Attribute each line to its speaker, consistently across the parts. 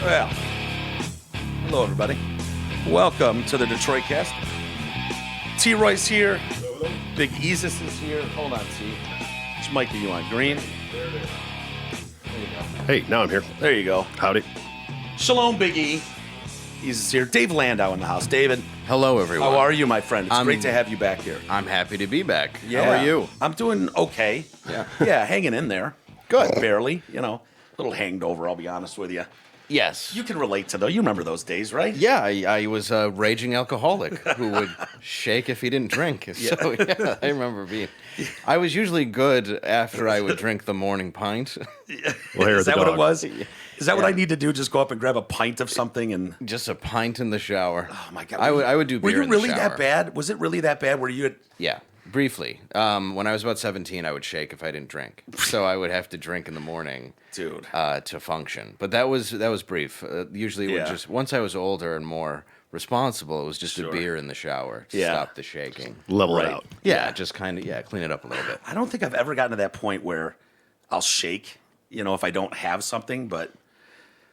Speaker 1: Well, hello everybody. Welcome to the Detroit Cast. T. Royce here. Big Easus is here. Hold on, T. Which mic do you want? Green? There it is. There you go.
Speaker 2: Hey, now I'm here.
Speaker 1: There you go.
Speaker 2: Howdy.
Speaker 1: Shalom, Big E. Easus here. Dave Landau in the house. David.
Speaker 3: Hello, everyone.
Speaker 1: How are you, my friend? It's great to have you back here.
Speaker 3: I'm happy to be back.
Speaker 1: Yeah.
Speaker 3: How are you?
Speaker 1: I'm doing okay.
Speaker 3: Yeah.
Speaker 1: Yeah, hanging in there.
Speaker 3: Good.
Speaker 1: Barely, a little hanged over, I'll be honest with you.
Speaker 3: Yes.
Speaker 1: You can relate to those. You remember those days, right?
Speaker 3: Yeah, I was a raging alcoholic who would shake if he didn't drink. So, yeah, I remember being... I was usually good after I would drink the morning pint.
Speaker 2: Well,
Speaker 1: Is that what it was? Is that what I need to do? Just go up and grab a pint of something and...
Speaker 3: Just a pint in the shower.
Speaker 1: Oh, my God.
Speaker 3: I would do beer
Speaker 1: Were you
Speaker 3: in the
Speaker 1: really
Speaker 3: shower.
Speaker 1: that bad? Was it really that bad where you had...
Speaker 3: Yeah, briefly. When I was about 17, I would shake if I didn't drink. So I would have to drink in the morning.
Speaker 1: Dude.
Speaker 3: To function. But that was brief. Usually it would just... Once I was older and more responsible, it was just a beer in the shower to stop the shaking.
Speaker 2: Level it out.
Speaker 3: Yeah, just kind of, clean it up a little bit.
Speaker 1: I don't think I've ever gotten to that point where I'll shake, if I don't have something, but...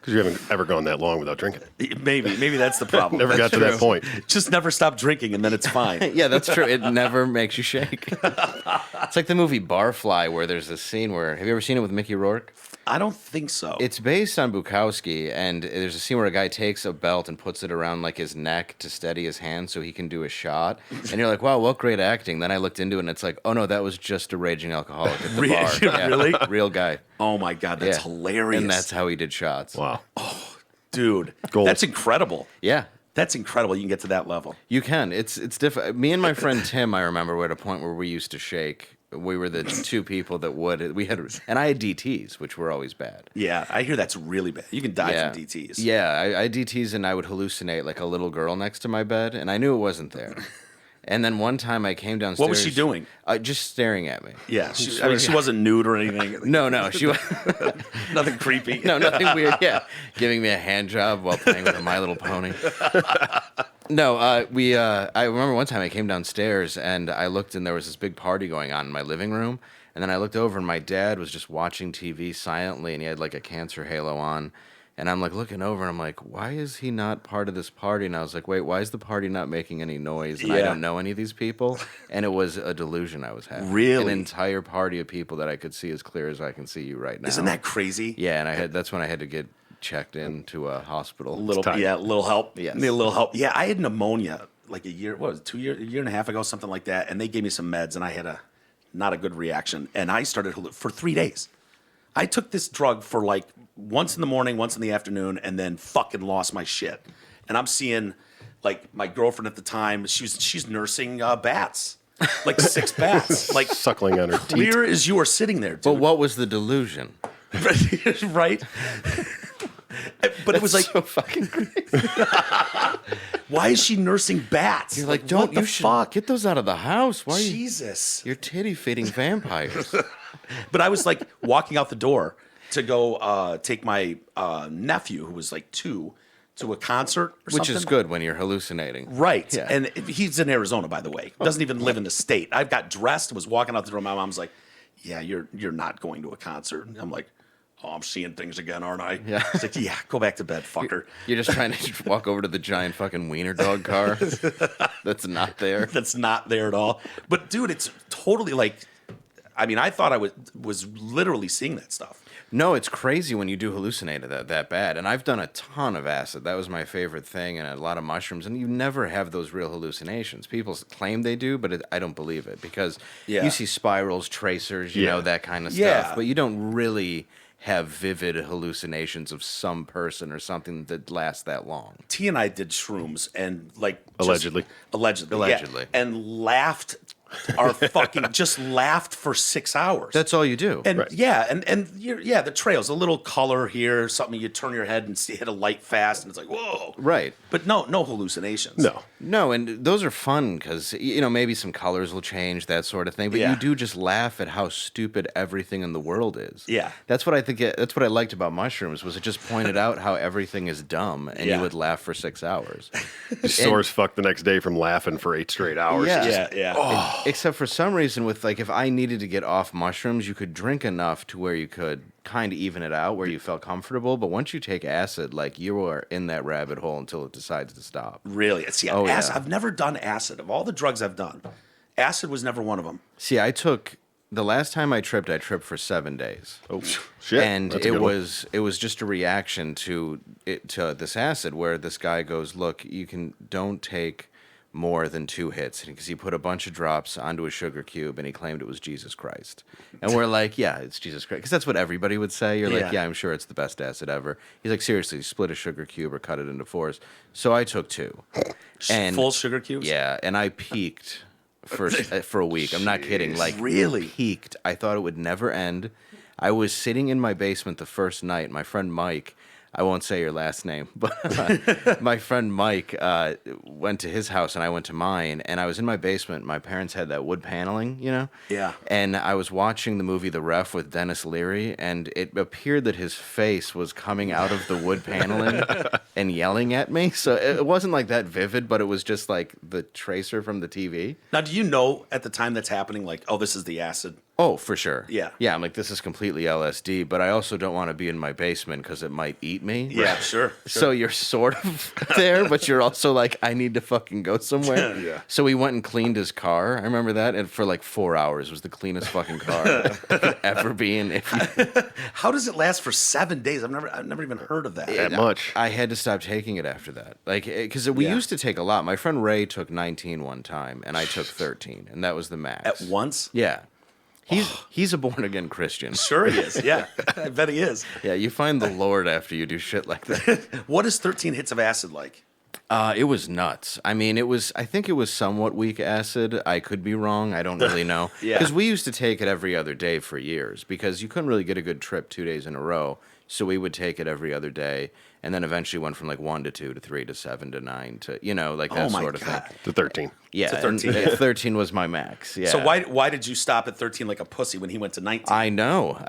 Speaker 2: Because you haven't ever gone that long without drinking.
Speaker 1: Maybe that's the problem.
Speaker 2: Never got to that point.
Speaker 1: Just never stop drinking, and then it's fine.
Speaker 3: Yeah, that's true. It never makes you shake. It's like the movie Barfly, where there's this scene where... Have you ever seen it with Mickey Rourke?
Speaker 1: I don't think so.
Speaker 3: It's based on Bukowski, and there's a scene where a guy takes a belt and puts it around like his neck to steady his hand so he can do a shot. And you're like, wow, what great acting. Then I looked into it, and it's like, oh, no, that was just a raging alcoholic at the bar. Yeah,
Speaker 1: Really?
Speaker 3: Real guy.
Speaker 1: Oh, my God, that's hilarious.
Speaker 3: And that's how he did shots.
Speaker 2: Wow.
Speaker 1: Dude,
Speaker 2: Gold.
Speaker 1: that's incredible.
Speaker 3: Yeah.
Speaker 1: That's incredible. You can get to that level.
Speaker 3: You can. It's different. Me and my friend Tim, I remember, were at a point where we used to shake. We were the two people that would. We had, and I had DTs, which were always bad.
Speaker 1: Yeah, I hear that's really bad. You can die from DTs.
Speaker 3: Yeah, I had DTs, and I would hallucinate like a little girl next to my bed, and I knew it wasn't there. And then one time I came downstairs.
Speaker 1: What was she doing?
Speaker 3: Just staring at me.
Speaker 1: Yeah, she wasn't nude or anything.
Speaker 3: No, she was
Speaker 1: Nothing creepy.
Speaker 3: No, nothing weird. Yeah, giving me a hand job while playing with a My Little Pony. No, I remember one time I came downstairs and I looked and there was this big party going on in my living room, and then I looked over and my dad was just watching TV silently, and he had like a cancer halo on. And I'm like looking over and I'm like, why is he not part of this party? And I was like, wait, why is the party not making any noise? And I don't know any of these people. And it was a delusion I was having.
Speaker 1: Really?
Speaker 3: An entire party of people that I could see as clear as I can see you right now.
Speaker 1: Isn't that crazy?
Speaker 3: Yeah, and that's when I had to get checked into a hospital.
Speaker 1: A little help.
Speaker 3: Yes.
Speaker 1: Need a little help. Yeah, I had pneumonia like a year and a half ago, something like that. And they gave me some meds and I had not a good reaction. And I started for 3 days. I took this drug for like once in the morning, once in the afternoon, and then fucking lost my shit. And I'm seeing like my girlfriend at the time, she's nursing bats, like 6 bats, like
Speaker 2: Suckling on her teeth.
Speaker 1: clear as you are sitting there, dude.
Speaker 3: But what was the delusion?
Speaker 1: Right? But it was like,
Speaker 3: so fucking great.
Speaker 1: why is she nursing bats?
Speaker 3: You're like,
Speaker 1: what the fuck?
Speaker 3: Get those out of the house. Why are you?
Speaker 1: Jesus.
Speaker 3: You're titty feeding vampires.
Speaker 1: But I was like walking out the door to go take my nephew, who was like 2, to a concert or something.
Speaker 3: Which is good when you're hallucinating.
Speaker 1: Right.
Speaker 3: Yeah.
Speaker 1: And he's in Arizona, by the way. Doesn't even live in the state. I got dressed, was walking out the door. My mom's like, yeah, you're not going to a concert. And I'm like, oh, I'm seeing things again, aren't I?
Speaker 3: Yeah.
Speaker 1: She's like, yeah, go back to bed, fucker.
Speaker 3: You're just trying to walk over to the giant fucking wiener dog car that's not there.
Speaker 1: That's not there at all. But, dude, it's totally like, I mean, I thought I was literally seeing that stuff.
Speaker 3: No, it's crazy when you do hallucinate that bad. And I've done a ton of acid. That was my favorite thing, and a lot of mushrooms. And you never have those real hallucinations. People claim they do, but I don't believe it because you see spirals, tracers, you know, that kind of stuff. But you don't really have vivid hallucinations of some person or something that lasts that long.
Speaker 1: T and I did shrooms and like
Speaker 2: Allegedly.
Speaker 1: Yeah, and laughed just laughed for 6 hours.
Speaker 3: That's all you do.
Speaker 1: And and the trails, a little color here, something you turn your head and hit a light fast, and it's like whoa,
Speaker 3: right?
Speaker 1: But no hallucinations.
Speaker 3: No, and those are fun because maybe some colors will change, that sort of thing. But you do just laugh at how stupid everything in the world is.
Speaker 1: Yeah,
Speaker 3: that's what I think. That's what I liked about mushrooms was it just pointed out how everything is dumb, and you would laugh for 6 hours.
Speaker 2: Sore as fuck the next day from laughing for 8 straight hours.
Speaker 3: Yeah.
Speaker 1: Oh.
Speaker 3: Except for some reason, with like, if I needed to get off mushrooms, you could drink enough to where you could kind of even it out, where you felt comfortable. But once you take acid, like you are in that rabbit hole until it decides to stop.
Speaker 1: Really? See,
Speaker 3: Oh,
Speaker 1: acid,
Speaker 3: yeah.
Speaker 1: I've never done acid. Of all the drugs I've done, acid was never one of them.
Speaker 3: See, the last time I tripped for 7 days.
Speaker 2: Oh, shit.
Speaker 3: And
Speaker 2: That's a
Speaker 3: it
Speaker 2: good one.
Speaker 3: was just a reaction to this acid, where this guy goes, look, don't take more than 2 hits, because he put a bunch of drops onto a sugar cube and he claimed it was Jesus Christ. And we're like, yeah, it's Jesus Christ, because that's what everybody would say. You're like, yeah, I'm sure it's the best acid ever. He's like, seriously, split a sugar cube or cut it into 4s. So I took 2. And
Speaker 1: Full sugar cubes?
Speaker 3: yeah, and I peaked for a week. I'm not kidding. Like,
Speaker 1: Really?
Speaker 3: peaked. I thought it would never end. I was sitting in my basement the first night. My friend Mike, I won't say your last name, but my friend Mike went to his house and I went to mine. And I was in my basement. My parents had that wood paneling, you know?
Speaker 1: Yeah.
Speaker 3: And I was watching the movie The Ref with Dennis Leary, and it appeared that his face was coming out of the wood paneling and yelling at me. So it wasn't like that vivid, but it was just like the tracer from the TV.
Speaker 1: Now, do you know at the time that's happening, like, oh, this is the acid?
Speaker 3: Oh, for sure.
Speaker 1: Yeah.
Speaker 3: Yeah, I'm like, this is completely LSD, but I also don't want to be in my basement because it might eat me.
Speaker 1: Yeah, sure.
Speaker 3: So you're sort of there, but you're also like, I need to fucking go somewhere.
Speaker 1: Yeah.
Speaker 3: So we went and cleaned his car. I remember that. And for like 4 hours, it was the cleanest fucking car I could ever be in.
Speaker 1: How does it last for 7 days? I've never even heard of that.
Speaker 2: That much.
Speaker 3: I had to stop taking it after that. Like, because we
Speaker 1: Yeah.
Speaker 3: used to take a lot. My friend Ray took 19 one time, and I took 13, and that was the max.
Speaker 1: At once?
Speaker 3: Yeah. He's a born again Christian.
Speaker 1: Sure he is. Yeah, I bet he is.
Speaker 3: Yeah, you find the Lord after you do shit like that.
Speaker 1: What is 13 hits of acid like?
Speaker 3: It was nuts. I mean, I think it was somewhat weak acid. I could be wrong. I don't really know.
Speaker 1: Yeah.
Speaker 3: Because we used to take it every other day for years, because you couldn't really get a good trip 2 days in a row. So we would take it every other day, and then eventually went from like 1 to 2 to 3 to 7 to 9 to, like that
Speaker 1: Oh my
Speaker 3: sort of
Speaker 1: God.
Speaker 3: thing.
Speaker 2: To 13.
Speaker 3: Yeah,
Speaker 1: To 13.
Speaker 3: and 13 was my max. Yeah.
Speaker 1: So why did you stop at 13 like a pussy when he went to 19?
Speaker 3: I know.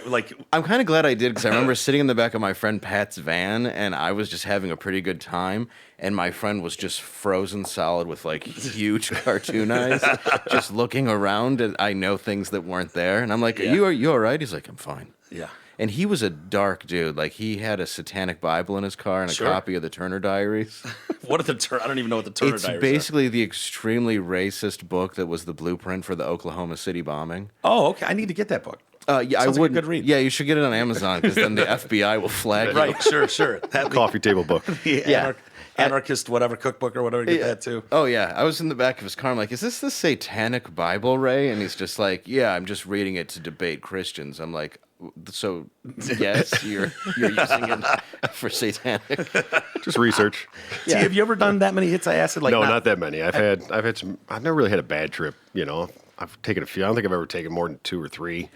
Speaker 1: like
Speaker 3: I'm kind of glad I did, because I remember sitting in the back of my friend Pat's van, and I was just having a pretty good time, and my friend was just frozen solid with like huge cartoon eyes, just looking around, and I know things that weren't there, and I'm like,
Speaker 1: Yeah.
Speaker 3: "Are you all right?" He's like, "I'm fine."
Speaker 1: yeah.
Speaker 3: And he was a dark dude. Like, he had a satanic Bible in his car and a
Speaker 1: Sure.
Speaker 3: copy of the Turner Diaries.
Speaker 1: What are I don't even know what the Turner
Speaker 3: It's
Speaker 1: Diaries are.
Speaker 3: basically the extremely racist book that was the blueprint for the Oklahoma City bombing.
Speaker 1: Oh, okay. I need to get that book.
Speaker 3: Yeah,
Speaker 1: Sounds
Speaker 3: I
Speaker 1: like a
Speaker 3: would.
Speaker 1: good read.
Speaker 3: Yeah, you should get it on Amazon, because then the FBI will flag you.
Speaker 1: Right. Sure. That
Speaker 2: Coffee table book.
Speaker 3: Yeah.
Speaker 1: Anarchist whatever cookbook or whatever. Get that too.
Speaker 3: Oh yeah, I was in the back of his car. I'm like, "Is this the Satanic Bible, Ray?" And he's just like, "Yeah, I'm just reading it to debate Christians." I'm like, "So, yes, you're using it for satanic."
Speaker 2: Just research.
Speaker 1: See, have you ever done that many hits of acid? Like
Speaker 2: No, not that many. I've had some. I've never really had a bad trip. I've taken a few. I don't think I've ever taken more than 2 or 3.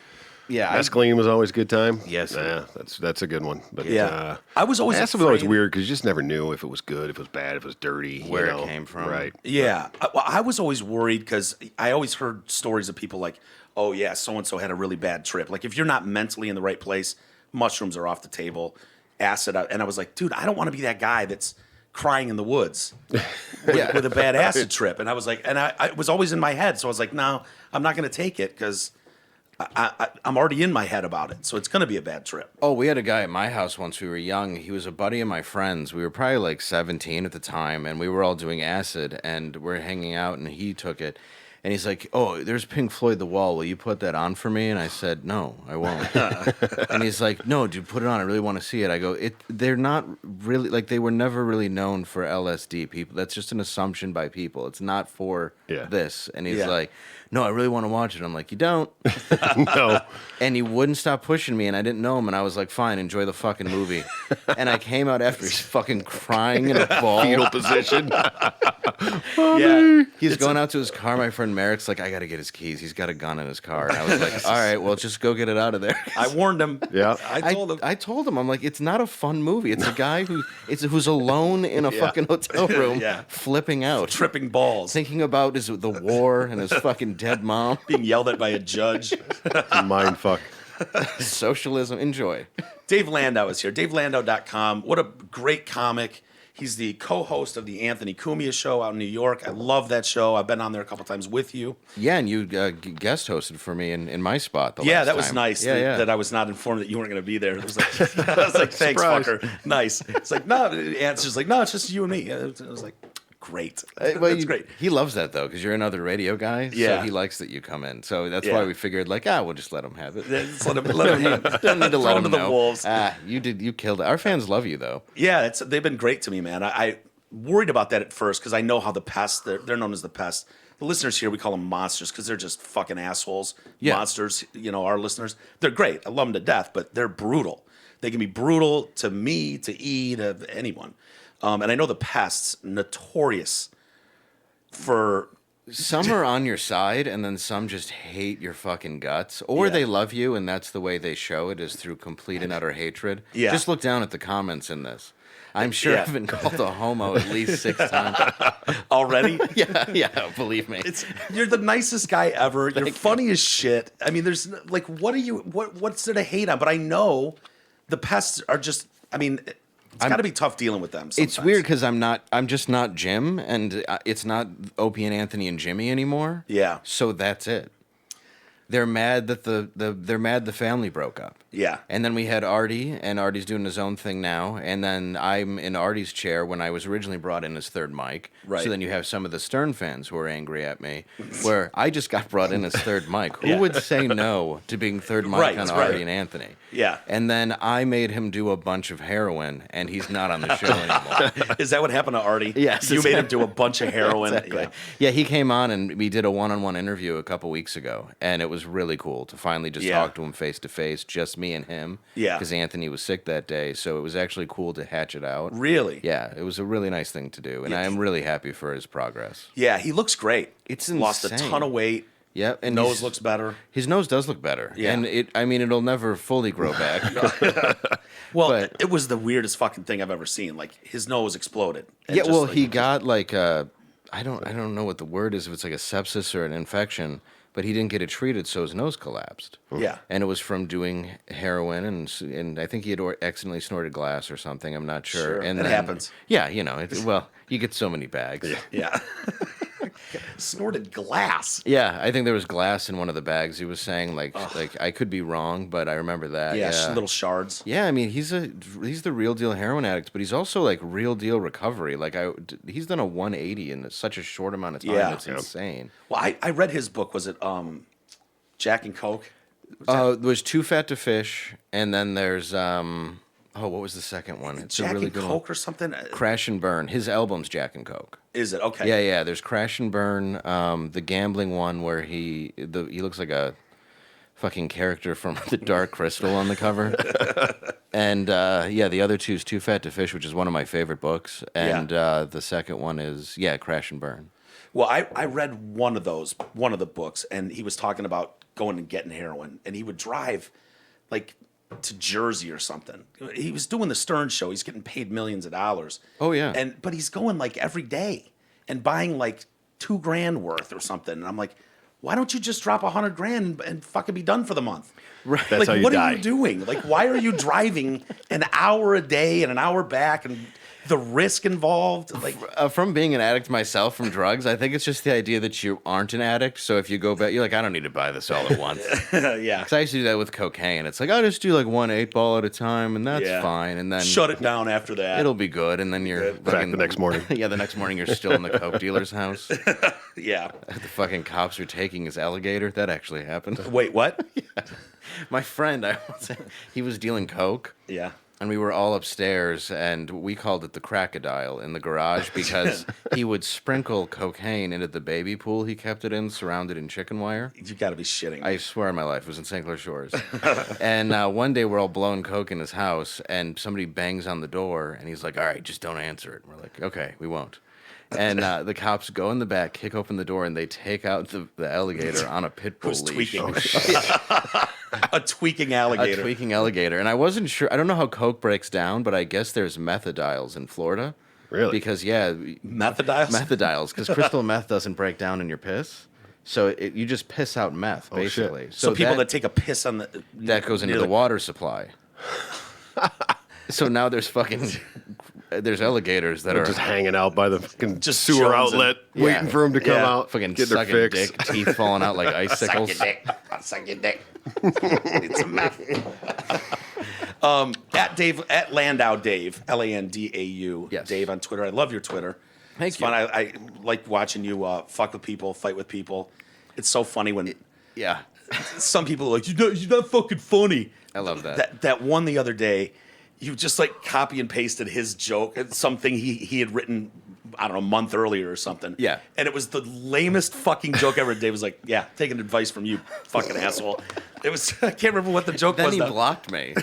Speaker 3: Yeah,
Speaker 2: Mescaline was always a good time.
Speaker 3: Yes.
Speaker 2: Yeah, that's a good one. But
Speaker 1: Yeah. I was always
Speaker 2: acid was always
Speaker 1: afraid-
Speaker 2: weird, because you just never knew if it was good, if it was bad, if it was dirty,
Speaker 3: Where it came from.
Speaker 2: Right.
Speaker 1: Yeah. I was always worried because I always heard stories of people like, oh, yeah, so-and-so had a really bad trip. Like, if you're not mentally in the right place, mushrooms are off the table, acid. And I was like, dude, I don't want to be that guy that's crying in the woods with a bad acid trip. And I was like, and I it was always in my head. So I was like, no, I'm not going to take it because I'm already in my head about it. So it's going to be a bad trip.
Speaker 3: Oh, we had a guy at my house once. We were young. He was a buddy of my friend's. We were probably like 17 at the time, and we were all doing acid, and we're hanging out, and he took it. And he's like, "Oh, there's Pink Floyd The Wall. Will you put that on for me?" And I said, "No, I won't." And he's like, "No, dude, put it on. I really want to see it." I go, they're not really, like, they were never really known for LSD, people. That's just an assumption by people. It's not for this. And he's like, "No, I really want to watch it." I'm like, "You don't."
Speaker 2: No.
Speaker 3: And he wouldn't stop pushing me, and I didn't know him, and I was like, "Fine, enjoy the fucking movie." And I came out after he's fucking crying in a ball.
Speaker 2: Fetal position.
Speaker 1: Yeah.
Speaker 3: He's going out to his car. My friend Merrick's like, "I got to get his keys. He's got a gun in his car." And I was like, "All right, well, just go get it out of there."
Speaker 1: I warned him.
Speaker 2: Yeah.
Speaker 1: I told him.
Speaker 3: I told him, I'm like, it's not a fun movie. It's a guy who's alone in a fucking hotel room, flipping out,
Speaker 1: Tripping balls.
Speaker 3: thinking about the war and his fucking dead mom.
Speaker 1: Being yelled at by a judge.
Speaker 2: Mind fuck.
Speaker 3: Socialism. Enjoy.
Speaker 1: Dave Landau is here. DaveLandau.com. What a great comic. He's the co-host of the Anthony Cumia Show out in New York. I love that show. I've been on there a couple times with you.
Speaker 3: Yeah, and you guest hosted for me in my spot.
Speaker 1: Yeah,
Speaker 3: last
Speaker 1: that was
Speaker 3: time.
Speaker 1: nice.
Speaker 3: Yeah.
Speaker 1: That I was not informed that you weren't going to be there. It was like, I was like, thanks,
Speaker 2: Surprise.
Speaker 1: fucker. Nice. It's like, no. Answer's like, no, it's just you and me. I was like, great. That's great.
Speaker 3: He loves that though, because you're another radio guy.
Speaker 1: Yeah.
Speaker 3: So he likes that you come in. So that's
Speaker 1: Yeah.
Speaker 3: why we figured, like, we'll just let him have it.
Speaker 1: Just let him hang.
Speaker 3: Don't need to let
Speaker 1: Throw
Speaker 3: him
Speaker 1: to the
Speaker 3: know.
Speaker 1: wolves.
Speaker 3: You killed it. Our fans love you though.
Speaker 1: Yeah, they've been great to me, man. I worried about that at first because I know how the pest, they're known as the pest. The listeners here, we call them monsters because they're just fucking assholes.
Speaker 3: Yeah.
Speaker 1: Monsters, our listeners. They're great. I love them to death, but they're brutal. They can be brutal to me, to E, to anyone. And I know the pests, notorious for...
Speaker 3: Some are on your side, and then some just hate your fucking guts, or
Speaker 1: Yeah.
Speaker 3: they love you, and that's the way they show it, is through complete and utter hatred.
Speaker 1: Yeah.
Speaker 3: Just look down at the comments in this. I'm sure
Speaker 1: Yeah.
Speaker 3: I've been called a homo at least 6 times.
Speaker 1: Already?
Speaker 3: yeah, believe me.
Speaker 1: You're the nicest guy ever. You're funny as shit. I mean, there's like, what's there to hate on? But I know the pests are just, I mean, it's got to be tough dealing with them sometimes.
Speaker 3: It's weird because I'm just not Jim, and it's not Opie and Anthony and Jimmy anymore.
Speaker 1: Yeah.
Speaker 3: So that's it. They're mad that they're mad the family broke up.
Speaker 1: Yeah.
Speaker 3: And then we had Artie, and Artie's doing his own thing now. And then I'm in Artie's chair when I was originally brought in as third mic.
Speaker 1: Right.
Speaker 3: So then you have some of the Stern fans who are angry at me, where I just got brought in as third mic. Who
Speaker 1: Yeah.
Speaker 3: would say no to being third mic
Speaker 1: Right,
Speaker 3: on
Speaker 1: right.
Speaker 3: Artie and Anthony?
Speaker 1: Yeah.
Speaker 3: And then I made him do a bunch of heroin, and he's not on the show anymore.
Speaker 1: Is that what happened to Artie?
Speaker 3: Yes,
Speaker 1: You
Speaker 3: it's-
Speaker 1: made him do a bunch of heroin.
Speaker 3: Exactly.
Speaker 1: Yeah.
Speaker 3: Yeah, he came on and we did a one-on-one interview a couple weeks ago, and it was really cool to finally just
Speaker 1: Yeah.
Speaker 3: talk to him face to face, just me and him.
Speaker 1: Yeah.
Speaker 3: Because Anthony was sick that day, so it was actually cool to hatch it out.
Speaker 1: Really?
Speaker 3: Yeah, it was a really nice thing to do, and I am really happy for his progress.
Speaker 1: Yeah, he looks great.
Speaker 3: It's
Speaker 1: Lost a
Speaker 3: insane.
Speaker 1: ton of weight.
Speaker 3: Yeah, and
Speaker 1: Nose
Speaker 3: he's-
Speaker 1: looks better.
Speaker 3: His nose does look better.
Speaker 1: Yeah.
Speaker 3: And it'll never fully grow back.
Speaker 1: Well,
Speaker 3: But-
Speaker 1: it was the weirdest fucking thing I've ever seen. Like his nose exploded. And
Speaker 3: Yeah,
Speaker 1: just,
Speaker 3: well,
Speaker 1: like,
Speaker 3: he got like a, I don't know what the word is, if it's like a sepsis or an infection, but he didn't get it treated, so his nose collapsed.
Speaker 1: Yeah.
Speaker 3: And it was from doing heroin, and I think he had accidentally snorted glass or something. I'm not sure.
Speaker 1: Sure,
Speaker 3: And
Speaker 1: it
Speaker 3: then-
Speaker 1: happens.
Speaker 3: Yeah, well, you get so many bags.
Speaker 1: Yeah. Snorted glass.
Speaker 3: Yeah, I think there was glass in one of the bags. He was saying like I could be wrong, but I remember that.
Speaker 1: Yeah,
Speaker 3: Yeah,
Speaker 1: little shards.
Speaker 3: Yeah, I mean he's the real deal heroin addict, but he's also like real deal recovery. Like he's done a 180 in such a short amount of time.
Speaker 1: Yeah.
Speaker 3: It's insane.
Speaker 1: Well, I read his book. Was it Jack and Coke?
Speaker 3: There's Too Fat to Fish, and then there's what was the second one? It's
Speaker 1: Jack
Speaker 3: a really
Speaker 1: and
Speaker 3: good
Speaker 1: Coke
Speaker 3: one.
Speaker 1: or something?
Speaker 3: Crash and Burn. His album's Jack and Coke.
Speaker 1: Is it? Okay.
Speaker 3: Yeah. There's Crash and Burn, the gambling one where he looks like a fucking character from The Dark Crystal on the cover. And the other two is Too Fat to Fish, which is one of my favorite books, and the second one is Crash and Burn.
Speaker 1: Well, I read one of the books, and he was talking about going and getting heroin, and he would drive like to Jersey or something. He was doing the Stern show. He's getting paid millions of dollars.
Speaker 3: Oh, yeah.
Speaker 1: But he's going like every day and buying like $2,000 worth or something. And I'm like, why don't you just drop $100,000 and fucking be done for the month?
Speaker 3: Right.
Speaker 2: That's
Speaker 1: Like,
Speaker 2: how you
Speaker 1: what
Speaker 2: die.
Speaker 1: are you doing? Like, why are you driving an hour a day and an hour back and the risk involved? Like,
Speaker 3: From being an addict myself from drugs, I think it's just the idea that you aren't an addict. So if you go back, you're like, I don't need to buy this all at once.
Speaker 1: yeah.
Speaker 3: Because I used to do that with cocaine. It's like, I just do like 1 8-ball at a time, and that's
Speaker 1: Yeah.
Speaker 3: fine. And then
Speaker 1: Shut it down after that.
Speaker 3: it'll be good. And then you're
Speaker 2: Back the next morning.
Speaker 3: Yeah, the next morning you're still in the coke dealer's house.
Speaker 1: Yeah.
Speaker 3: The fucking cops are taking his alligator. That actually happened.
Speaker 1: Wait, what?
Speaker 3: My friend, he was dealing coke.
Speaker 1: Yeah.
Speaker 3: And we were all upstairs, and we called it the crocodile in the garage because he would sprinkle cocaine into the baby pool he kept it in, surrounded in chicken wire.
Speaker 1: You got to be shitting.
Speaker 3: I swear on my life, it was in St. Clair Shores. And one day we're all blowing coke in his house, and somebody bangs on the door, and he's like, all right, just don't answer it. And we're like, okay, we won't. And the cops go in the back, kick open the door, and they take out the alligator on a pit bull
Speaker 1: Who's
Speaker 3: leash.
Speaker 1: tweaking? A tweaking alligator.
Speaker 3: A tweaking alligator. And I wasn't sure. I don't know how coke breaks down, but I guess there's methodiles in Florida.
Speaker 2: Really?
Speaker 3: Because,
Speaker 1: Methodiles?
Speaker 3: methodiles. Because crystal meth doesn't break down in your piss. So you just piss out meth,
Speaker 2: Oh, shit.
Speaker 3: basically.
Speaker 1: So people that take a piss on the...
Speaker 3: that goes into
Speaker 1: near
Speaker 3: the water supply. So now there's fucking there's alligators that are
Speaker 2: just hanging out by the fucking
Speaker 1: Just
Speaker 2: sewer
Speaker 1: jonesing.
Speaker 2: outlet, waiting for them to come
Speaker 1: Yeah.
Speaker 2: out,
Speaker 3: fucking
Speaker 2: get their
Speaker 3: sucking
Speaker 2: fix.
Speaker 3: dick, teeth falling out like icicles.
Speaker 1: Suck your dick. I'll suck your dick. It's a meth. at Landau Dave, Landau,
Speaker 3: Yes.
Speaker 1: Dave on Twitter. I love your Twitter.
Speaker 3: Thank
Speaker 1: It's
Speaker 3: you.
Speaker 1: fun. I like watching you fuck with people, fight with people. It's so funny when
Speaker 3: Yeah,
Speaker 1: some people are like, you're not fucking funny.
Speaker 3: I love that.
Speaker 1: That one the other day, you just like copy and pasted his joke, something he had written, I don't know, a month earlier or something.
Speaker 3: Yeah.
Speaker 1: And it was the lamest fucking joke ever. Dave was like, yeah, taking advice from you, fucking asshole. It was, I can't remember what the joke
Speaker 3: Then
Speaker 1: was.
Speaker 3: he
Speaker 1: now.
Speaker 3: blocked me.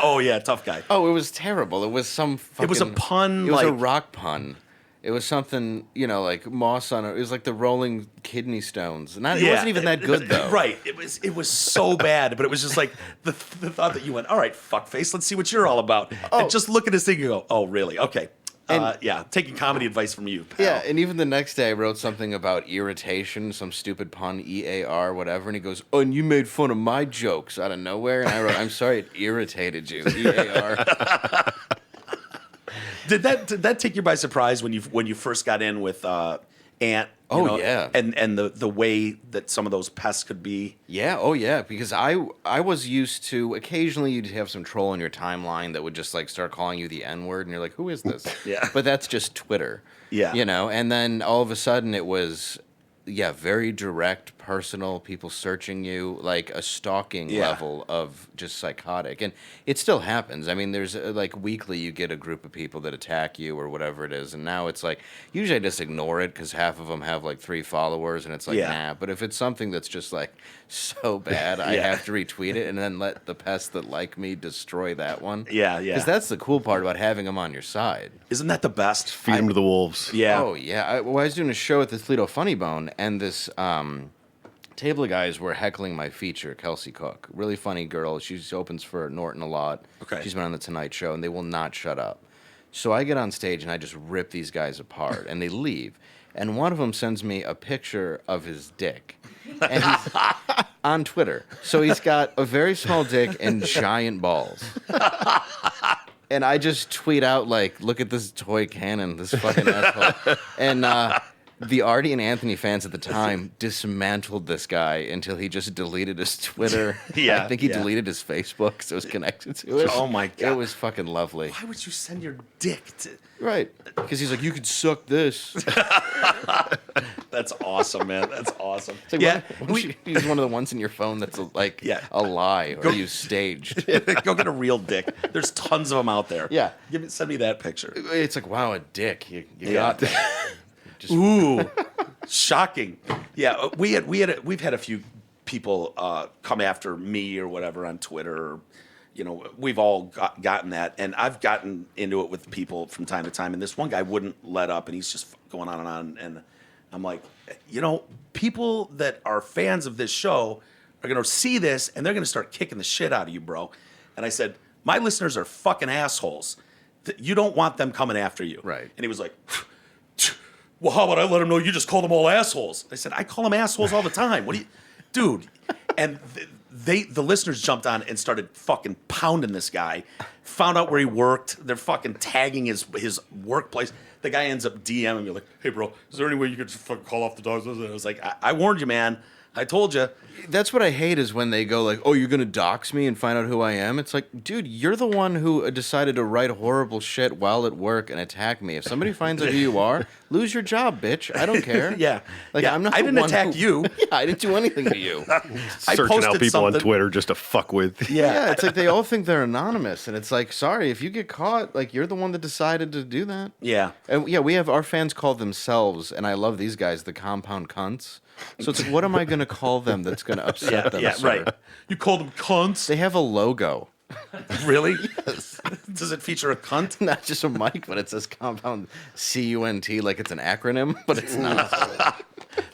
Speaker 1: Oh, yeah, tough guy.
Speaker 3: Oh, it was terrible. It was some fucking...
Speaker 1: It was a pun,
Speaker 3: It was a
Speaker 1: like-
Speaker 3: rock pun. It was something, like moss on it. It was like the Rolling Kidney Stones. It wasn't even that good, though.
Speaker 1: Right. It was so bad, but it was just like the thought that you went, all right, fuckface, let's see what you're all about.
Speaker 3: Oh.
Speaker 1: And just look at this thing and go, oh, really? Okay.
Speaker 3: And-
Speaker 1: Yeah, taking comedy advice from you, pal.
Speaker 3: Yeah, and even the next day I wrote something about irritation, some stupid pun, EAR, whatever, and he goes, oh, and you made fun of my jokes out of nowhere? And I wrote, I'm sorry it irritated you, EAR.
Speaker 1: Did that take you by surprise when you first got in with Ant?
Speaker 3: Oh, yeah.
Speaker 1: And the way that some of those pests could be.
Speaker 3: Yeah, oh yeah, because I was used to, occasionally you'd have some troll in your timeline that would just like start calling you the N-word, and you're like, who is this?
Speaker 1: Yeah.
Speaker 3: But that's just Twitter.
Speaker 1: Yeah.
Speaker 3: And then all of a sudden it was, very direct, personal, people searching you, like a stalking level of just psychotic. And it still happens. I mean, there's like weekly you get a group of people that attack you or whatever it is. And now it's like, usually I just ignore it because half of them have like 3 followers and it's like, nah. But if it's something that's just like so bad, I have to retweet it and then let the pests that like me destroy that one.
Speaker 1: Yeah.
Speaker 3: Because that's the cool part about having them on your side.
Speaker 1: Isn't that the best?
Speaker 2: Feed them to the wolves.
Speaker 1: Yeah.
Speaker 3: Oh, yeah. I was doing a show at the Toledo Funny Bone, and this table of guys were heckling my feature, Kelsey Cook. Really funny girl. She opens for Norton a lot.
Speaker 1: Okay.
Speaker 3: She's been on The Tonight Show, and they will not shut up. So I get on stage, and I just rip these guys apart, and they leave. And one of them sends me a picture of his dick. And he's on Twitter. So he's got a very small dick and giant balls. And I just tweet out, like, look at this toy cannon, this fucking asshole. And the Artie and Anthony fans at the time dismantled this guy until he just deleted his Twitter.
Speaker 1: Yeah,
Speaker 3: I think he
Speaker 1: yeah.
Speaker 3: deleted his Facebook, so it was connected to it.
Speaker 1: Oh, my God.
Speaker 3: It was fucking lovely.
Speaker 1: Why would you send your dick to...
Speaker 3: Right. Because he's like, you could suck this.
Speaker 1: That's awesome, man. That's awesome.
Speaker 3: It's like,
Speaker 1: Yeah.
Speaker 3: why don't you use one of the ones in your phone that's like
Speaker 1: Yeah.
Speaker 3: a lie or you staged.
Speaker 1: Go get a real dick. There's tons of them out there.
Speaker 3: Yeah.
Speaker 1: Send me that picture.
Speaker 3: It's like, wow, a dick. You
Speaker 1: Yeah.
Speaker 3: got that. Just,
Speaker 1: Ooh, shocking. Yeah, we've had a few people come after me or whatever on Twitter. Or, we've all gotten that, and I've gotten into it with people from time to time. And this one guy wouldn't let up, and he's just going on and on. And I'm like, people that are fans of this show are going to see this, and they're going to start kicking the shit out of you, bro. And I said, my listeners are fucking assholes. You don't want them coming after you.
Speaker 3: Right.
Speaker 1: And he was like, well, how about I let them know you just call them all assholes? I said, I call them assholes all the time. What do you, dude? And the listeners jumped on and started fucking pounding this guy. Found out where he worked. They're fucking tagging his workplace. The guy ends up DMing me like, hey, bro, is there any way you could just fucking call off the dogs? I was like, I warned you, man. I told you.
Speaker 3: that's what I hate is when they go like, oh, you're going to dox me and find out who I am. It's like, dude, you're the one who decided to write horrible shit while at work and attack me. If somebody finds out who you are, lose your job, bitch. I don't care.
Speaker 1: Yeah.
Speaker 3: Like,
Speaker 1: Yeah,
Speaker 3: I'm not
Speaker 1: I
Speaker 3: the
Speaker 1: didn't
Speaker 3: one
Speaker 1: attack
Speaker 3: who-
Speaker 1: you.
Speaker 3: Yeah, I didn't do anything to you.
Speaker 1: I
Speaker 2: Searching out
Speaker 1: posted
Speaker 2: people on
Speaker 1: something-
Speaker 2: Twitter just to fuck with.
Speaker 3: Yeah, it's like they all think they're anonymous, and it's like, sorry, if you get caught, like you're the one that decided to do that.
Speaker 1: Yeah.
Speaker 3: And yeah, we have our fans call themselves, and I love these guys, the compound cunts. So it's like, what am I going to call them that's going to upset them?
Speaker 1: Yeah,
Speaker 3: sir?
Speaker 1: right. You called them cunts?
Speaker 3: They have a logo,
Speaker 1: Really? Does it feature a cunt?
Speaker 3: not just a mic, but it says compound CUNT, like it's an acronym, but it's not.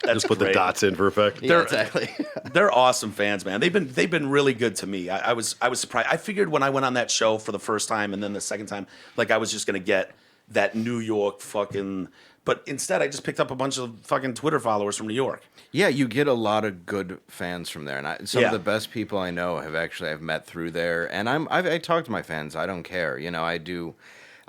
Speaker 1: That's
Speaker 2: Just put the
Speaker 1: great.
Speaker 2: dots in for effect.
Speaker 3: Yeah, exactly.
Speaker 1: They're awesome fans, man. They've been really good to me. I was surprised. I figured when I went on that show for the first time and then the second time, like I was just gonna get that New York fucking. But instead, I just picked up a bunch of fucking Twitter followers from New York.
Speaker 3: Yeah, you get a lot of good fans from there, and some
Speaker 1: Yeah.
Speaker 3: of the best people I know I've met through there. And I talk to my fans. I don't care. I do.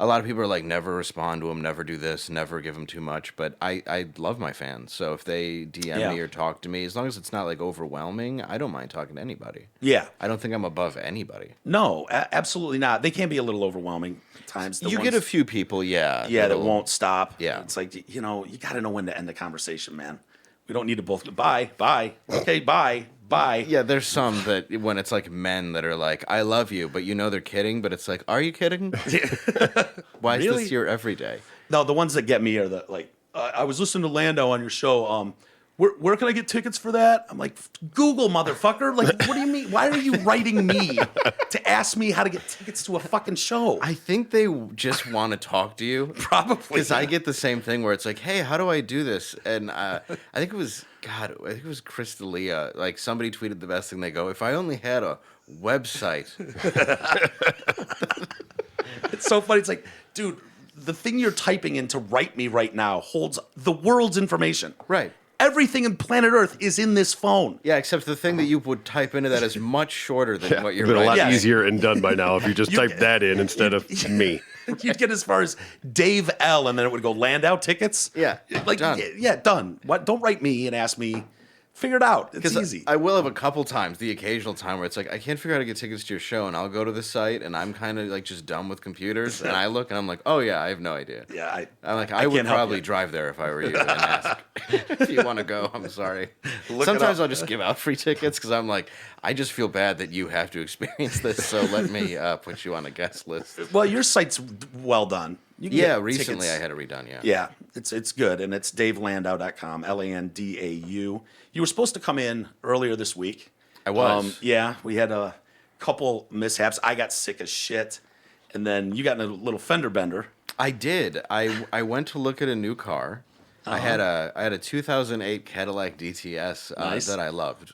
Speaker 3: a lot of people are like, never respond to them, never do this, never give them too much. But I love my fans. So if they DM me or talk to me, as long as it's not like overwhelming, I don't mind talking to anybody.
Speaker 1: Yeah.
Speaker 3: I don't think I'm above anybody.
Speaker 1: No, absolutely not. They can be a little overwhelming at times.
Speaker 3: You get a few people,
Speaker 1: that won't stop.
Speaker 3: Yeah.
Speaker 1: It's like, you got to know when to end the conversation, man. We don't need to both go, bye. Okay, bye.
Speaker 3: Yeah, there's some that when it's like men that are like, I love you, but they're kidding, but it's like, are you kidding? Why is
Speaker 1: Really?
Speaker 3: this your everyday?
Speaker 1: No, the ones that get me are the like, I was listening to Landau on your show. Where can I get tickets for that? I'm like, Google, motherfucker. Like, what do you mean? Why are you writing me to ask me how to get tickets to a fucking show?
Speaker 3: I think they just want to talk to you.
Speaker 1: Probably.
Speaker 3: Because I get the same thing where it's like, hey, how do I do this? And I think it was Chris D'Elia. Like, somebody tweeted the best thing. They go, if I only had a website.
Speaker 1: It's so funny. It's like, dude, the thing you're typing in to write me right now holds the world's information.
Speaker 3: Right.
Speaker 1: Everything in planet Earth is in this phone.
Speaker 3: Yeah, except the thing that you would type into that is much shorter than what you're
Speaker 2: It'd been a lot
Speaker 3: writing.
Speaker 2: easier and done by now if you just typed that in instead of me.
Speaker 1: You'd get as far as Dave L, and then it would go Landau tickets.
Speaker 3: Yeah,
Speaker 1: like
Speaker 3: done.
Speaker 1: Yeah, done. What? Don't write me and ask me. Figure it out. It's easy.
Speaker 3: I will have a couple times, the occasional time where it's like, I can't figure out how to get tickets to your show, and I'll go to the site, and I'm kind of like just dumb with computers, and I look, and I'm like, oh yeah, I have no idea.
Speaker 1: Yeah,
Speaker 3: I'm like, I would
Speaker 1: can't help
Speaker 3: probably
Speaker 1: you.
Speaker 3: drive there if I were you and ask if you want to go. I'm sorry.
Speaker 1: Look it
Speaker 3: Sometimes
Speaker 1: up.
Speaker 3: I'll just give out free tickets because I'm like, I just feel bad that you have to experience this, so let me put you on a guest list.
Speaker 1: Well, your site's well done. You can
Speaker 3: Yeah,
Speaker 1: get
Speaker 3: recently
Speaker 1: tickets.
Speaker 3: I had it redone. Yeah.
Speaker 1: Yeah, it's good, and it's DaveLandau.com, Landau. You were supposed to come in earlier this week.
Speaker 3: I was.
Speaker 1: Yeah, we had a couple mishaps. I got sick as shit, and then you got in a little fender bender.
Speaker 3: I did. I went to look at a new car. I had a 2008 Cadillac DTS
Speaker 1: Nice.
Speaker 3: that I loved.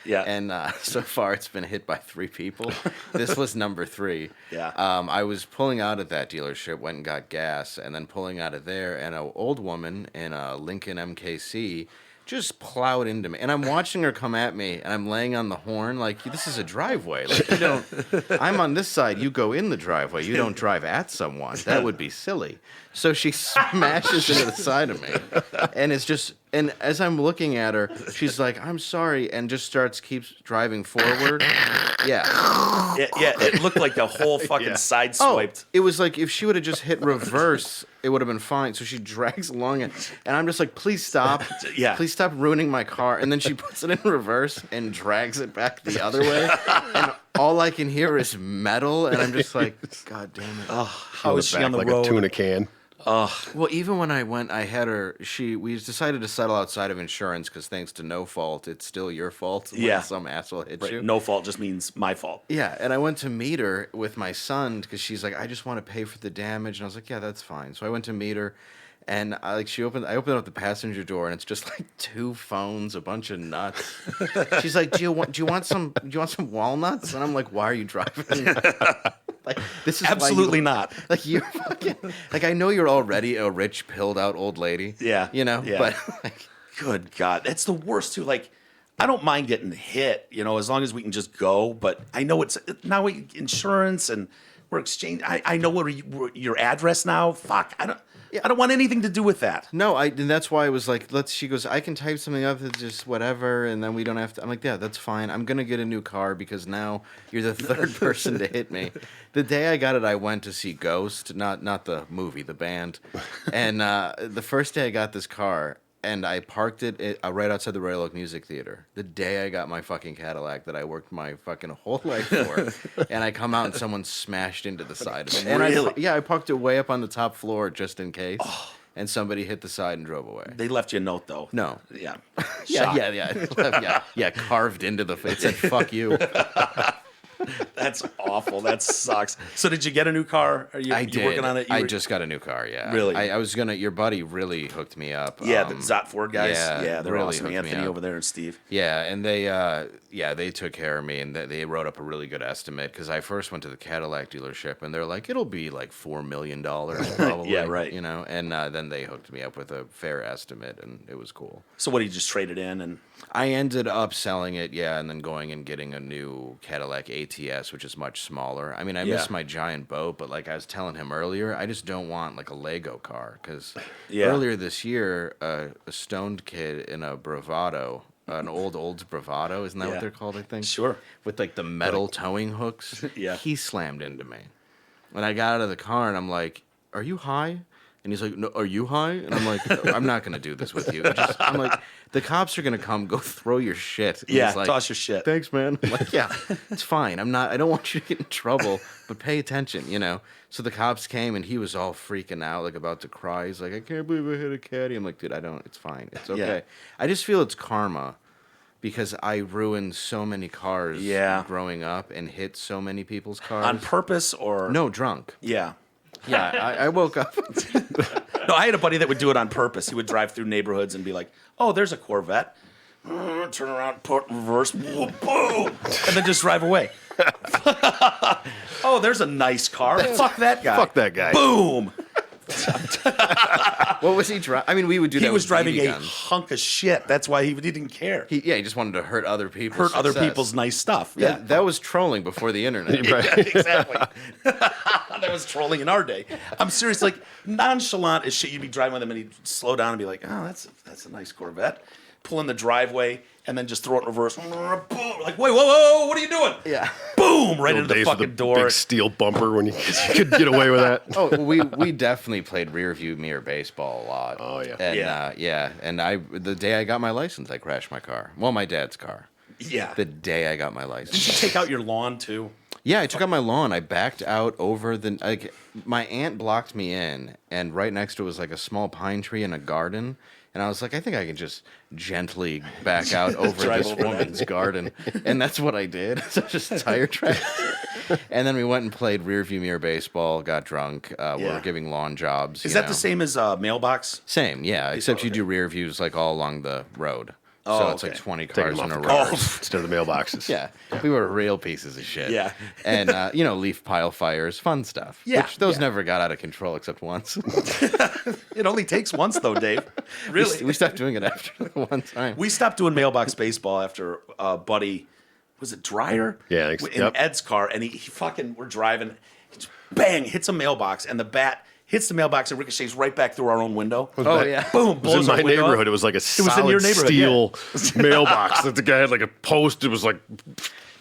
Speaker 1: Yeah.
Speaker 3: And so far, it's been hit by 3 people. This was number 3.
Speaker 1: Yeah.
Speaker 3: I was pulling out at that dealership, went and got gas, and then pulling out of there, and an old woman in a Lincoln MKC just plowed into me. And I'm watching her come at me, and I'm laying on the horn like, this is a driveway. Like, you don't... I'm on this side. You go in the driveway. You don't drive at someone. That would be silly. So she smashes into the side of me. And it's just... And as I'm looking at her, she's like, I'm sorry, and just keeps driving forward. Yeah.
Speaker 1: Yeah, it looked like the whole fucking side swiped.
Speaker 3: It was like if she would have just hit reverse, it would have been fine. So she drags along it, and I'm just like, please stop.
Speaker 1: Yeah.
Speaker 3: Please stop ruining my car. And then she puts it in reverse and drags it back the other way. And all I can hear is metal, and I'm just like, God damn it.
Speaker 1: How is she on the
Speaker 2: like
Speaker 1: road?
Speaker 2: a tuna can.
Speaker 3: Well, even when I went, I had her. We decided to settle outside of insurance because thanks to No Fault, it's still your fault when
Speaker 1: Yeah.
Speaker 3: some asshole hits
Speaker 1: Right,
Speaker 3: you.
Speaker 1: no fault just means my fault.
Speaker 3: Yeah, and I went to meet her with my son because she's like, I just want to pay for the damage, and I was like, yeah, that's fine. So I went to meet her, and I opened up the passenger door, and it's just like 2 phones, a bunch of nuts. She's like, do you want some walnuts? And I'm like, why are you driving? Like, this is why
Speaker 1: Absolutely not.
Speaker 3: Like, you're fucking, like, I know you're already a rich, pilled out old lady.
Speaker 1: Yeah,
Speaker 3: You know?
Speaker 1: yeah.
Speaker 3: But, like,
Speaker 1: Good God, that's the worst too. Like, I don't mind getting hit, as long as we can just go. But I know it's now insurance and we're exchanging. I know where your address now. Fuck, I don't want anything to do with that.
Speaker 3: no, and that's why I was like, she goes, I can type something up that's just whatever, and then we don't have to. I'm like, yeah, that's fine. I'm going to get a new car because now you're the third person to hit me. The day I got it, I went to see Ghost, not the movie, the band. And the first day I got this car, and I parked it right outside the Royal Oak Music Theater. The day I got my fucking Cadillac that I worked my fucking whole life for. And I come out and someone smashed into the side of it. And
Speaker 1: Really?
Speaker 3: I parked it way up on the top floor just in case. And somebody hit the side and drove away.
Speaker 1: They left you a note though.
Speaker 3: No.
Speaker 1: Yeah.
Speaker 3: Yeah,
Speaker 1: Shock.
Speaker 3: yeah, carved into the face. It said, fuck you.
Speaker 1: That's awful. That sucks. So did you get a new car? Are you,
Speaker 3: I
Speaker 1: you
Speaker 3: did.
Speaker 1: working on it?
Speaker 3: I just got a new car, yeah.
Speaker 1: Really?
Speaker 3: I was going to, your buddy really hooked me up.
Speaker 1: Yeah, the Zot Ford guys.
Speaker 3: yeah,
Speaker 1: they're
Speaker 3: really
Speaker 1: awesome.
Speaker 3: hooked me
Speaker 1: Anthony
Speaker 3: up.
Speaker 1: over there and Steve.
Speaker 3: Yeah, and they took care of me, and they wrote up a really good estimate because I first went to the Cadillac dealership, and they're like, it'll be like $4 million probably.
Speaker 1: Yeah, right.
Speaker 3: And then they hooked me up with a fair estimate, and it was cool.
Speaker 1: So what? He just traded in and
Speaker 3: I ended up selling it, yeah, and then going and getting a new Cadillac AT GTS, which is much smaller. I mean, I
Speaker 1: Yeah.
Speaker 3: miss my giant boat, but like I was telling him earlier, I just don't want like a Lego car because
Speaker 1: Yeah.
Speaker 3: earlier this year, a stoned kid in a Bravado, an old Bravado, isn't that
Speaker 1: Yeah.
Speaker 3: what they're called? I think.
Speaker 1: Sure.
Speaker 3: With like the metal towing hooks.
Speaker 1: Yeah.
Speaker 3: He slammed into me. When I got out of the car and I'm like, "Are you high?" And he's like, "No, are you high?" And I'm like, "I'm not gonna do this with you." I'm like, "The cops are gonna come. Go throw your shit." And
Speaker 1: Yeah,
Speaker 3: he's like,
Speaker 1: toss your shit.
Speaker 3: "Thanks, man." I'm like, "Yeah, it's fine. I don't want you to get in trouble, but pay attention, you know." So the cops came and he was all freaking out, like about to cry. He's like, "I can't believe I hit a caddy." I'm like, "Dude, I don't. It's fine. It's okay."
Speaker 1: Yeah.
Speaker 3: I just feel it's karma. Because I ruined so many cars
Speaker 1: Yeah.
Speaker 3: growing up and hit so many people's cars.
Speaker 1: On purpose or
Speaker 3: No, drunk.
Speaker 1: Yeah.
Speaker 3: Yeah, I woke up.
Speaker 1: No, I had a buddy that would do it on purpose. He would drive through neighborhoods and be like, "Oh, there's a Corvette." Turn around, put reverse, boom, and then just drive away. Oh, there's a nice car. Fuck that guy.
Speaker 2: Fuck that guy.
Speaker 1: Boom.
Speaker 3: What was he driving? I mean, we would do that
Speaker 1: He was
Speaker 3: with
Speaker 1: driving
Speaker 3: BB
Speaker 1: a
Speaker 3: guns.
Speaker 1: hunk of shit. That's why he didn't care.
Speaker 3: He just wanted to hurt other people.
Speaker 1: Hurt other people's nice stuff.
Speaker 3: Yeah,
Speaker 1: Yeah,
Speaker 3: that was trolling before the internet.
Speaker 1: exactly. That was trolling in our day. I'm serious. Like nonchalant as shit. You'd be driving with him, and he'd slow down and be like, "Oh, that's a nice Corvette." Pull in the driveway and then just throw it in reverse. Boom. Like, wait, whoa, what are you doing?
Speaker 3: Yeah.
Speaker 1: Boom! Right
Speaker 2: Old
Speaker 1: into the
Speaker 2: days with
Speaker 1: fucking door.
Speaker 2: Big steel bumper when you could get away with that.
Speaker 3: Oh, we definitely played rear view mirror baseball a lot.
Speaker 2: Oh, yeah.
Speaker 3: And,
Speaker 1: Yeah.
Speaker 3: yeah. And the day I got my license, I crashed my car. Well, my dad's car.
Speaker 1: Yeah.
Speaker 3: The day I got my license.
Speaker 1: Did you take out your lawn too?
Speaker 3: Yeah, I took out my lawn. I backed out over the my aunt blocked me in, and right next to it was like a small pine tree and a garden. And I was like, I think I can just gently back out over
Speaker 1: Drive
Speaker 3: this
Speaker 1: over that.
Speaker 3: woman's garden, and that's what I did. So just tire track. And then we went and played rear view mirror baseball. Got drunk. We
Speaker 1: Yeah.
Speaker 3: were giving lawn jobs.
Speaker 1: Is
Speaker 3: you
Speaker 1: that
Speaker 3: know.
Speaker 1: the same as mailbox?
Speaker 3: Same, yeah. Except you do rear views like all along the road. So
Speaker 1: Oh,
Speaker 3: it's like
Speaker 1: okay.
Speaker 3: 20
Speaker 2: Take
Speaker 3: cars
Speaker 2: them
Speaker 3: in
Speaker 2: off
Speaker 3: a
Speaker 2: the
Speaker 3: row.
Speaker 2: cars instead of the mailboxes.
Speaker 3: Yeah, we were real pieces of shit.
Speaker 1: Yeah.
Speaker 3: And, leaf pile fires, fun stuff.
Speaker 1: Yeah,
Speaker 3: Which those
Speaker 1: yeah.
Speaker 3: never got out of control except once.
Speaker 1: It only takes once though, Dave. Really?
Speaker 3: We stopped doing it after one time.
Speaker 1: We stopped doing mailbox baseball after Buddy, was it Dryer?
Speaker 2: Yeah, I think so.
Speaker 1: In
Speaker 2: Yep.
Speaker 1: Ed's car, and he fucking, we're driving, bang, hits a mailbox, and the bat hits the mailbox and ricochets right back through our own window.
Speaker 3: Oh,
Speaker 2: that-
Speaker 3: yeah.
Speaker 1: Boom,
Speaker 2: It was in
Speaker 1: blows our
Speaker 2: my
Speaker 1: window
Speaker 2: neighborhood.
Speaker 1: up.
Speaker 2: It was like a
Speaker 1: was in
Speaker 2: solid
Speaker 1: your neighborhood,
Speaker 2: steel mailbox that the guy had like a post. It was like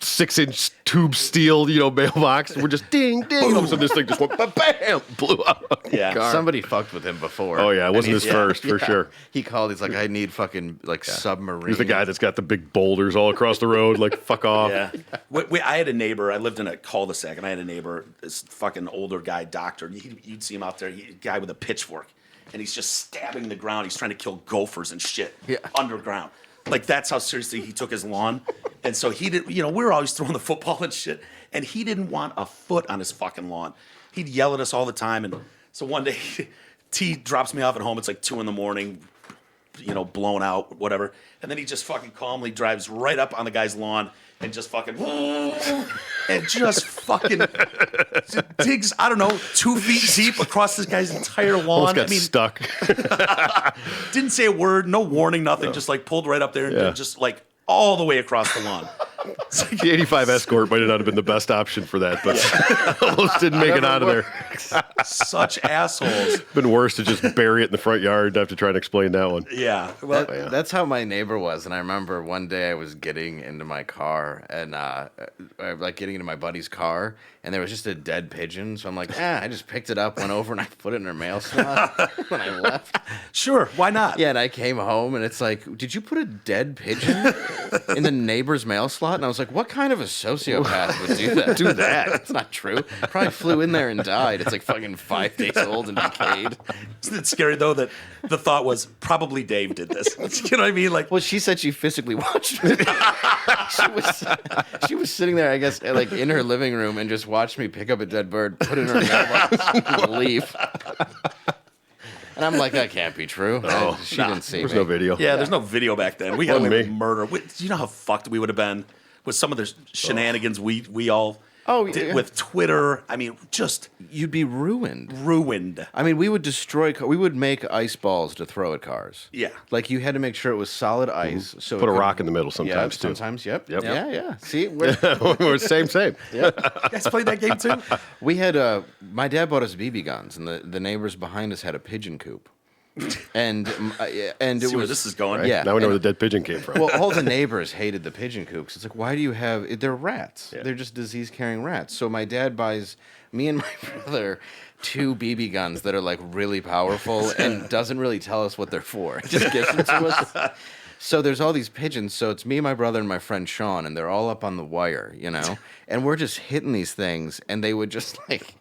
Speaker 2: 6-inch tube steel, mailbox. We're just ding, ding. All of a sudden, this thing just went bam, blew up.
Speaker 1: Yeah.
Speaker 2: Car.
Speaker 3: Somebody fucked with him before.
Speaker 2: Oh, yeah. It wasn't
Speaker 3: And
Speaker 2: his
Speaker 3: he's-
Speaker 2: first, for sure.
Speaker 3: He called. He's like, I need fucking submarine.
Speaker 2: He's the guy that's got the big boulders all across the road. Like, fuck off.
Speaker 1: Yeah. I had a neighbor. I lived in a cul-de-sac, and I had a neighbor, this fucking older guy, doctor. You'd see him out there, a guy with a pitchfork, and he's just stabbing the ground. He's trying to kill gophers and shit underground. Like, that's how seriously he took his lawn. And so he did, we were always throwing the football and shit, and he didn't want a foot on his fucking lawn. He'd yell at us all the time. And so one day, T drops me off at home. It's like 2 a.m, blown out, whatever. And then he just fucking calmly drives right up on the guy's lawn and just fucking, and just fucking digs, I don't know, 2 feet deep across this guy's entire lawn.
Speaker 2: Almost got stuck.
Speaker 1: Didn't say a word, no warning, nothing. Just like pulled right up there and
Speaker 2: Yeah.
Speaker 1: just like all the way across the lawn.
Speaker 2: The 85 Escort might not have been the best option for that, but almost didn't make it out of there.
Speaker 1: Such assholes.
Speaker 2: Been worse to just bury it in the front yard. I'd have to try and explain that one.
Speaker 1: Yeah. Well,
Speaker 3: That's how my neighbor was, and I remember one day I was getting into my car, and getting into my buddy's car, and there was just a dead pigeon. So I'm like, I just picked it up, went over, and I put it in her mail slot when I left.
Speaker 1: sure. Why not?
Speaker 3: Yeah, and I came home, and it's like, did you put a dead pigeon in the neighbor's mail slot? And I was like, what kind of a sociopath would do that? That's not true. Probably flew in there and died. It's like fucking 5 days old and decayed.
Speaker 1: Isn't it scary though that the thought was probably Dave did this? You know what I mean? Like,
Speaker 3: Well, she said she physically watched me. she was sitting there, I guess, like in her living room and just watched me pick up a dead bird, put it in her mailbox, and leave. And I'm like, that can't be true.
Speaker 2: Oh,
Speaker 3: She didn't see
Speaker 2: There's
Speaker 3: me.
Speaker 2: no video.
Speaker 1: yeah, there's no video back then. We got
Speaker 2: Wasn't
Speaker 1: away with
Speaker 2: me.
Speaker 1: murder. Do you know how fucked we would have been with some of the shenanigans we all
Speaker 3: Oh, yeah.
Speaker 1: with Twitter. I mean, just
Speaker 3: You'd be ruined.
Speaker 1: ruined.
Speaker 3: I mean, we would destroy. We would make ice balls to throw at cars.
Speaker 1: Yeah.
Speaker 3: like you had to make sure it was solid ice. So
Speaker 2: Put
Speaker 3: it
Speaker 2: a
Speaker 3: could-
Speaker 2: rock in the middle
Speaker 3: Yeah,
Speaker 2: sometimes too.
Speaker 3: sometimes. Yep.
Speaker 2: Yep.
Speaker 3: Yeah. See, we're,
Speaker 2: We're same.
Speaker 1: You guys played that game too?
Speaker 3: we had my dad bought us BB guns, and the neighbors behind us had a pigeon coop, and it
Speaker 1: See where
Speaker 3: was
Speaker 1: this is going?
Speaker 3: Yeah.
Speaker 2: Now we know
Speaker 3: and-
Speaker 2: where the dead pigeon came from.
Speaker 3: Well, all the neighbors hated the pigeon coop 'cause it's like, why do you have? They're rats.
Speaker 2: Yeah.
Speaker 3: They're just disease-carrying rats. So my dad buys me and my brother 2 BB guns that are like really powerful and doesn't really tell us what they're for. He just gives them to us. So there's all these pigeons. So it's me, my brother, and my friend Sean, and they're all up on the wire, and we're just hitting these things, and they would just like,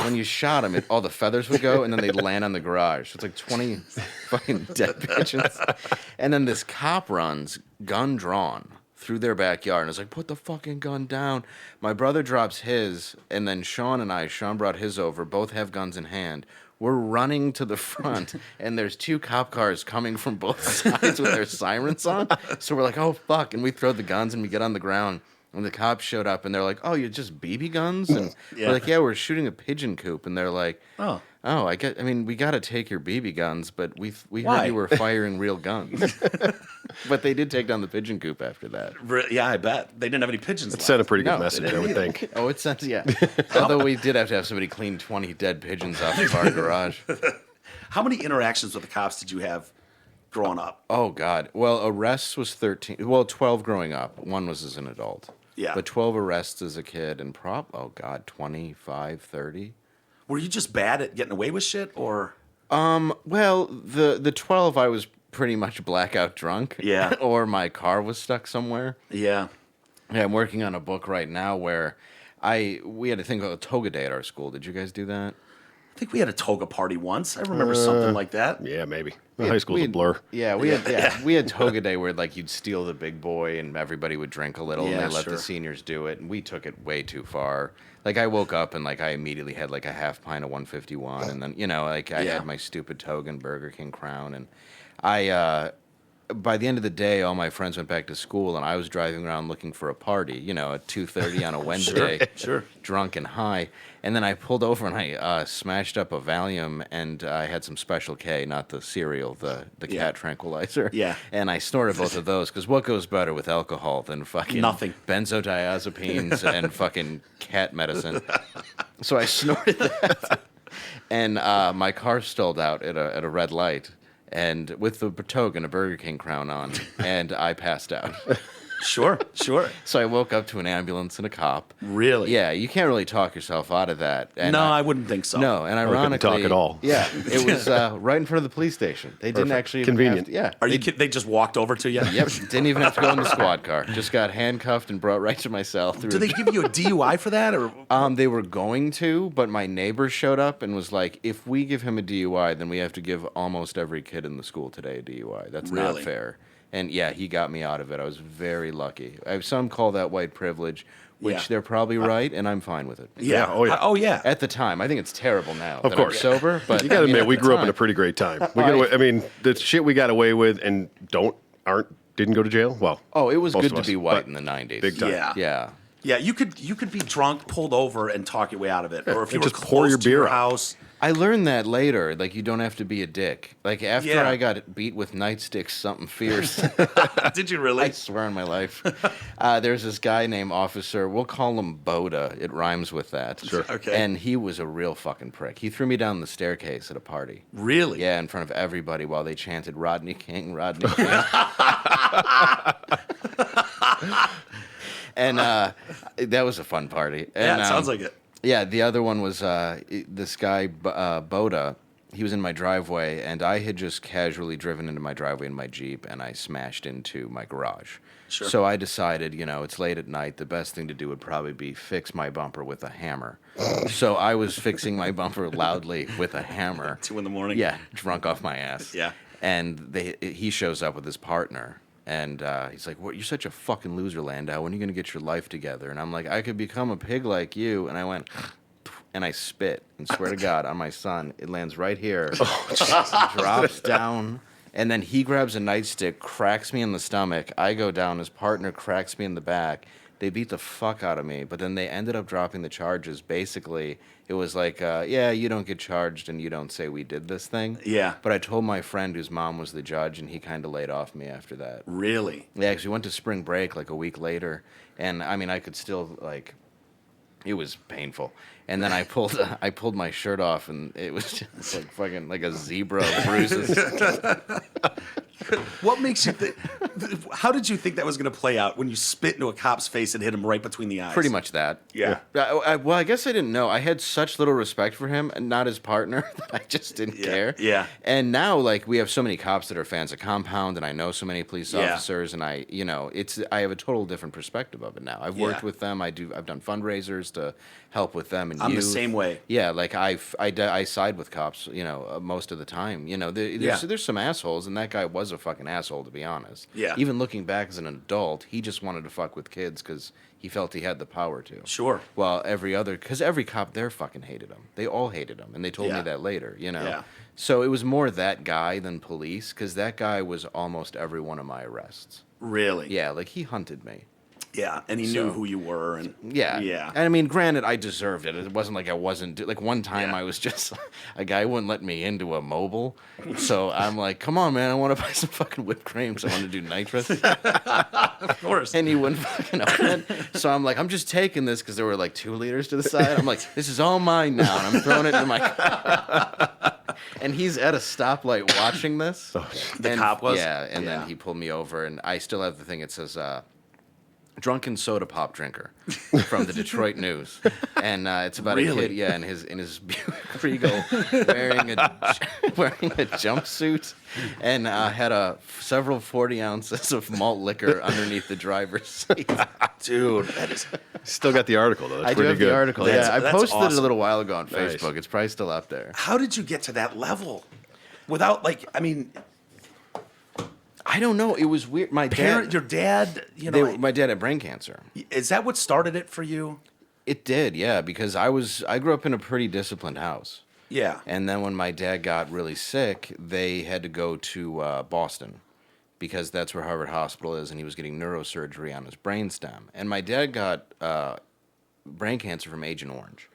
Speaker 3: when you shot them, all the feathers would go, and then they'd land on the garage. So it's like 20 fucking dead pigeons. And then this cop runs, gun drawn, through their backyard, and it's like, put the fucking gun down. My brother drops his, and then Sean brought his over, both have guns in hand. We're running to the front, and there's 2 cop cars coming from both sides with their sirens on. So we're like, oh, fuck. And we throw the guns, and we get on the ground. And the cops showed up, and they're like, oh, you're just BB guns? And we're like, yeah, we're shooting a pigeon coop. And they're like, oh, I mean, we got to take your BB guns, but we
Speaker 1: Why?
Speaker 3: heard you were firing real guns. But they did take down the pigeon coop after that.
Speaker 1: Yeah, I bet. They didn't have any pigeons
Speaker 2: It
Speaker 1: left.
Speaker 2: sent a pretty good
Speaker 3: No,
Speaker 2: message, I would think.
Speaker 3: Oh, it sounds, yeah. Although we did have to have somebody clean 20 dead pigeons off of our garage.
Speaker 1: How many interactions with the cops did you have growing up?
Speaker 3: Oh, God. Well, arrests was 13. Well, 12 growing up. One was as an adult.
Speaker 1: Yeah.
Speaker 3: But 12 arrests as a kid and oh, God, 25, 30.
Speaker 1: Were you just bad at getting away with shit, or?
Speaker 3: Well, the 12, I was pretty much blackout drunk.
Speaker 1: Yeah.
Speaker 3: Or my car was stuck somewhere.
Speaker 1: Yeah.
Speaker 3: Yeah, I'm working on a book right now where we had a thing called a toga day at our school. Did you guys do that?
Speaker 1: I think we had a toga party once. I remember something like that.
Speaker 2: Yeah, maybe. High school's a blur.
Speaker 3: Yeah, we had toga day where like you'd steal the big boy and everybody would drink a little and
Speaker 1: Yeah,
Speaker 3: they let
Speaker 1: sure.
Speaker 3: the seniors do it, and we took it way too far. Like I woke up and like I immediately had like a half pint of 151, and then like I
Speaker 1: Yeah.
Speaker 3: had my stupid toga and Burger King crown, and I by the end of the day, all my friends went back to school, and I was driving around looking for a party, at 2:30 on a Wednesday,
Speaker 1: Sure.
Speaker 3: drunk and high. And then I pulled over and I smashed up a Valium, and I had some Special K, not the cereal, the
Speaker 1: Yeah.
Speaker 3: cat tranquilizer.
Speaker 1: Yeah.
Speaker 3: And I snorted both of those, because what goes better with alcohol than fucking
Speaker 1: Nothing.
Speaker 3: benzodiazepines and fucking cat medicine? So I snorted that, and my car stalled out at a red light, and with the toga and a Burger King crown on, and I passed out.
Speaker 1: Sure.
Speaker 3: So I woke up to an ambulance and a cop.
Speaker 1: Really?
Speaker 3: Yeah, you can't really talk yourself out of that. And
Speaker 1: No, I wouldn't think so.
Speaker 3: No, and
Speaker 2: couldn't
Speaker 3: ironically,
Speaker 2: talk at all.
Speaker 3: Yeah, it was right in front of the police station. They didn't
Speaker 2: Perfect.
Speaker 3: actually even
Speaker 2: Convenient.
Speaker 3: Have to, yeah.
Speaker 1: Are you
Speaker 3: they,
Speaker 1: kidding? They just walked over to you?
Speaker 3: Yep, didn't even have to go in the squad car. Just got handcuffed and brought right to my cell.
Speaker 1: Do they give you a DUI for that, or?
Speaker 3: They were going to, but my neighbor showed up and was like, "If we give him a DUI, then we have to give almost every kid in the school today a DUI. That's not
Speaker 1: Really?
Speaker 3: fair." And yeah, he got me out of it. I was very lucky. Some call that white privilege, which
Speaker 1: Yeah.
Speaker 3: they're probably right, and I'm fine with it.
Speaker 1: Yeah.
Speaker 2: Oh, yeah.
Speaker 3: At the time, I think it's terrible now.
Speaker 2: Of
Speaker 3: that
Speaker 2: course.
Speaker 3: I'm sober, but
Speaker 2: You got to admit,
Speaker 3: at
Speaker 2: we
Speaker 3: the
Speaker 2: grew up in
Speaker 3: time-
Speaker 2: a pretty great time. I mean, the shit we got away with and didn't go to jail. Well,
Speaker 3: Oh, it was
Speaker 2: most
Speaker 3: good
Speaker 2: of
Speaker 3: to
Speaker 2: us,
Speaker 3: be white
Speaker 2: but
Speaker 3: in the '90s.
Speaker 2: big time.
Speaker 1: Yeah.
Speaker 3: Yeah.
Speaker 1: Yeah, you could be drunk, pulled over, and talk your way out of it. Or if you
Speaker 2: and
Speaker 1: were
Speaker 2: just
Speaker 1: close
Speaker 2: pour your
Speaker 1: to
Speaker 2: beer
Speaker 1: your
Speaker 2: out.
Speaker 1: house.
Speaker 3: I learned that later. Like, you don't have to be a dick. Like, after
Speaker 1: Yeah.
Speaker 3: I got beat with nightsticks, something fierce.
Speaker 1: Did you really?
Speaker 3: I swear on my life. There's this guy named Officer. We'll call him Boda. It rhymes with that.
Speaker 2: Sure.
Speaker 1: Okay.
Speaker 3: And he was a real fucking prick. He threw me down the staircase at a party.
Speaker 1: Really?
Speaker 3: Yeah, in front of everybody while they chanted Rodney King, Rodney King. And that was a fun party.
Speaker 1: Yeah,
Speaker 3: And,
Speaker 1: it sounds like it.
Speaker 3: Yeah, the other one was this guy, Boda. He was in my driveway, and I had just casually driven into my driveway in my Jeep, and I smashed into my garage.
Speaker 1: Sure.
Speaker 3: So I decided, it's late at night. The best thing to do would probably be fix my bumper with a hammer. So I was fixing my bumper loudly with a hammer.
Speaker 1: 2 a.m.
Speaker 3: Yeah, drunk off my ass.
Speaker 1: Yeah.
Speaker 3: And he shows up with his partner. And he's like, "What? You're such a fucking loser, Landau. When are you gonna get your life together?" And I'm like, "I could become a pig like you." And I went, and I spit, and swear to God, on my son, it lands right here, drops down, and then he grabs a nightstick, cracks me in the stomach. I go down. His partner cracks me in the back. They beat the fuck out of me, but then they ended up dropping the charges. Basically, it was like, yeah, you don't get charged and you don't say we did this thing.
Speaker 1: Yeah.
Speaker 3: But I told my friend whose mom was the judge, and he kind of laid off me after that.
Speaker 1: Really?
Speaker 3: Yeah, because we went to spring break like a week later, and I mean, I could still like, it was painful. And then I pulled my shirt off, and it was just like fucking like a zebra of bruises.
Speaker 1: What makes you think? How did you think that was going to play out when you spit into a cop's face and hit him right between the eyes?
Speaker 3: Pretty much that.
Speaker 1: Yeah.
Speaker 3: Well, I guess I didn't know. I had such little respect for him and not his partner that I just didn't care.
Speaker 1: Yeah.
Speaker 3: And now, like, we have so many cops that are fans of Compound, and I know so many police
Speaker 1: Yeah.
Speaker 3: officers, and I have a total different perspective of it now. I've worked
Speaker 1: Yeah.
Speaker 3: with them. I've done fundraisers to help with them and
Speaker 1: I'm the
Speaker 3: youth.
Speaker 1: same way.
Speaker 3: Yeah, like I side with cops, most of the time. There's some assholes, and that guy was a fucking asshole, to be honest.
Speaker 1: Yeah.
Speaker 3: Even looking back as an adult, he just wanted to fuck with kids because he felt he had the power to.
Speaker 1: Sure.
Speaker 3: Well, because every cop there fucking hated him. They all hated him, and they told me
Speaker 1: Yeah.
Speaker 3: that later,
Speaker 1: Yeah.
Speaker 3: So it was more that guy than police, because that guy was almost every one of my arrests.
Speaker 1: Really?
Speaker 3: Yeah, like he hunted me.
Speaker 1: Yeah, and he knew who you were, and
Speaker 3: Yeah.
Speaker 1: yeah.
Speaker 3: And I mean, granted, I deserved it. It wasn't like I wasn't. Like one time
Speaker 1: Yeah.
Speaker 3: I was just, a guy wouldn't let me into a mobile. So I'm like, come on, man, I want to buy some fucking whipped cream because I want to do nitrous.
Speaker 1: Of course.
Speaker 3: And he wouldn't fucking open it. So I'm like, I'm just taking this because there were like 2 liters to the side. I'm like, this is all mine now. And I'm throwing it in my car. And he's at a stoplight watching this.
Speaker 1: The cop was?
Speaker 3: Yeah. And
Speaker 1: Yeah.
Speaker 3: then he pulled me over, and I still have the thing. It says, drunken soda pop drinker from the Detroit News, and it's about a
Speaker 1: Really?
Speaker 3: kid, in his Buick Regal, wearing a jumpsuit, and had several 40 ounces of malt liquor underneath the driver's seat.
Speaker 1: Dude, that is.
Speaker 2: Still got the article though. That's
Speaker 3: I do
Speaker 2: pretty
Speaker 3: have
Speaker 2: good.
Speaker 3: the article.
Speaker 1: That's
Speaker 3: I posted it
Speaker 1: awesome.
Speaker 3: a little while ago on
Speaker 2: Nice.
Speaker 3: Facebook. It's probably still up there.
Speaker 1: How did you get to that level? Without
Speaker 3: I don't know. It was weird. My
Speaker 1: your dad,
Speaker 3: my dad had brain cancer.
Speaker 1: is that what started it for you?
Speaker 3: It did, yeah, because I grew up in a pretty disciplined house.
Speaker 1: Yeah.
Speaker 3: And then when my dad got really sick, they had to go to Boston because that's where Harvard Hospital is, and he was getting neurosurgery on his brainstem. And my dad got brain cancer from Agent Orange.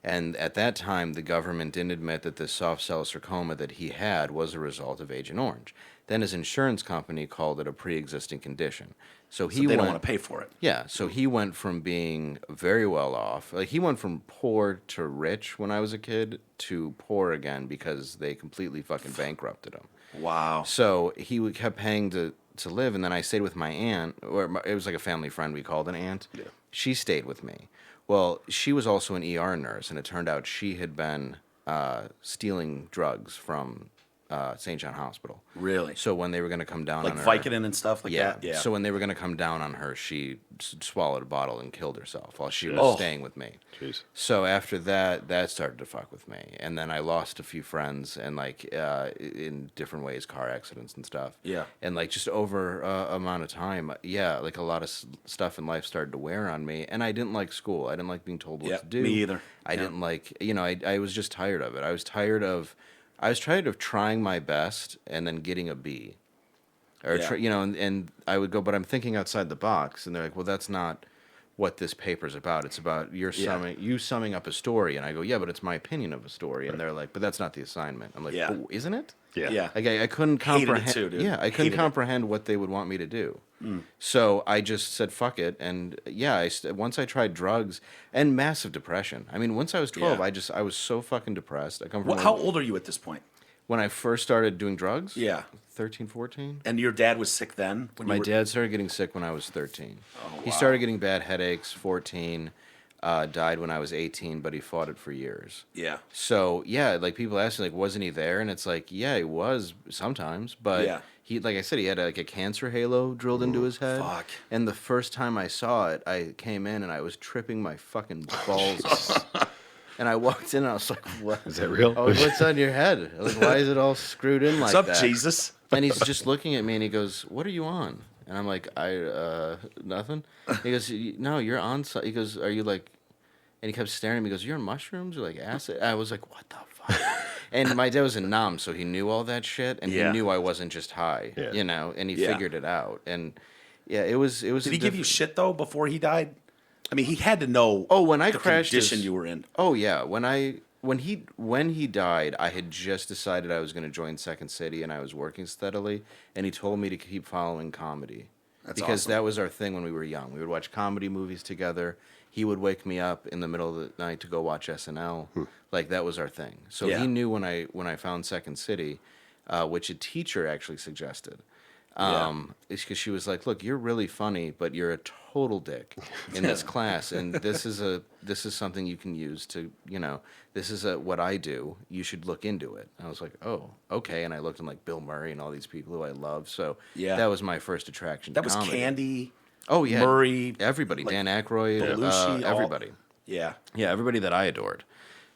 Speaker 3: And at that time, the government didn't admit that the soft cell sarcoma that he had was a result of Agent Orange. Then his insurance company called it a pre-existing condition. So
Speaker 1: They don't want to pay for it.
Speaker 3: Yeah, so he went from being very well off, like he went from poor to rich when I was a kid to poor again because they completely fucking bankrupted him.
Speaker 1: Wow.
Speaker 3: So he kept paying to live, and then I stayed with my aunt, it was like a family friend we called an aunt. Yeah. She stayed with me. Well, she was also an ER nurse, and it turned out she had been stealing drugs from St. John Hospital.
Speaker 1: Really?
Speaker 3: So when they were going to come down
Speaker 1: Like
Speaker 3: on her...
Speaker 1: Vicodin and stuff like that? Yeah.
Speaker 3: So when they were going to come down on her, she swallowed a bottle and killed herself while she was
Speaker 1: Oh.
Speaker 3: staying with me.
Speaker 2: Jeez.
Speaker 3: So after that started to fuck with me. And then I lost a few friends and in different ways, car accidents and stuff.
Speaker 1: Yeah.
Speaker 3: And just over amount of time, like a lot of stuff in life started to wear on me. And I didn't like school. I didn't like being told what
Speaker 1: Yeah,
Speaker 3: to do.
Speaker 1: me either.
Speaker 3: I
Speaker 1: Yeah.
Speaker 3: didn't like, I was just tired of it. I was tired of trying my best and then getting a B. Or,
Speaker 1: Yeah.
Speaker 3: and I would go, but I'm thinking outside the box. And they're like, well, that's not what this paper's about. It's about you summing up a story. And I go, yeah, but it's my opinion of a story. And they're like, but that's not the assignment. I'm like,
Speaker 1: Yeah.
Speaker 3: oh, isn't it?
Speaker 2: Yeah.
Speaker 1: Yeah.
Speaker 3: Like I couldn't
Speaker 1: Hated it
Speaker 3: comprehend.
Speaker 1: too, dude.
Speaker 3: Yeah, I couldn't
Speaker 1: Hated it.
Speaker 3: comprehend what they would want me to do. So I just said fuck it, and once I tried drugs and massive depression. I mean, once I was 12,
Speaker 1: Yeah.
Speaker 3: I was so fucking depressed. I come from
Speaker 1: How old are you at this point?
Speaker 3: when I first started doing drugs.
Speaker 1: Yeah.
Speaker 3: 13, 14.
Speaker 1: And your dad was sick then? When
Speaker 3: My
Speaker 1: you were...
Speaker 3: dad started getting sick when I was 13. He
Speaker 1: wow.
Speaker 3: started getting bad headaches. 14. Died when I was 18, but he fought it for years.
Speaker 1: Yeah.
Speaker 3: So yeah, like people ask me, like, wasn't he there? And it's like, yeah, he was sometimes, but
Speaker 1: Yeah.
Speaker 3: he, like I said, he had a cancer halo drilled into his head.
Speaker 1: Fuck.
Speaker 3: And the first time I saw it, I came in and I was tripping my fucking balls off. And I walked in and I was like, what?
Speaker 2: Is that real?
Speaker 3: Oh, what's on your head? Like, why is it all screwed in like
Speaker 1: What's up,
Speaker 3: that?
Speaker 1: Jesus?
Speaker 3: And he's just looking at me and he goes, what are you on? And I'm like, nothing. He goes, no, you're on. He goes, are you like, and he kept staring at me. He goes, you're on mushrooms or like acid? I was like, what the fuck? And my dad was a nom, so he knew all that shit. And
Speaker 1: Yeah.
Speaker 3: he knew I wasn't just high,
Speaker 2: Yeah.
Speaker 3: you know, and he
Speaker 1: Yeah.
Speaker 3: figured it out. And Yeah, it was.
Speaker 1: Did he give you shit though before he died? I mean, he had to know.
Speaker 3: Oh, when I
Speaker 1: the
Speaker 3: crashed
Speaker 1: condition
Speaker 3: his-
Speaker 1: you were in.
Speaker 3: Oh yeah, when he died, I had just decided I was going to join Second City, and I was working steadily. And he told me to keep following comedy because
Speaker 1: awesome.
Speaker 3: that was our thing when we were young. We would watch comedy movies together. He would wake me up in the middle of the night to go watch SNL. Like that was our thing. So
Speaker 1: Yeah.
Speaker 3: he knew when I found Second City, which a teacher actually suggested. It's because she was like, "Look, you're really funny, but you're a total dick in this class, and this is something you can use to, this is what I do. You should look into it." I was like, "Oh, okay," and I looked in like Bill Murray and all these people who I love. So
Speaker 1: Yeah.
Speaker 3: that was my first attraction.
Speaker 1: That
Speaker 3: to
Speaker 1: was
Speaker 3: comedy.
Speaker 1: Candy.
Speaker 3: Oh yeah,
Speaker 1: Murray.
Speaker 3: everybody,
Speaker 1: like,
Speaker 3: Dan Aykroyd,
Speaker 1: Belushi, all-
Speaker 3: everybody.
Speaker 1: Yeah.
Speaker 3: Yeah, everybody that I adored.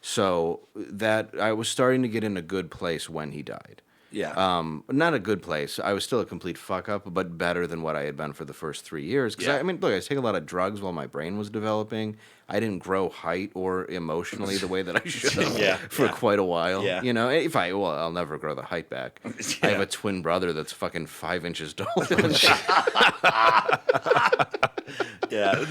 Speaker 3: So that I was starting to get in a good place when he died.
Speaker 1: Yeah.
Speaker 3: Not a good place. I was still a complete fuck up, but better than what I had been for the first 3 years. Because
Speaker 1: Yeah.
Speaker 3: I mean, look, I was taking a lot of drugs while my brain was developing. I didn't grow height or emotionally the way that I should have
Speaker 1: Yeah,
Speaker 3: for
Speaker 1: yeah.
Speaker 3: quite a while.
Speaker 1: Yeah.
Speaker 3: I'll never grow the height back. I have
Speaker 1: Yeah.
Speaker 3: a twin brother that's fucking 5 inches taller than me.
Speaker 1: Yeah.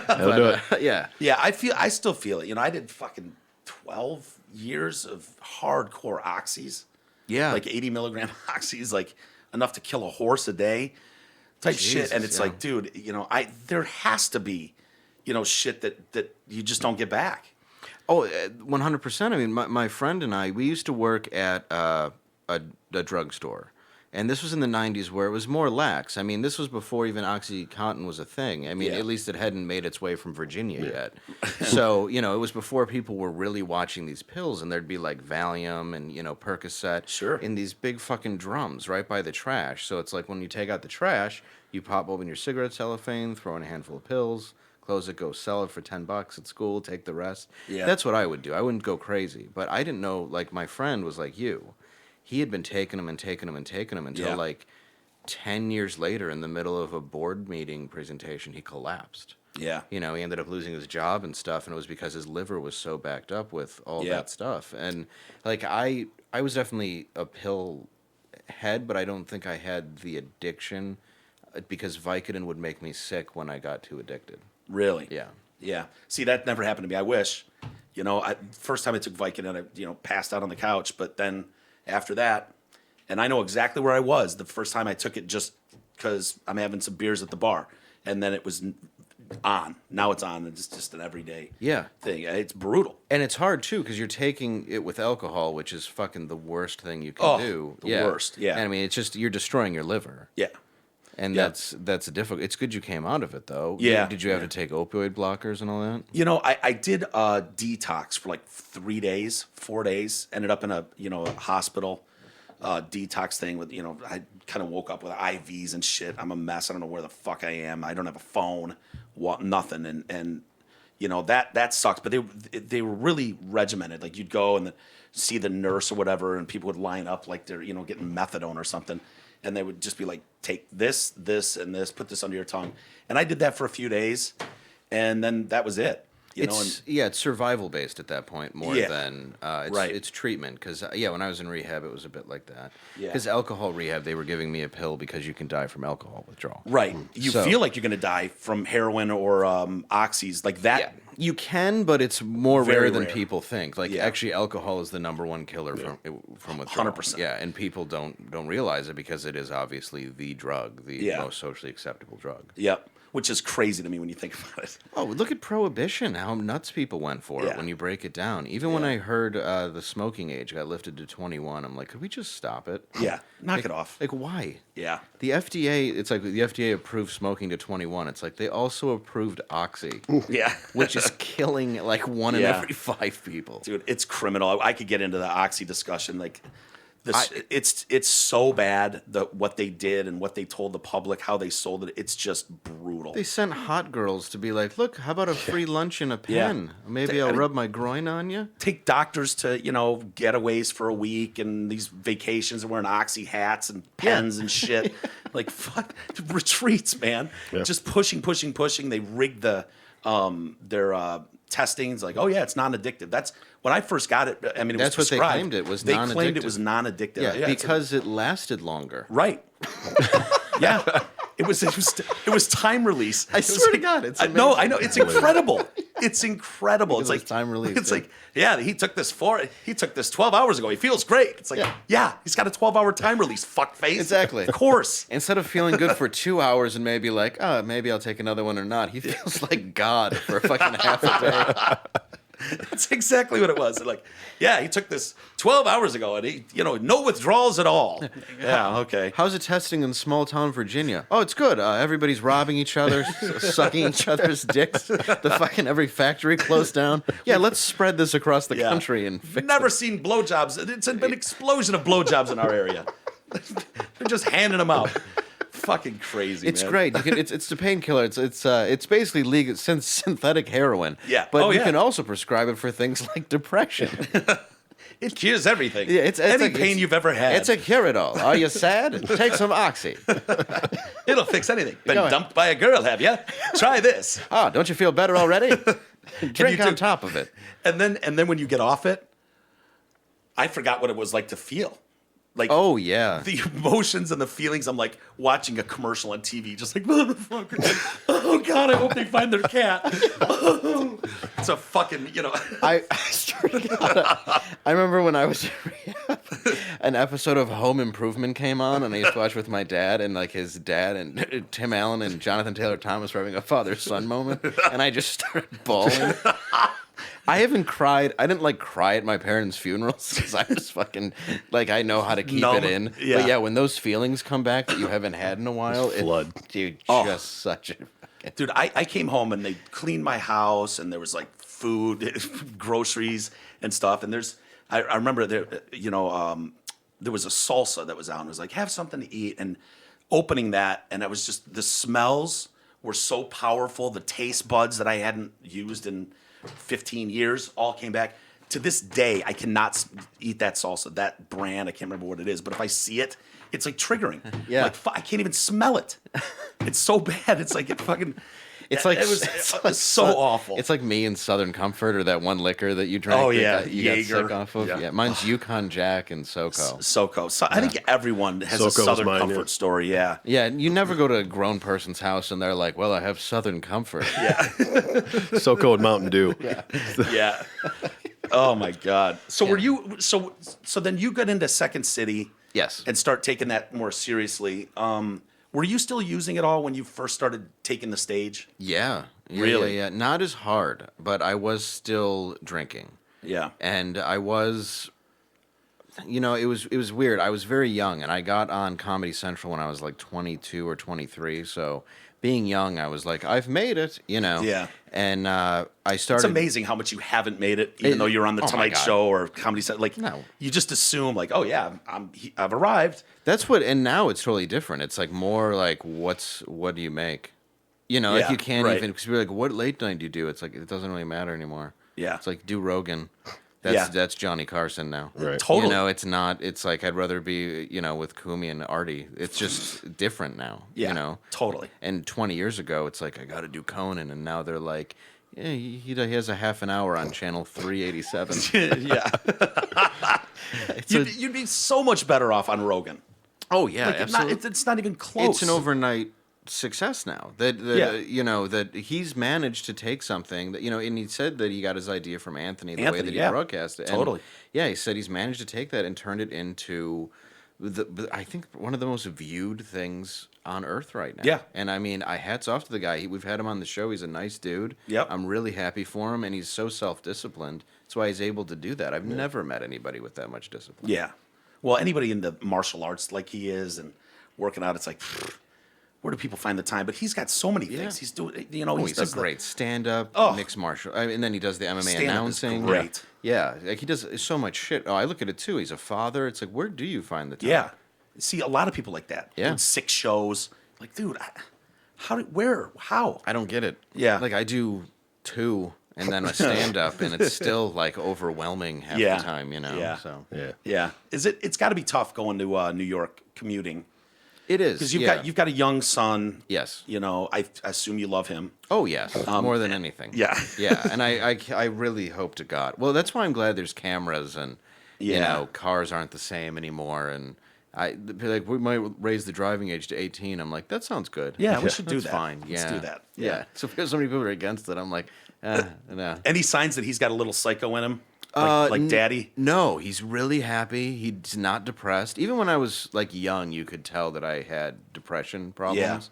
Speaker 2: That'll do it.
Speaker 3: Yeah.
Speaker 1: Yeah, I still feel it. I did fucking 12 years of hardcore oxys.
Speaker 3: Yeah.
Speaker 1: Like 80 milligram oxys, like enough to kill a horse a day type shit. And
Speaker 3: Jesus,
Speaker 1: it's
Speaker 3: yeah.
Speaker 1: like, dude, there has to be, shit that you just don't get back.
Speaker 3: Oh, 100%. I mean, my friend and I, we used to work at a drugstore. And this was in the 90s where it was more lax. I mean, this was before even OxyContin was a thing. I mean,
Speaker 1: Yeah.
Speaker 3: at least it hadn't made its way from Virginia yet. So, it was before people were really watching these pills, and there'd be like Valium and, Percocet
Speaker 1: Sure.
Speaker 3: in these big fucking drums right by the trash. So it's like when you take out the trash, you pop open your cigarette cellophane, throw in a handful of pills, close it, go sell it for $10 at school, take the rest.
Speaker 1: Yeah.
Speaker 3: That's what I would do. I wouldn't go crazy. But I didn't know, like, my friend was like you. He had been taking them until
Speaker 1: Yeah.
Speaker 3: like 10 years later, in the middle of a board meeting presentation, he collapsed.
Speaker 1: Yeah.
Speaker 3: He ended up losing his job and stuff, and it was because his liver was so backed up with all
Speaker 1: Yeah.
Speaker 3: that stuff. And like I was definitely a pill head, but I don't think I had the addiction because Vicodin would make me sick when I got too addicted.
Speaker 1: Really?
Speaker 3: Yeah.
Speaker 1: Yeah. See, that never happened to me. I wish. First time I took Vicodin, I passed out on the couch. But then after that, and I know exactly where I was the first time I took it, just because I'm having some beers at the bar, and then it was on. Now it's on, and it's just an everyday thing. It's brutal.
Speaker 3: And it's hard too because you're taking it with alcohol, which is fucking the worst thing you can
Speaker 1: Oh,
Speaker 3: do.
Speaker 1: the worst, yeah.
Speaker 3: And I mean, it's just you're destroying your liver.
Speaker 1: Yeah.
Speaker 3: And
Speaker 1: Yeah.
Speaker 3: that's difficult. It's good you came out of it though.
Speaker 1: Yeah.
Speaker 3: Did you have to take opioid blockers and all that?
Speaker 1: I did a detox for like 3 days, 4 days. Ended up in a hospital detox thing with I kind of woke up with IVs and shit. I'm a mess. I don't know where the fuck I am. I don't have a phone, nothing, and that sucks. But they were really regimented. Like you'd go and see the nurse or whatever, and people would line up like they're getting methadone or something. And they would just be like, take this, this, and this, put this under your tongue. And I did that for a few days, and then that was it.
Speaker 3: It's survival based at that point more
Speaker 1: Yeah.
Speaker 3: than
Speaker 1: Right.
Speaker 3: it's treatment because when I was in rehab it was a bit like that.
Speaker 1: Yeah.
Speaker 3: Because alcohol rehab they were giving me a pill because you can die from alcohol withdrawal.
Speaker 1: Right. You
Speaker 3: So-
Speaker 1: feel like you're going to die from heroin or oxys like that.
Speaker 3: Yeah, you can, but it's more
Speaker 1: Very
Speaker 3: rare than
Speaker 1: rare.
Speaker 3: people think. Like
Speaker 1: Yeah.
Speaker 3: actually, alcohol is the number one killer from withdrawal.
Speaker 1: 100%.
Speaker 3: Yeah, and people don't realize it because it is obviously the drug, the
Speaker 1: Yeah.
Speaker 3: most socially acceptable drug.
Speaker 1: Yep. Which is crazy to me when you think about it.
Speaker 3: Oh, look at Prohibition! How nuts people went for it
Speaker 1: Yeah.
Speaker 3: when you break it down. Even when
Speaker 1: Yeah.
Speaker 3: I heard the smoking age got lifted to 21, I'm like, could we just stop it?
Speaker 1: Yeah. Knock it off.
Speaker 3: Like why?
Speaker 1: Yeah.
Speaker 3: The FDA, it's like the FDA approved smoking to 21. It's like they also approved Oxy,
Speaker 1: Yeah.
Speaker 3: which is killing like one in
Speaker 1: Yeah.
Speaker 3: every 5 people.
Speaker 1: Dude, it's criminal. I could get into the oxy discussion. Like, it's so bad what they did and what they told the public, how they sold it. It's just brutal.
Speaker 3: They sent hot girls to be like, look, how about a free lunch and a
Speaker 1: Yeah.
Speaker 3: pen? Maybe I'll rub my groin on you.
Speaker 1: Take doctors to getaways for a week and these vacations and wearing oxy hats and pens and shit. Like fuck retreats, man.
Speaker 2: Yeah.
Speaker 1: Just pushing. They rigged their testings. Like, oh yeah, it's non-addictive. That's when I first got it. I mean, it
Speaker 3: That's
Speaker 1: was
Speaker 3: what they
Speaker 1: prescribed.
Speaker 3: claimed it was
Speaker 1: They claimed it
Speaker 3: non-addictive.
Speaker 1: was non-addictive.
Speaker 3: Yeah,
Speaker 1: it's
Speaker 3: because it lasted longer.
Speaker 1: right. Yeah. It was time release.
Speaker 3: I swear to God, it's
Speaker 1: no,
Speaker 3: amazing.
Speaker 1: I know it's incredible. It's incredible. It's
Speaker 3: Because
Speaker 1: like
Speaker 3: it's time release,
Speaker 1: It's
Speaker 3: dude.
Speaker 1: like he took this 12 hours ago. He feels great. It's like he's got a 12-hour time release. Fuckface.
Speaker 3: Exactly.
Speaker 1: Of course.
Speaker 3: Instead of feeling good for 2 hours and maybe like, oh, maybe I'll take another one or not, he feels like God for fucking half a day.
Speaker 1: That's exactly what it was. Like, he took this 12 hours ago, and he, no withdrawals at all. Yeah, okay.
Speaker 3: How's it testing in small town Virginia? Oh, it's good. Everybody's robbing each other, sucking each other's dicks. Every factory closed down. Yeah, let's spread this across the country and fix
Speaker 1: Never
Speaker 3: it.
Speaker 1: seen blowjobs. It's been an explosion of blowjobs in our area. They're just handing them out. Fucking crazy.
Speaker 3: It's
Speaker 1: man.
Speaker 3: great. It's the painkiller. It's basically legal synthetic heroin.
Speaker 1: Yeah.
Speaker 3: But
Speaker 1: Oh,
Speaker 3: you
Speaker 1: yeah.
Speaker 3: can also prescribe it for things like depression.
Speaker 1: It cures everything.
Speaker 3: Yeah, it's
Speaker 1: any
Speaker 3: like-
Speaker 1: pain
Speaker 3: it's-
Speaker 1: you've ever had.
Speaker 3: It's a cure-it-all. Are you sad? Take some Oxy.
Speaker 1: It'll fix anything. Been
Speaker 3: Go ahead.
Speaker 1: dumped by a girl, have you? Try this.
Speaker 3: Oh, don't you feel better already? Drink
Speaker 1: you
Speaker 3: on
Speaker 1: do-
Speaker 3: top of it.
Speaker 1: And then when you get off it, I forgot what it was like to feel. Like,
Speaker 3: Oh yeah.
Speaker 1: the emotions and the feelings. I'm like watching a commercial on TV, just like, motherfucker. Oh, God, I hope they find their cat. It's a fucking,
Speaker 3: I swear to God, I remember when I was in rehab, an episode of Home Improvement came on, and I used to watch with my dad, and like his dad and Tim Allen and Jonathan Taylor Thomas were having a father-son moment, and I just started bawling. I haven't cried. I didn't like cry at my parents' funerals because I was fucking like I know how to keep
Speaker 1: Numb.
Speaker 3: it in.
Speaker 1: Yeah.
Speaker 3: But yeah, when those feelings come back that you haven't had in a while,
Speaker 2: flood.
Speaker 3: dude,
Speaker 1: Oh.
Speaker 3: just such a fucking.
Speaker 1: Dude, I came home and they cleaned my house and there was like food, groceries and stuff. And I remember there was a salsa that was out and it was like, have something to eat. And opening that, and it was just, the smells were so powerful. The taste buds that I hadn't used in 15 years all came back. To this day, I cannot eat that salsa, that brand. I can't remember what it is, but if I see it, it's like triggering.
Speaker 3: Yeah.
Speaker 1: Like, I can't even smell it. It's so bad. It's like it fucking.
Speaker 3: It's like
Speaker 1: it was so awful.
Speaker 3: It's like me in Southern Comfort or that one liquor that you drank.
Speaker 1: Oh,
Speaker 3: that
Speaker 1: yeah,
Speaker 3: you got
Speaker 1: Jaeger.
Speaker 3: sick off of.
Speaker 1: Yeah.
Speaker 3: Yeah, mine's Yukon Jack and SoCo.
Speaker 1: SoCo. So I think everyone has a
Speaker 2: SoCo's
Speaker 1: Southern
Speaker 2: mine,
Speaker 1: Comfort
Speaker 2: yeah.
Speaker 1: story. Yeah.
Speaker 3: Yeah, you never go to a grown person's house and they're like, "Well, I have Southern Comfort."
Speaker 1: Yeah.
Speaker 2: SoCo and Mountain Dew.
Speaker 1: Yeah. Oh my God. So were you? So then you got into Second City.
Speaker 3: Yes.
Speaker 1: And start taking that more seriously. Were you still using it all when you first started taking the stage?
Speaker 3: Yeah.
Speaker 1: Really?
Speaker 3: Yeah. Not as hard, but I was still drinking.
Speaker 1: Yeah.
Speaker 3: And I was, it was weird. I was very young, and I got on Comedy Central when I was like 22 or 23. So being young, I was like, I've made it,
Speaker 1: Yeah.
Speaker 3: And I started.
Speaker 1: It's amazing how much you haven't made it, even though you're on the
Speaker 3: oh my
Speaker 1: Tonight
Speaker 3: God.
Speaker 1: Show or Comedy Central. Like,
Speaker 3: No.
Speaker 1: you just assume, like, oh yeah, I've arrived.
Speaker 3: That's what, and now it's totally different. It's like more like, what do you make? Like
Speaker 1: Yeah,
Speaker 3: you can't
Speaker 1: right.
Speaker 3: even, because we're like, what late night do you do? It's like, it doesn't really matter anymore.
Speaker 1: Yeah.
Speaker 3: It's like, do Rogan.
Speaker 1: Yeah.
Speaker 3: That's Johnny Carson now.
Speaker 2: Right.
Speaker 1: Totally.
Speaker 3: It's not, it's like, I'd rather be, with Cumia and Artie. It's just different now,
Speaker 1: Yeah. Totally.
Speaker 3: And 20 years ago, it's like, I got to do Conan. And now they're like, yeah, he has a half an hour on channel 387.
Speaker 1: Yeah. You'd be so much better off on Rogan.
Speaker 3: Oh, yeah,
Speaker 1: Like,
Speaker 3: absolutely.
Speaker 1: it's not even close.
Speaker 3: It's an overnight success now that
Speaker 1: Yeah.
Speaker 3: that he's managed to take something that and he said that he got his idea from Anthony the way
Speaker 1: Anthony,
Speaker 3: that he
Speaker 1: yeah.
Speaker 3: broadcast it. And,
Speaker 1: Totally.
Speaker 3: yeah, he said he's managed to take that and turn it into I think one of the most viewed things on earth right now.
Speaker 1: Yeah.
Speaker 3: And I mean, hats off to the guy. We've had him on the show. He's a nice dude.
Speaker 1: Yep.
Speaker 3: I'm really happy for him, and he's so self-disciplined. That's why he's able to do that. I've never met anybody with that much discipline.
Speaker 1: Yeah. Well, anybody in the martial arts like he is and working out, it's like, where do people find the time? But he's got so many things.
Speaker 3: Yeah.
Speaker 1: He's doing,
Speaker 3: He's a great stand-up, mixed martial, and then he does the MMA
Speaker 1: Stand-up is
Speaker 3: announcing.
Speaker 1: great.
Speaker 3: Yeah, like he does so much shit. Oh, I look at it too. He's a father. It's like, where do you find the time?
Speaker 1: Yeah. See, a lot of people like that.
Speaker 3: Yeah.
Speaker 1: Doing 6 shows. Like, dude, how?
Speaker 3: I don't get it.
Speaker 1: Yeah.
Speaker 3: Like I do 2 and then a stand-up, and it's still like overwhelming half
Speaker 1: Yeah.
Speaker 3: the time.
Speaker 1: Yeah.
Speaker 3: So
Speaker 2: Yeah.
Speaker 1: Yeah. It's got to be tough going to New York commuting.
Speaker 3: it is
Speaker 1: Because
Speaker 3: yeah.
Speaker 1: you've got a young son.
Speaker 3: Yes.
Speaker 1: I assume you love him.
Speaker 3: Oh yes, more than anything.
Speaker 1: yeah.
Speaker 3: yeah, and I really hope to God. Well, that's why I'm glad there's cameras and
Speaker 1: Yeah.
Speaker 3: cars aren't the same anymore, and They're like, we might raise the driving age to 18. I'm like, that sounds good.
Speaker 1: Yeah, we should do
Speaker 3: That's
Speaker 1: that.
Speaker 3: fine.
Speaker 1: Let's
Speaker 3: Yeah.
Speaker 1: do that.
Speaker 3: Yeah. So if so many people are against it, I'm like, no.
Speaker 1: Any signs that he's got a little psycho in him, like Daddy?
Speaker 3: No, he's really happy. He's not depressed. Even when I was like young, you could tell that I had depression problems.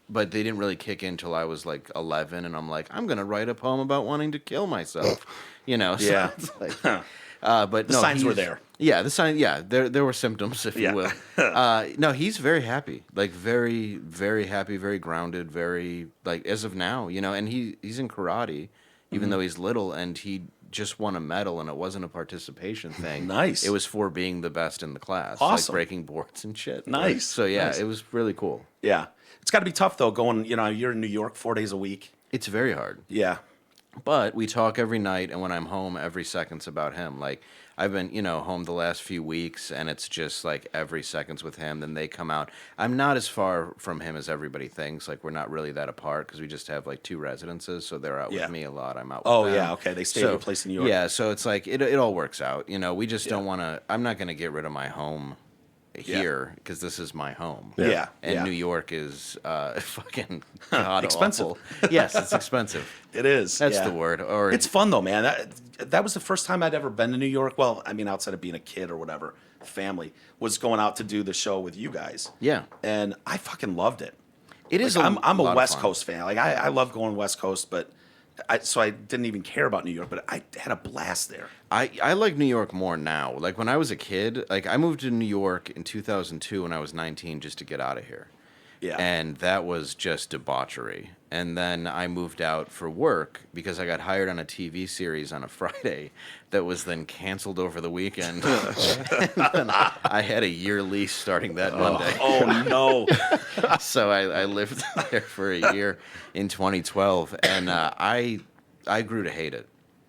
Speaker 3: But they didn't really kick in till I was like 11, and I'm like, I'm gonna write a poem about wanting to kill myself. You know? So
Speaker 1: Yeah.
Speaker 3: it's like, but
Speaker 1: The
Speaker 3: no,
Speaker 1: signs were
Speaker 3: he's-
Speaker 1: there.
Speaker 3: Yeah, the sign. Yeah, there were symptoms, if
Speaker 1: Yeah.
Speaker 3: you will. No, he's very happy. Like very, very happy, very grounded, very like as of now, you know. And he's in karate, even though he's little, and he just won a medal, and it wasn't a participation thing.
Speaker 1: Nice.
Speaker 3: It was for being the best in the class,
Speaker 1: Awesome.
Speaker 3: like breaking boards and shit.
Speaker 1: Nice.
Speaker 3: So yeah,
Speaker 1: Nice.
Speaker 3: it was really cool.
Speaker 1: Yeah. It's got to be tough, though, going, you're in New York 4 days a week.
Speaker 3: It's very hard.
Speaker 1: Yeah.
Speaker 3: But we talk every night, and when I'm home, every second's about him. Like, I've been, home the last few weeks, and it's just like every second's with him. Then they come out. I'm not as far from him as everybody thinks. Like, we're not really that apart because we just have like 2 residences. So they're out
Speaker 1: Yeah.
Speaker 3: with me a lot. I'm out with
Speaker 1: Oh,
Speaker 3: them.
Speaker 1: yeah. Okay. They stay at your place in New York.
Speaker 3: Yeah. So it's like, it all works out. We just don't want to, I'm not going to get rid of my home here because this is my home.
Speaker 1: Yeah.
Speaker 3: And
Speaker 1: yeah.
Speaker 3: New York is fucking god
Speaker 1: Expensive.
Speaker 3: awful. Yes, it's expensive.
Speaker 1: It is.
Speaker 3: That's
Speaker 1: yeah.
Speaker 3: the word. Or
Speaker 1: It's fun, though, man. That was the first time I'd ever been to New York. Well, I mean, outside of being a kid or whatever, family, was going out to do the show with you guys.
Speaker 3: Yeah.
Speaker 1: And I fucking loved it.
Speaker 3: It is.
Speaker 1: I'm a
Speaker 3: lot of
Speaker 1: West
Speaker 3: fun.
Speaker 1: Coast fan. Like, I love going West Coast, but so I didn't even care about New York, but I had a blast there.
Speaker 3: I like New York more now. Like when I was a kid, like I moved to New York in 2002 when I was 19 just to get out of here.
Speaker 1: Yeah.
Speaker 3: And that was just debauchery. And then I moved out for work because I got hired on a TV series on a Friday that was then canceled over the weekend. And then I had a year lease starting that Monday.
Speaker 1: Oh, no.
Speaker 3: So I lived there for a year in 2012, and I grew to hate it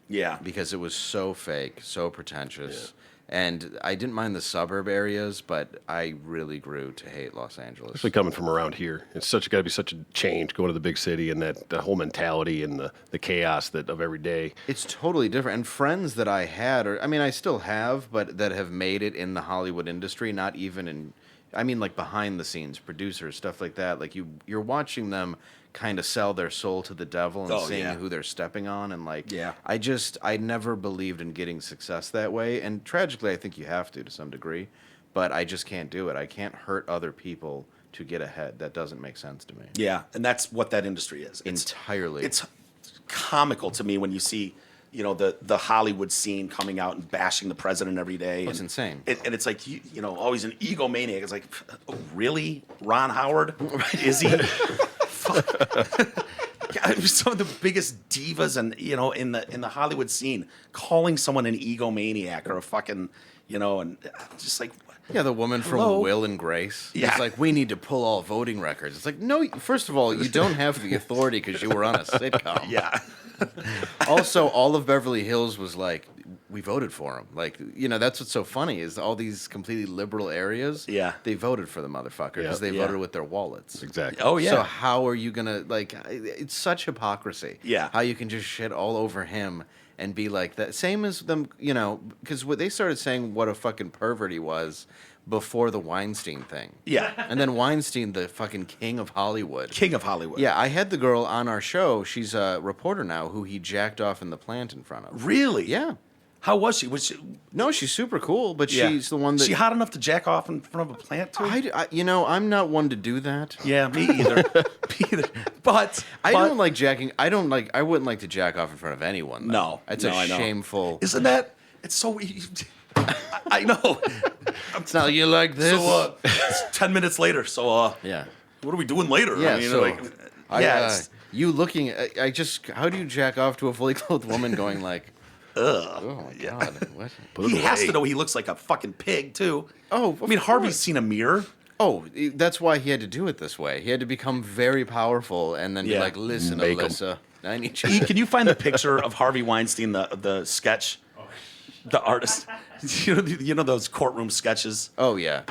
Speaker 1: Yeah.
Speaker 3: because it was so fake, so pretentious. And I didn't mind the suburb areas, but I really grew to hate Los Angeles.
Speaker 2: Especially coming from around here, it's got to be such a change going to the big city and that the whole mentality and the chaos of every day.
Speaker 3: It's totally different. And friends that I had, or I mean, I still have, but that have made it in the Hollywood industry, not even in, I mean, like behind the scenes, producers, stuff like that. Like you're watching them kind of sell their soul to the devil and seeing
Speaker 1: yeah.
Speaker 3: who they're stepping on. And like,
Speaker 1: Yeah.
Speaker 3: I never believed in getting success that way. And tragically, I think you have to some degree, but I just can't do it. I can't hurt other people to get ahead. That doesn't make sense to me.
Speaker 1: Yeah. And that's what that industry is.
Speaker 3: Entirely.
Speaker 1: It's comical to me when you see, the Hollywood scene coming out and bashing the president every day.
Speaker 3: It's insane.
Speaker 1: And it's like, always an egomaniac. It's like, oh, really? Ron Howard? Is he? Some of the biggest divas and in the Hollywood scene calling someone an egomaniac or a fucking and just like
Speaker 3: Yeah, the woman from
Speaker 1: Hello?
Speaker 3: Will and Grace.
Speaker 1: Yeah.
Speaker 3: It's like, we need to pull all voting records. It's like, no, first of all, you don't have the authority because you were on a sitcom.
Speaker 1: yeah.
Speaker 3: Also, all of Beverly Hills was like, we voted for him. Like, that's what's so funny is all these completely liberal areas,
Speaker 1: Yeah.
Speaker 3: they voted for the motherfucker because they
Speaker 1: Yeah.
Speaker 3: voted with their wallets.
Speaker 2: Exactly.
Speaker 1: Oh yeah.
Speaker 3: So how are you going to, it's such hypocrisy.
Speaker 1: Yeah.
Speaker 3: How you can just shit all over him and be like that. Same as them, because they started saying what a fucking pervert he was before the Weinstein thing.
Speaker 1: Yeah.
Speaker 3: And then Weinstein, the fucking king of Hollywood.
Speaker 1: King of Hollywood.
Speaker 3: Yeah, I had the girl on our show. She's a reporter now who he jacked off in the plant in front of.
Speaker 1: Really?
Speaker 3: Yeah.
Speaker 1: How was she? Was she?
Speaker 3: No, she's super cool, but
Speaker 1: Yeah.
Speaker 3: she's the one that
Speaker 1: She hot enough to jack off in front of a plant too?
Speaker 3: I'm not one to do that.
Speaker 1: Yeah, me either. Me either. But
Speaker 3: I don't like jacking. I wouldn't like to jack off in front of anyone. Though.
Speaker 1: No,
Speaker 3: it's
Speaker 1: no,
Speaker 3: a
Speaker 1: I know.
Speaker 3: shameful.
Speaker 1: Isn't that? It's so. I know.
Speaker 3: It's not you like this.
Speaker 1: So it's 10 minutes later. So
Speaker 3: yeah.
Speaker 1: what are we doing later?
Speaker 3: Yeah.
Speaker 1: I mean,
Speaker 3: So,
Speaker 1: it's-
Speaker 3: you looking? I just. How do you jack off to a fully clothed woman going like?
Speaker 1: ugh.
Speaker 3: Oh my god! What?
Speaker 2: Put it
Speaker 1: He has
Speaker 2: away.
Speaker 1: to know he looks like a fucking pig too.
Speaker 3: Oh,
Speaker 1: I mean,
Speaker 3: of
Speaker 1: Harvey's
Speaker 3: course.
Speaker 1: seen a mirror.
Speaker 3: Oh, that's why he had to do it this way. He had to become very powerful and then be
Speaker 1: Yeah.
Speaker 3: like, "Listen,
Speaker 2: Make 'em.
Speaker 3: Alyssa, I need
Speaker 1: E,
Speaker 3: you."
Speaker 1: can you find the picture of Harvey Weinstein, the sketch, the artist? You know those courtroom sketches.
Speaker 3: Oh yeah.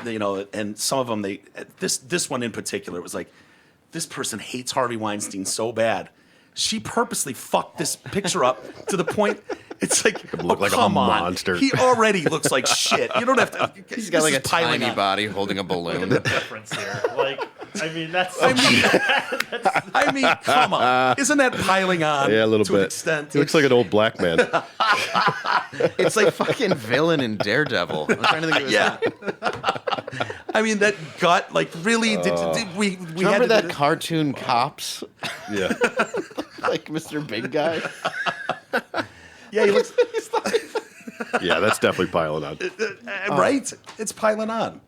Speaker 1: And some of them this one in particular, it was like, this person hates Harvey Weinstein so bad, she purposely fucked this picture up to the point It's like,
Speaker 2: look like a
Speaker 1: come on.
Speaker 2: monster.
Speaker 1: He already looks like shit. You don't have to.
Speaker 3: He's got like a tiny body holding a balloon.
Speaker 4: Difference here. Like, I mean, that's.
Speaker 1: I mean, come on. Isn't that piling on?
Speaker 2: Yeah, a little
Speaker 1: to
Speaker 2: bit.
Speaker 1: An extent?
Speaker 2: He looks like an old black man.
Speaker 3: It's like fucking villain in Daredevil. I'm trying to think of his
Speaker 1: Yeah. I mean, that gut, like, really, did we
Speaker 3: Remember
Speaker 1: had to
Speaker 3: that
Speaker 1: do this?
Speaker 3: cartoon Cops?
Speaker 2: Yeah.
Speaker 3: Like Mr. Big Guy?
Speaker 1: Yeah, he looks,
Speaker 2: Yeah, that's definitely piling on.
Speaker 1: right? It's piling on.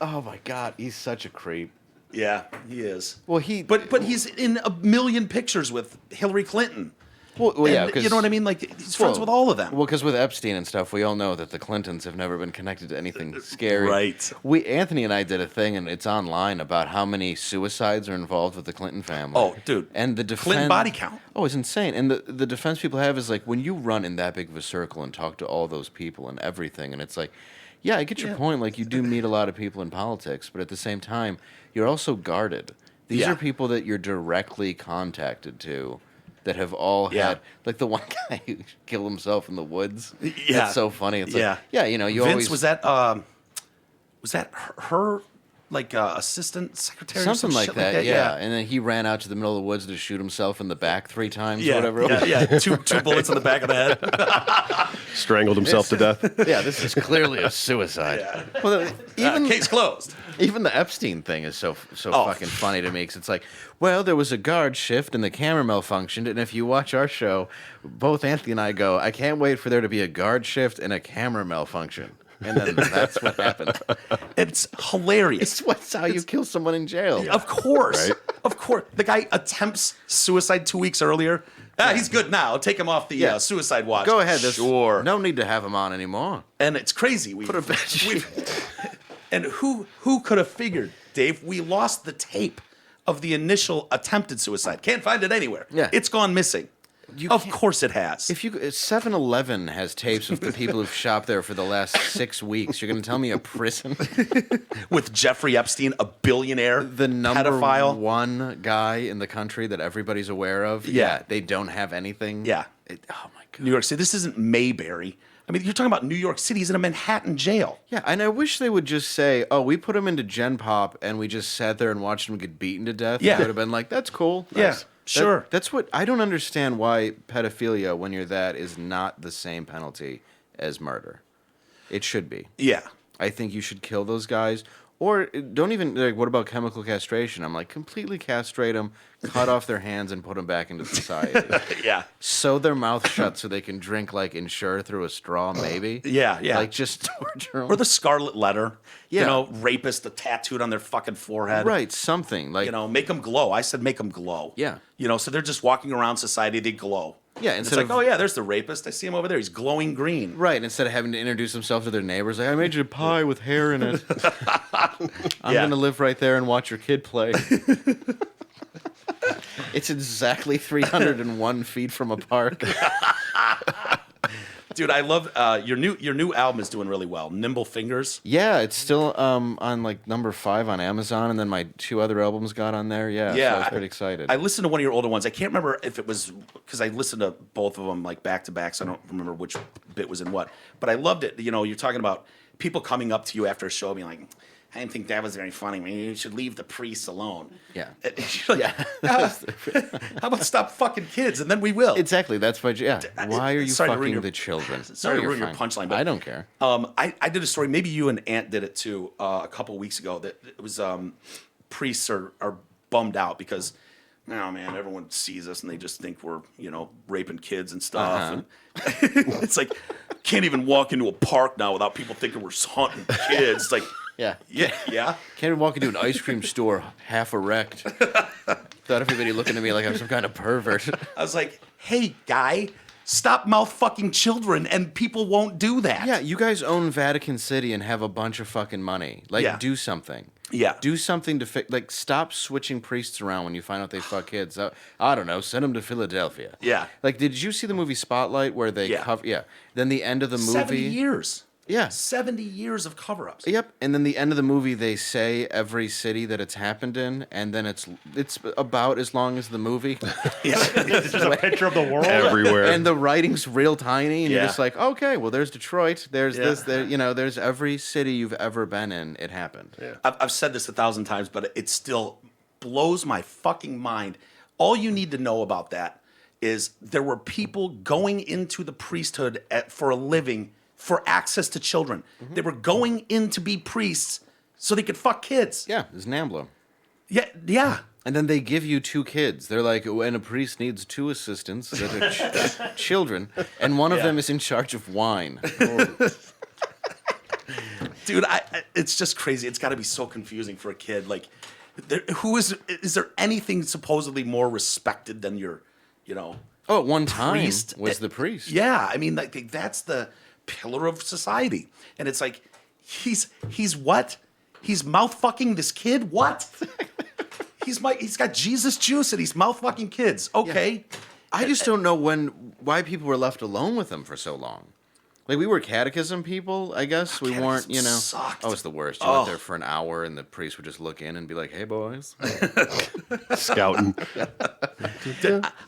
Speaker 3: Oh my God, he's such a creep.
Speaker 1: Yeah, he is.
Speaker 3: Well,
Speaker 1: But he's in a million pictures with Hillary Clinton.
Speaker 3: Well, yeah,
Speaker 1: And,
Speaker 3: because
Speaker 1: you know what I mean? Like, he's friends with all of them.
Speaker 3: Well, because with Epstein and stuff, we all know that the Clintons have never been connected to anything scary.
Speaker 1: Right.
Speaker 3: Anthony and I did a thing, and it's online about how many suicides are involved with the Clinton family.
Speaker 1: Oh, dude.
Speaker 3: And the defense
Speaker 1: Clinton body count.
Speaker 3: Oh, it's insane. And the defense people have is like when you run in that big of a circle and talk to all those people and everything, and it's like, yeah, I get your point. Like you do meet a lot of people in politics, but at the same time, you're also guarded. These
Speaker 1: Yeah.
Speaker 3: are people that you're directly contacted to. That have all
Speaker 1: Yeah.
Speaker 3: had, like the one guy who killed himself in the woods.
Speaker 1: Yeah.
Speaker 3: That's so funny. It's
Speaker 1: Yeah.
Speaker 3: like, yeah, you know, you
Speaker 1: Vince,
Speaker 3: always
Speaker 1: was that her like assistant secretary or
Speaker 3: something
Speaker 1: some
Speaker 3: like
Speaker 1: shit
Speaker 3: that,
Speaker 1: like that?
Speaker 3: yeah. And then he ran out to the middle of the woods to shoot himself in the back 3 times,
Speaker 1: Yeah,
Speaker 3: or whatever. it was.
Speaker 1: yeah, two bullets in the back of the head.
Speaker 2: Strangled himself to death.
Speaker 3: Yeah, this is clearly a suicide. Well,
Speaker 1: Case closed.
Speaker 3: even the Epstein thing is so
Speaker 1: Oh.
Speaker 3: fucking funny to me because it's like, well, there was a guard shift and the camera malfunctioned, and if you watch our show, both Anthony and I go, I can't wait for there to be a guard shift and a camera malfunction, and then that's what happened.
Speaker 1: It's hilarious.
Speaker 3: What's how you kill someone in jail?
Speaker 1: Of course.
Speaker 2: Right?
Speaker 1: Of course. The guy attempts suicide 2 weeks earlier. He's good now. Take him off the
Speaker 3: Yeah.
Speaker 1: suicide watch.
Speaker 3: Go ahead.
Speaker 1: Sure.
Speaker 3: No need to have him on anymore.
Speaker 1: And it's crazy.
Speaker 3: Put a bed sheet.
Speaker 1: And who could have figured, Dave? We lost the tape of the initial attempted suicide. Can't find it anywhere.
Speaker 3: Yeah.
Speaker 1: It's gone missing. Of
Speaker 3: can't-
Speaker 1: course it has.
Speaker 3: If you 7-Eleven has tapes of the people who've shopped there for the last 6 weeks, you're going to tell me a prison?
Speaker 1: With Jeffrey Epstein, a billionaire,
Speaker 3: The number
Speaker 1: pedophile.
Speaker 3: one guy in the country that everybody's aware of.
Speaker 1: Yeah.
Speaker 3: They don't have anything.
Speaker 1: Yeah.
Speaker 3: Oh my God.
Speaker 1: New York City. This isn't Mayberry. I mean, you're talking about New York City. He's in a Manhattan jail.
Speaker 3: Yeah, and I wish they would just say, "Oh, we put him into Gen Pop, and we just sat there and watched him get beaten to death."
Speaker 1: Yeah.
Speaker 3: I would have been like, "That's cool."
Speaker 1: Yeah,
Speaker 3: Nice.
Speaker 1: sure.
Speaker 3: That's what I don't understand. Why pedophilia, when you're that, is not the same penalty as murder. It should be.
Speaker 1: Yeah.
Speaker 3: I think you should kill those guys. Or don't even, like, what about chemical castration? I'm like, completely castrate them, cut off their hands, and put them back into society.
Speaker 1: Yeah.
Speaker 3: Sew their mouth shut so they can drink, like, Ensure through a straw, maybe.
Speaker 1: Yeah, yeah.
Speaker 3: Like, just torture them.
Speaker 1: Or the Scarlet Letter.
Speaker 3: Yeah.
Speaker 1: You know, rapist tattooed on their fucking forehead.
Speaker 3: Right, something. Like,
Speaker 1: You know, make them glow. I said make them glow.
Speaker 3: Yeah.
Speaker 1: You know, so they're just walking around society, they glow.
Speaker 3: Yeah,
Speaker 1: And it's
Speaker 3: instead
Speaker 1: like,
Speaker 3: of-
Speaker 1: oh, yeah, there's the rapist. I see him over there. He's glowing green.
Speaker 3: right, instead of having to introduce themselves to their neighbors, like, I made you a pie with hair in it. I'm
Speaker 1: Yeah.
Speaker 3: going to live right there and watch your kid play. It's exactly 301 feet from a park.
Speaker 1: Dude, I love your new album is doing really well. Nimble Fingers.
Speaker 3: Yeah, it's still on like number 5 on Amazon, and then my 2 other albums got on there. Yeah, so I was pretty excited.
Speaker 1: I listened to one of your older ones. I can't remember if it was because I listened to both of them like back to back, so I don't remember which bit was in what. But I loved it. You know, you're talking about people coming up to you after a show, being like, "I didn't think that was very funny. I mean, you should leave the priests alone."
Speaker 3: Yeah.
Speaker 1: And you're like, how about stop fucking kids, and then we will.
Speaker 3: Exactly, that's what. Yeah, why are you
Speaker 1: Sorry to ruin
Speaker 3: fucking
Speaker 1: your-
Speaker 3: the children?
Speaker 1: Sorry to
Speaker 3: you're
Speaker 1: ruin your
Speaker 3: fine.
Speaker 1: punchline, but
Speaker 3: I don't care.
Speaker 1: I did a story. Maybe you and Ant did it too a couple weeks ago. That it was priests are bummed out because, oh man, everyone sees us and they just think we're raping kids and stuff. And it's like can't even walk into a park now without people thinking we're hunting kids. It's like
Speaker 3: Yeah.
Speaker 1: yeah.
Speaker 3: Can't even walk into an ice cream store half erect. Without everybody looking at me like I'm some kind of pervert.
Speaker 1: I was like, hey guy, stop mouth fucking children, and people won't do that.
Speaker 3: Yeah, you guys own Vatican City and have a bunch of fucking money. Like,
Speaker 1: Yeah.
Speaker 3: do something.
Speaker 1: Yeah.
Speaker 3: Do something to fix. Like, stop switching priests around when you find out they fuck kids. I don't know. Send them to Philadelphia.
Speaker 1: Yeah.
Speaker 3: Like, did you see the movie Spotlight where they
Speaker 1: Yeah.
Speaker 3: cover? Yeah. Then the end of the movie.
Speaker 1: 70 years.
Speaker 3: Yeah.
Speaker 1: 70 years of cover-ups.
Speaker 3: Yep. And then the end of the movie, they say every city that it's happened in, and then it's about as long as the movie.
Speaker 4: It's just a picture of the world.
Speaker 2: Everywhere.
Speaker 3: And the writing's real tiny, and you're
Speaker 1: Yeah.
Speaker 3: just like, okay, well, there's Detroit, there's this, there, there's every city you've ever been in. It happened. Yeah.
Speaker 1: I've said this 1,000 times, but it still blows my fucking mind. All you need to know about that is there were people going into the priesthood for a living for access to children.
Speaker 3: Mm-hmm.
Speaker 1: They were going in to be priests so they could fuck kids.
Speaker 3: Yeah, there's Namblo.
Speaker 1: Yeah.
Speaker 3: And then they give you 2 kids. They're like, when a priest needs 2 assistants that are children, and one of them is in charge of wine.
Speaker 1: Dude, it's just crazy. It's got to be so confusing for a kid. Like, is there anything supposedly more respected than your,
Speaker 3: Oh, at one time
Speaker 1: priest
Speaker 3: was the priest.
Speaker 1: Yeah, I mean, like that's the pillar of society, and it's like he's what? He's mouth fucking this kid? What? He's got Jesus juice and he's mouth fucking kids. Okay,
Speaker 3: I just don't know why people were left alone with him for so long. Like, we were catechism people, I guess. We weren't,
Speaker 1: Catechism sucked.
Speaker 3: Oh, it's the worst. You went there for an hour, and the priest would just look in and be like, hey, boys.
Speaker 2: Scouting.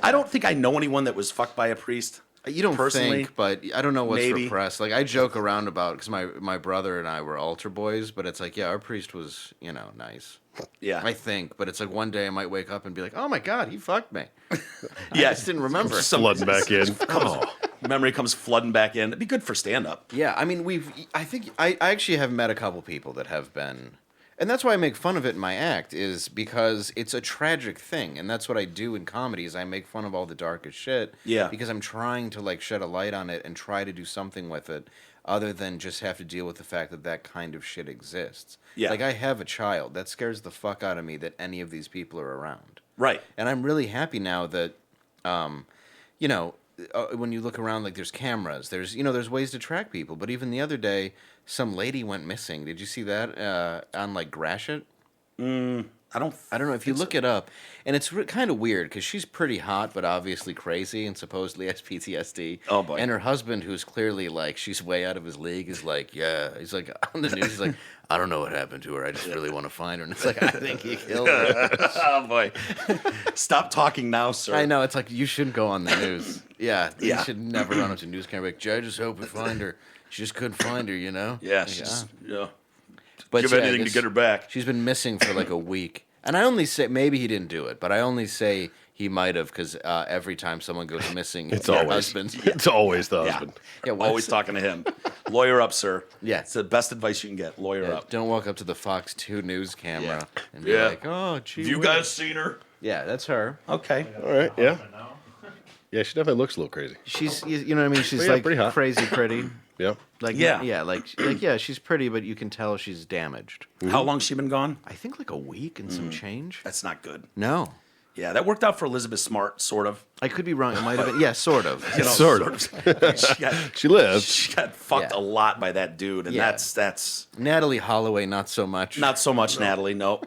Speaker 1: I don't think I know anyone that was fucked by a priest.
Speaker 3: You don't
Speaker 1: Personally,
Speaker 3: think, but I don't know what's
Speaker 1: maybe.
Speaker 3: repressed. Like, I joke around about, because my brother and I were altar boys, but it's like, yeah, our priest was, nice.
Speaker 1: Yeah,
Speaker 3: I think, but it's like one day I might wake up and be like, oh my God, he fucked me.
Speaker 1: yeah.
Speaker 3: I just didn't remember.
Speaker 2: Flooding back in.
Speaker 1: Memory comes flooding back in. It'd be good for stand up.
Speaker 3: Yeah, I mean, I actually have met a couple people that have been, and that's why I make fun of it in my act, is because it's a tragic thing, and that's what I do in comedy, is I make fun of all the darkest shit.
Speaker 1: Yeah.
Speaker 3: Because I'm trying to, like, shed a light on it and try to do something with it, other than just have to deal with the fact that that kind of shit exists.
Speaker 1: Yeah.
Speaker 3: Like, I have a child. That scares the fuck out of me that any of these people are around.
Speaker 1: Right.
Speaker 3: And I'm really happy now that, when you look around, like, there's cameras, there's ways to track people. But even the other day, some lady went missing. Did you see that on, like, Grashit?
Speaker 1: I don't know
Speaker 3: If you look it up, and it's kind of weird because she's pretty hot, but obviously crazy and supposedly has PTSD.
Speaker 1: Oh, boy.
Speaker 3: And her husband, who's clearly like she's way out of his league, is like, yeah, he's like on the news. He's like, I don't know what happened to her. I just really want to find her. And it's like, I think he killed her.
Speaker 1: Oh boy! Stop talking now, sir.
Speaker 3: I know, it's like you shouldn't go on the news. Yeah,
Speaker 1: Yeah.
Speaker 3: you should never run up to news camera. Like, Jay, I just hope we find her. She just couldn't find her,
Speaker 1: Yeah,
Speaker 3: Like,
Speaker 1: she's yeah.
Speaker 3: But
Speaker 1: Give
Speaker 3: yeah, I
Speaker 1: anything to
Speaker 3: guess
Speaker 1: get her back.
Speaker 3: She's been missing for like a week. And I only say, maybe he didn't do it, but I only say he might have because every time someone goes missing,
Speaker 2: It's
Speaker 3: their
Speaker 2: always
Speaker 3: husband.
Speaker 2: It's always the
Speaker 1: Yeah.
Speaker 2: husband.
Speaker 3: Yeah, what's-
Speaker 1: Always talking to him. Lawyer up, sir.
Speaker 3: Yeah.
Speaker 1: It's the best advice you can get. Lawyer
Speaker 3: Yeah,
Speaker 1: up.
Speaker 3: don't walk up to the Fox 2 news camera and be
Speaker 1: Yeah.
Speaker 3: like, oh, gee.
Speaker 1: Have you
Speaker 3: whiz."
Speaker 1: guys seen her?
Speaker 3: Yeah, that's her.
Speaker 1: Okay.
Speaker 2: All right, yeah. Yeah, she definitely looks a little crazy.
Speaker 3: She's, you know what I mean? She's
Speaker 2: yeah,
Speaker 3: like
Speaker 2: pretty hot.
Speaker 3: crazy pretty.
Speaker 2: Yeah.
Speaker 3: Like,
Speaker 1: Yeah.
Speaker 3: yeah, she's pretty, but you can tell she's damaged.
Speaker 1: How long's she been gone?
Speaker 3: I think like a week and some change.
Speaker 1: That's not good.
Speaker 3: No.
Speaker 1: Yeah, that worked out for Elizabeth Smart, sort of.
Speaker 3: I could be wrong. It might have been. Yeah, sort of.
Speaker 2: Sort of. She lived.
Speaker 1: She got fucked
Speaker 3: Yeah.
Speaker 1: a lot by that dude, and
Speaker 3: Yeah.
Speaker 1: that's
Speaker 3: Natalie Holloway, not so much.
Speaker 1: not so much Natalie. No.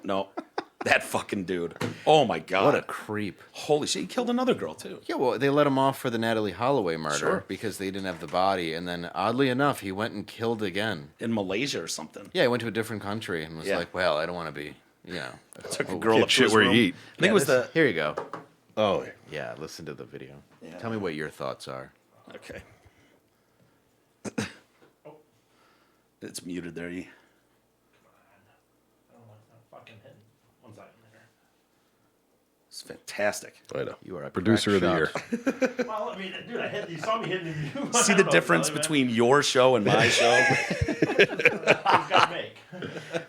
Speaker 1: That fucking dude. Oh my god.
Speaker 3: What a creep.
Speaker 1: Holy shit, he killed another girl too.
Speaker 3: Yeah, well, they let him off for the Natalie Holloway murder
Speaker 1: Sure.
Speaker 3: because they didn't have the body, and then oddly enough, he went and killed again.
Speaker 1: In Malaysia or something.
Speaker 3: Yeah, he went to a different country and was
Speaker 1: Yeah.
Speaker 3: like, "Well, I don't want to be,
Speaker 1: Took a girl
Speaker 2: Get
Speaker 1: up to
Speaker 2: shit
Speaker 1: his
Speaker 2: where
Speaker 1: room.
Speaker 2: you eat.
Speaker 1: I think it was the
Speaker 3: Here you go.
Speaker 2: Oh,
Speaker 3: Yeah, listen to the video.
Speaker 1: Yeah.
Speaker 3: Tell me what your thoughts are.
Speaker 1: Okay. It's muted there. You. It's fantastic.
Speaker 2: I know.
Speaker 3: You are a
Speaker 2: Producer of the
Speaker 3: crack
Speaker 2: year.
Speaker 4: Well, I mean, dude, you saw me hitting you.
Speaker 1: See the difference between your show and my show?
Speaker 4: Gotta make.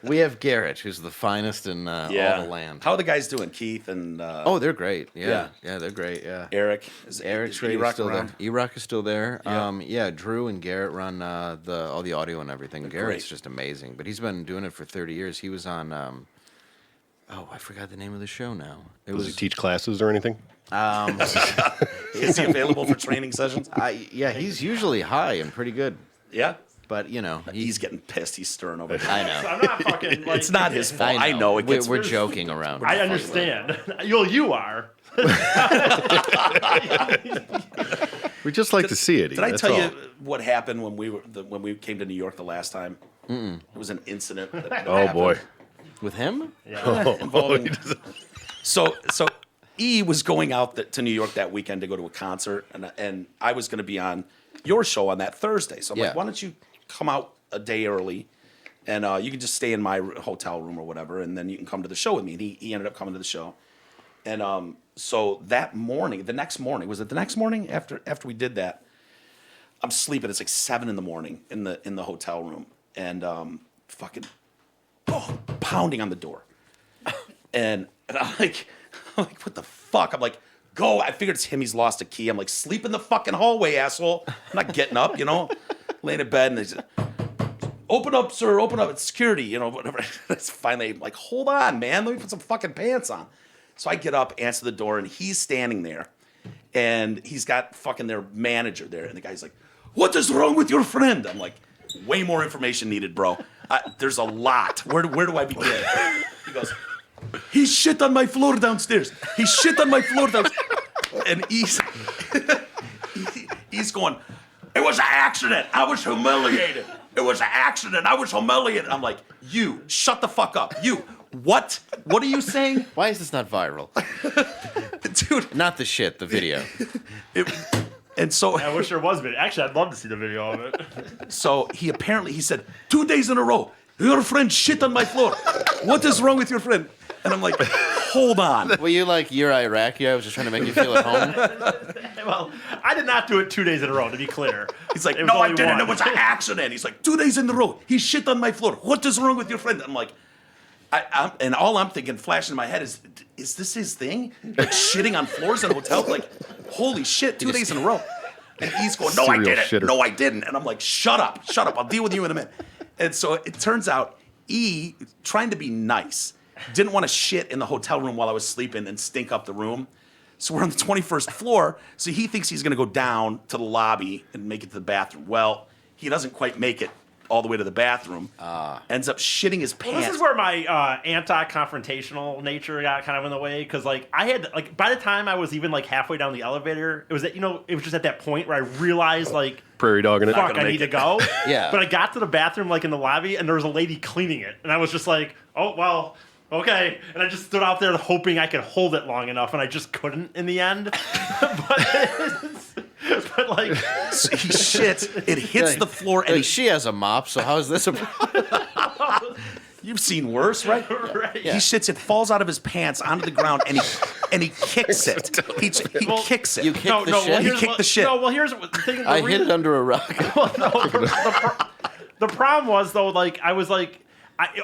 Speaker 3: We have Garrett, who's the finest in all the land.
Speaker 1: How are the guys doing? Keith and
Speaker 3: Oh, they're great.
Speaker 1: Yeah.
Speaker 3: Yeah, they're great. Yeah.
Speaker 1: Eric?
Speaker 3: Eric's
Speaker 1: is
Speaker 3: great.
Speaker 1: E-Rock
Speaker 3: Still
Speaker 1: around?
Speaker 3: there. E-Rock is still there.
Speaker 1: Yeah.
Speaker 3: Drew and Garrett run all the audio and everything. Garrett's
Speaker 1: great.
Speaker 3: just amazing. But he's been doing it for 30 years. He was on I forgot the name of the show now. It
Speaker 2: Does he
Speaker 3: was
Speaker 2: teach classes or anything?
Speaker 1: Is he available for training sessions?
Speaker 3: he's usually high and pretty good.
Speaker 1: Yeah.
Speaker 3: But
Speaker 1: He's getting pissed. He's stirring over there.
Speaker 3: I know.
Speaker 4: I'm not fucking. Like,
Speaker 1: It's not his fault. I know. It gets
Speaker 3: We're joking around.
Speaker 4: I understand. You are.
Speaker 2: We just like to see it.
Speaker 1: Did I
Speaker 2: that's
Speaker 1: tell
Speaker 2: all.
Speaker 1: you what happened when we came to New York the last time? It was an incident. That
Speaker 2: Oh
Speaker 1: happened
Speaker 2: boy.
Speaker 3: With him?
Speaker 1: involving- so E was going out to New York that weekend to go to a concert, and I was going to be on your show on that Thursday. So I'm
Speaker 3: Yeah.
Speaker 1: like, why don't you come out a day early, and you can just stay in my hotel room or whatever, and then you can come to the show with me. And he ended up coming to the show, and so that morning, the next morning, was it the next morning after we did that? I'm sleeping. It's like 7 a.m. in the hotel room, and fucking pounding on the door, and I'm like, what the fuck? I'm like, go. I figured it's him. He's lost a key. I'm like, sleep in the fucking hallway, asshole. I'm not getting up, laying in bed, and they said, open up, sir. Open up. It's security, whatever. It's finally like, hold on, man. Let me put some fucking pants on. So I get up, answer the door, and he's standing there, and he's got fucking their manager there, and the guy's like, what is wrong with your friend? I'm like, way more information needed, bro. There's a lot. Where do I begin? He goes, he shit on my floor downstairs. He shit on my floor downstairs. And he's going, it was an accident. I was humiliated. It was an accident. I was humiliated. I'm like, you, shut the fuck up. You, what? What are you saying?
Speaker 3: Why is this not viral?
Speaker 1: Dude.
Speaker 3: Not the shit, the video.
Speaker 1: And so,
Speaker 4: I wish there was video. Actually, I'd love to see the video of it.
Speaker 1: so he said, 2 days in a row, your friend shit on my floor. What is wrong with your friend? And I'm like, hold on.
Speaker 3: Were you like, you're Iraqi? I was just trying to make you feel at home.
Speaker 4: Well, I did not do it 2 days in a row, to be clear.
Speaker 1: He's like,
Speaker 4: It was
Speaker 1: no, I
Speaker 4: only
Speaker 1: didn't.
Speaker 4: one.
Speaker 1: It was an accident. He's like, 2 days in a row, he shit on my floor. What is wrong with your friend? I'm like, and all I'm thinking, flashing in my head is this his thing? Like shitting on floors in hotels? Like, holy shit, 2 days in a row. And he's going, no, I
Speaker 2: Serial
Speaker 1: didn't.
Speaker 2: shitter.
Speaker 1: No, I didn't. And I'm like, shut up. I'll deal with you in a minute. And so it turns out E, trying to be nice, didn't want to shit in the hotel room while I was sleeping and stink up the room. So we're on the 21st floor. So he thinks he's going to go down to the lobby and make it to the bathroom. Well, he doesn't quite make it all the way to the bathroom. Ends up shitting his pants.
Speaker 4: Well, this is where my anti-confrontational nature got kind of in the way, because I had by the time I was even halfway down the elevator, it was it was just at that point where I realized
Speaker 2: Prairie dog in it.
Speaker 4: fuck, I need to go.
Speaker 3: Yeah.
Speaker 4: But I got to the bathroom in the lobby, and there was a lady cleaning it, and I was just like, oh well, okay. And I just stood out there hoping I could hold it long enough, and I just couldn't in the end. but
Speaker 1: So he shits. It hits the floor, and
Speaker 3: She has a mop, so how is this a problem?
Speaker 1: you've seen worse, right?
Speaker 4: right.
Speaker 1: He shits. It falls out of his pants onto the ground, and he kicks it. He kicks it.
Speaker 3: You kicked
Speaker 4: No,
Speaker 3: the
Speaker 4: no,
Speaker 3: shit?
Speaker 4: well,
Speaker 1: He
Speaker 4: here's
Speaker 1: kicked
Speaker 4: what-
Speaker 1: the shit.
Speaker 4: No, well, here's the thing.
Speaker 3: I hid it under a rock.
Speaker 4: The problem was though, I was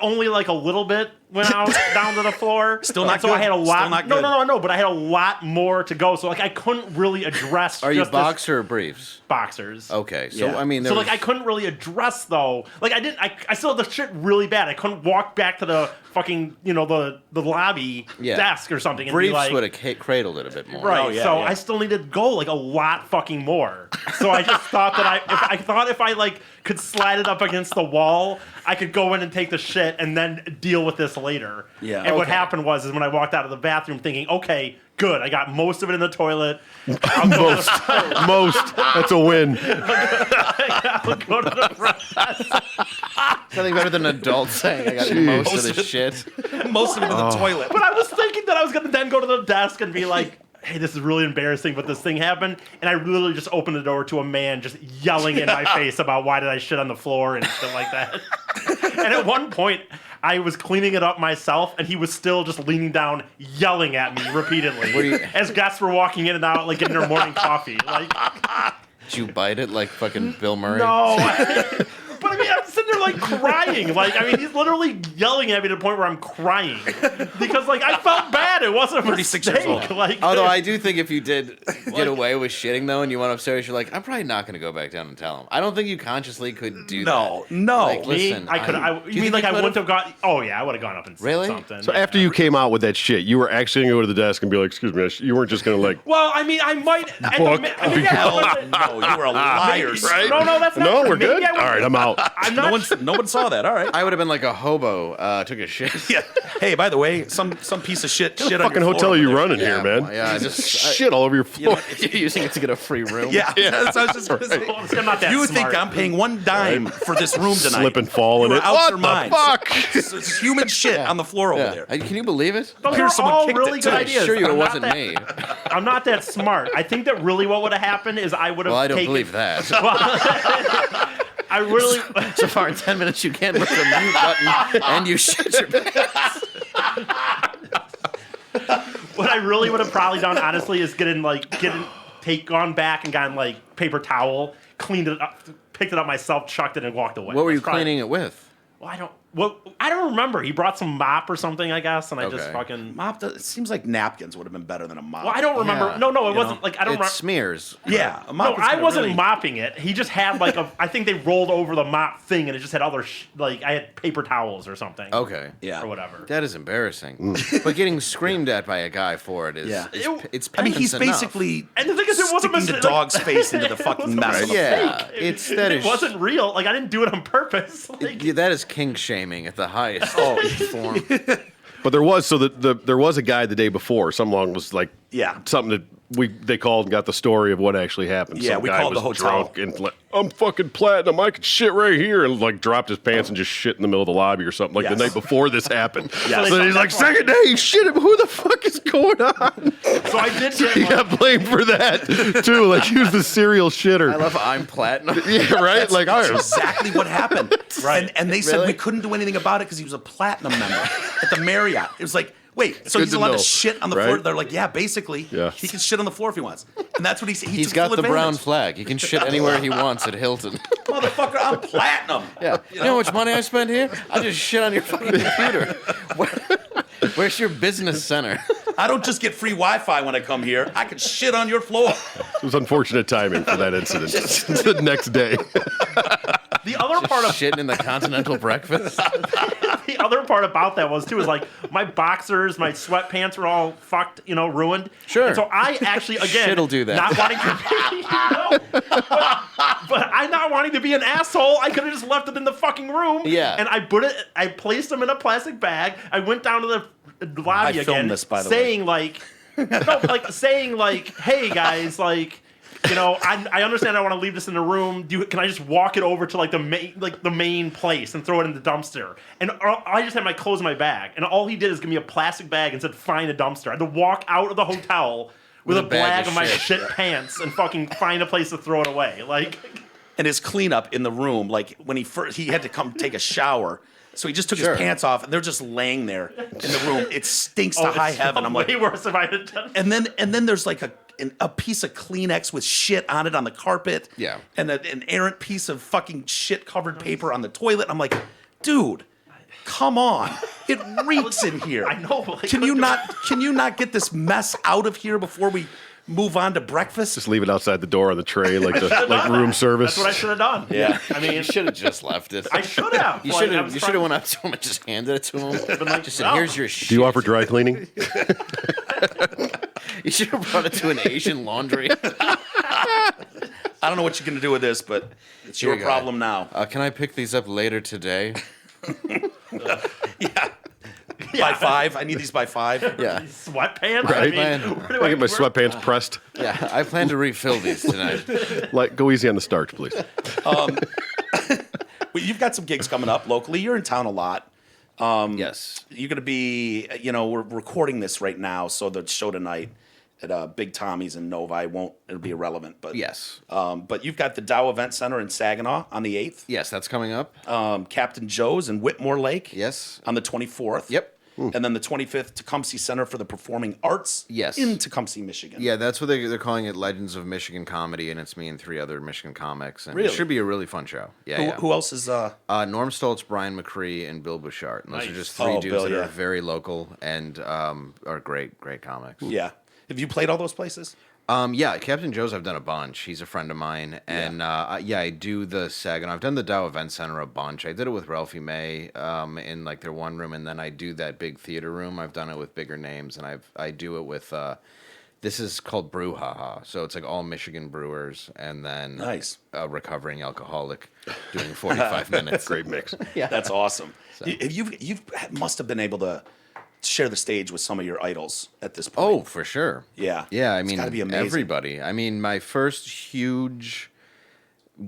Speaker 4: only a little bit went out down to the floor.
Speaker 1: Still not
Speaker 4: so
Speaker 1: good.
Speaker 4: I had a lot.
Speaker 1: Still not
Speaker 4: no,
Speaker 1: good.
Speaker 4: no, but I had a lot more to go. So I couldn't really address.
Speaker 3: Are you
Speaker 4: just this-
Speaker 3: boxer or briefs?
Speaker 4: boxers?
Speaker 3: Okay, so
Speaker 1: Yeah.
Speaker 3: I mean, there
Speaker 4: So
Speaker 3: was,
Speaker 4: I couldn't really address though. I still had the shit really bad. I couldn't walk back to the fucking the lobby
Speaker 3: Yeah.
Speaker 4: desk or something and
Speaker 3: briefs
Speaker 4: be like,
Speaker 3: would have cradled it a bit more.
Speaker 4: right.
Speaker 1: Oh, yeah,
Speaker 4: so
Speaker 1: yeah.
Speaker 4: I still needed to go a lot fucking more. So I just thought that if I could slide it up against the wall, I could go in and take the shit and then deal with this later.
Speaker 1: Yeah.
Speaker 4: And what
Speaker 3: Okay.
Speaker 4: happened was when I walked out of the bathroom thinking, okay, good, I got most of it in the toilet. I'll go, to, the,
Speaker 2: Most. That's a win.
Speaker 4: I'll go to the front.
Speaker 3: Something better than an adult saying I got
Speaker 2: Jeez.
Speaker 3: most of the shit.
Speaker 1: Most of it in the toilet.
Speaker 4: But I was thinking that I was going to then go to the desk and be like, hey, this is really embarrassing, but this thing happened. And I literally just opened the door to a man just yelling in my face about why did I shit on the floor and shit like that. And at one point, I was cleaning it up myself, and he was still just leaning down, yelling at me repeatedly as guests were walking in and out, getting their morning coffee.
Speaker 3: Did you bite it like fucking Bill Murray?
Speaker 4: No. But I mean, I'm sitting there crying. He's literally yelling at me to the point where I'm crying because I felt bad. It wasn't a
Speaker 1: 36 years
Speaker 4: mistake.
Speaker 1: old.
Speaker 3: Although I do think if you did get away with shitting though, and you went upstairs, you're like, I'm probably not going to go back down and tell him. I don't think you consciously could do that.
Speaker 1: No.
Speaker 3: Like,
Speaker 4: Me,
Speaker 3: listen,
Speaker 4: I could.
Speaker 3: do
Speaker 4: You mean
Speaker 3: think
Speaker 4: I
Speaker 3: could've?
Speaker 4: wouldn't have gone? Oh yeah, I would have gone up and said
Speaker 3: Really?
Speaker 4: something.
Speaker 2: So after you came out with that shit, you were actually going to go to the desk and be like, excuse me, you weren't just going to
Speaker 4: Well, I mean, I might. at the
Speaker 2: Book.
Speaker 4: mi-
Speaker 1: Hell no, you were a liar.
Speaker 2: right?
Speaker 4: No, that's not
Speaker 2: No,
Speaker 4: true.
Speaker 2: we're
Speaker 4: Maybe
Speaker 2: good?
Speaker 4: I would-
Speaker 2: All right, I'm out.
Speaker 4: I'm not.
Speaker 1: No one saw that. All right.
Speaker 3: I would have been like a hobo. Took a shit.
Speaker 1: Yeah. Hey, by the way, some piece of shit. Shit on
Speaker 2: Fucking
Speaker 1: your
Speaker 2: hotel
Speaker 1: floor
Speaker 2: are you
Speaker 1: over there.
Speaker 2: running here, man?
Speaker 3: Yeah, just
Speaker 2: Shit all over your floor.
Speaker 3: You're using it to get a free room.
Speaker 1: Yeah. That's what I was just gonna say.
Speaker 4: Well, I'm not that
Speaker 1: You
Speaker 4: smart.
Speaker 1: think I'm paying one dime for this room tonight?
Speaker 2: Slip and fall in
Speaker 1: You
Speaker 2: it.
Speaker 1: are out
Speaker 2: What
Speaker 1: your
Speaker 2: the
Speaker 1: minds.
Speaker 2: fuck?
Speaker 1: It's human shit on the floor over there.
Speaker 3: Can you believe it?
Speaker 4: Those
Speaker 1: Here's
Speaker 4: are
Speaker 1: someone
Speaker 4: all
Speaker 1: kicked
Speaker 4: really
Speaker 1: it,
Speaker 4: good
Speaker 1: too.
Speaker 3: I
Speaker 4: ideas.
Speaker 3: assure you, it
Speaker 4: I'm not
Speaker 3: wasn't
Speaker 4: that-
Speaker 3: me.
Speaker 4: I'm not that smart. I think that really what would have happened is I would have
Speaker 3: Well, I don't
Speaker 4: taken.
Speaker 3: believe that.
Speaker 4: I really.
Speaker 3: So far in 10 minutes, you can't lift the mute button, and you shit your pants.
Speaker 4: What I really would have probably done, honestly, is gone back and gotten like paper towel, cleaned it up, picked it up myself, chucked it, and walked away.
Speaker 3: What were you
Speaker 4: That's probably-
Speaker 3: cleaning it with?
Speaker 4: Well, I don't remember. He brought some mop or something, I guess, and I just
Speaker 3: Okay.
Speaker 4: fucking.
Speaker 1: Mop. It seems like napkins would have been better than a mop.
Speaker 4: Well, I don't remember.
Speaker 3: Yeah.
Speaker 4: No, it
Speaker 1: You
Speaker 4: wasn't
Speaker 1: know,
Speaker 4: like I don't
Speaker 3: It
Speaker 4: remember.
Speaker 3: smears.
Speaker 1: Yeah, a
Speaker 4: No,
Speaker 1: mop is
Speaker 4: I
Speaker 1: gonna
Speaker 4: wasn't
Speaker 1: really-
Speaker 4: mopping it. He just had like I think they rolled over the mop thing, and it just had other like I had paper towels or something.
Speaker 3: Okay.
Speaker 1: Yeah.
Speaker 4: Or whatever.
Speaker 3: That is embarrassing. But getting screamed at by a guy for it is,
Speaker 1: Yeah.
Speaker 3: it's
Speaker 1: I mean, he's
Speaker 3: penance enough.
Speaker 1: basically
Speaker 4: And the thing is, it wasn't
Speaker 1: sticking the
Speaker 4: like-
Speaker 1: dog's face into the
Speaker 4: it
Speaker 1: fucking
Speaker 4: wasn't
Speaker 1: mess. of the
Speaker 3: Yeah.
Speaker 1: floor.
Speaker 3: That
Speaker 4: It wasn't real. Like I didn't do it on purpose. Like,
Speaker 3: Yeah, that is kink shaming at the highest form.
Speaker 2: But there was there was a guy the day before. Someone was like,
Speaker 1: Yeah.
Speaker 2: something that they called and got the story of what actually happened.
Speaker 1: Yeah,
Speaker 2: Some
Speaker 1: we
Speaker 2: guy
Speaker 1: called the
Speaker 2: was
Speaker 1: hotel.
Speaker 2: drunk and like, I'm fucking platinum. I could shit right here, and like dropped his pants and just shit in the middle of the lobby or something like the
Speaker 1: Yes.
Speaker 2: night before this happened.
Speaker 1: Yes.
Speaker 2: So then he's like, second day, shit. Who the fuck is going on?
Speaker 4: so I did get
Speaker 2: He
Speaker 4: like,
Speaker 2: got blamed for that too. Like he was the serial shitter.
Speaker 3: I love I'm platinum.
Speaker 2: Yeah, right. Like I was.
Speaker 1: Exactly what happened.
Speaker 4: Right.
Speaker 1: And they said
Speaker 3: Really?
Speaker 1: we couldn't do anything about it because he was a platinum member at the Marriott. It was like, wait, so
Speaker 2: Good
Speaker 1: he's
Speaker 2: to
Speaker 1: allowed
Speaker 2: know,
Speaker 1: to shit on the
Speaker 2: right?
Speaker 1: floor? They're like, yeah, basically,
Speaker 2: Yeah.
Speaker 1: he can shit on the floor if he wants. And that's what he said.
Speaker 3: He's
Speaker 1: took
Speaker 3: got
Speaker 1: full
Speaker 3: the brown
Speaker 1: advantage.
Speaker 3: flag. He can shit anywhere he wants at Hilton.
Speaker 1: Motherfucker, I'm platinum.
Speaker 3: Yeah. You know how much money I spend here? I just shit on your fucking computer. Where's your business center?
Speaker 1: I don't just get free Wi-Fi when I come here. I can shit on your floor.
Speaker 2: It was unfortunate timing for that incident. The next day.
Speaker 4: the other part of
Speaker 3: Shitting in the continental breakfast.
Speaker 4: the other part about that was too is like my boxers, my sweatpants were all fucked, ruined.
Speaker 3: Sure.
Speaker 4: And so I actually again
Speaker 3: Shit'll do that.
Speaker 4: not wanting to be, but I'm not wanting to be an asshole. I could have just left it in the fucking room.
Speaker 3: Yeah.
Speaker 4: And I placed them in a plastic bag. I went down to the lobby
Speaker 1: I
Speaker 4: again,
Speaker 1: filmed this, by the way.
Speaker 4: saying like, no, like saying like, hey guys, like. I understand I want to leave this in the room. Can I just walk it over to like the main place and throw it in the dumpster? And I just had my clothes in my bag, and all he did is give me a plastic bag and said, "Find a dumpster." I had to walk out of the hotel with a bag of my shit pants and fucking find a place to throw it away. Like,
Speaker 1: And his cleanup in the room, like when he had to come take a shower. So he just took his pants off, and they're just laying there in the room. It stinks to high heaven. I'm
Speaker 4: way
Speaker 1: like,
Speaker 4: worse if I had done.
Speaker 1: and then there's like a piece of Kleenex with shit on it on the carpet.
Speaker 3: Yeah.
Speaker 1: And an errant piece of fucking shit covered paper on the toilet. I'm like, dude, come on. It reeks in here.
Speaker 4: I know. Like,
Speaker 1: Can you not get this mess out of here before we move on to breakfast?
Speaker 2: Just leave it outside the door on the tray, like room service.
Speaker 4: That's what I should have done.
Speaker 1: Yeah.
Speaker 4: I mean,
Speaker 3: You should have just left it.
Speaker 4: I should have.
Speaker 3: You
Speaker 4: Like,
Speaker 3: should
Speaker 4: I
Speaker 3: have.
Speaker 4: was
Speaker 3: You
Speaker 4: trying-
Speaker 3: should have went up to him and just handed it to him.
Speaker 4: Been like,
Speaker 3: Just said,
Speaker 4: no.
Speaker 3: "Here's your shit."
Speaker 2: Do you offer dry cleaning?
Speaker 3: You should have brought it to an Asian laundry.
Speaker 1: I don't know what you're gonna do with this, but it's
Speaker 3: Here
Speaker 1: your
Speaker 3: you go.
Speaker 1: problem now.
Speaker 3: Can I pick these up later today?
Speaker 1: By 5. I need these by 5.
Speaker 3: Yeah.
Speaker 4: Sweatpants.
Speaker 2: Right.
Speaker 4: I mean,
Speaker 3: Man.
Speaker 4: where do
Speaker 2: I get my
Speaker 4: where-
Speaker 2: sweatpants pressed.
Speaker 3: Yeah. I plan to refill these tonight.
Speaker 2: Like, go easy on the starch, please.
Speaker 1: Well, you've got some gigs coming up locally. You're in town a lot.
Speaker 3: Yes.
Speaker 1: You're going to be, we're recording this right now, so the show tonight at Big Tommy's in Novi it'll be irrelevant. But
Speaker 3: Yes.
Speaker 1: but you've got the Dow Event Center in Saginaw on the 8th.
Speaker 3: Yes, that's coming up.
Speaker 1: Captain Joe's in Whitmore Lake.
Speaker 3: Yes.
Speaker 1: On the 24th.
Speaker 3: Yep.
Speaker 1: And then the 25th, Tecumseh Center for the Performing Arts.
Speaker 3: Yes.
Speaker 1: In Tecumseh, Michigan.
Speaker 3: Yeah, that's what they're calling it, Legends of Michigan Comedy, and it's me and 3 other Michigan comics. And
Speaker 1: Really?
Speaker 3: it should be a really fun show. Yeah,
Speaker 1: Who,
Speaker 3: yeah.
Speaker 1: who else is?
Speaker 3: Norm Stoltz, Brian McCree, and Bill Bouchard. And those are
Speaker 4: Nice.
Speaker 3: just 3
Speaker 1: Oh,
Speaker 3: dudes
Speaker 1: Bill,
Speaker 3: that
Speaker 1: yeah.
Speaker 3: are very local and are great comics.
Speaker 1: Yeah. Have you played all those places?
Speaker 3: Yeah, Captain Joe's I've done a bunch. He's a friend of mine. And I do the Saginaw. I've done the Dow Event Center a bunch. I did it with Ralphie May in like their one room, and then I do that big theater room. I've done it with bigger names, and I do it with This is called Brouhaha. So it's like all Michigan brewers and then
Speaker 1: Nice.
Speaker 3: a recovering alcoholic doing 45 minutes.
Speaker 2: Great mix.
Speaker 3: Yeah.
Speaker 1: That's awesome. You must have been able to share the stage with some of your idols at this point.
Speaker 3: Oh, for sure.
Speaker 1: Yeah.
Speaker 3: Yeah, I
Speaker 1: It's
Speaker 3: mean,
Speaker 1: gotta be amazing.
Speaker 3: everybody. I mean, my first huge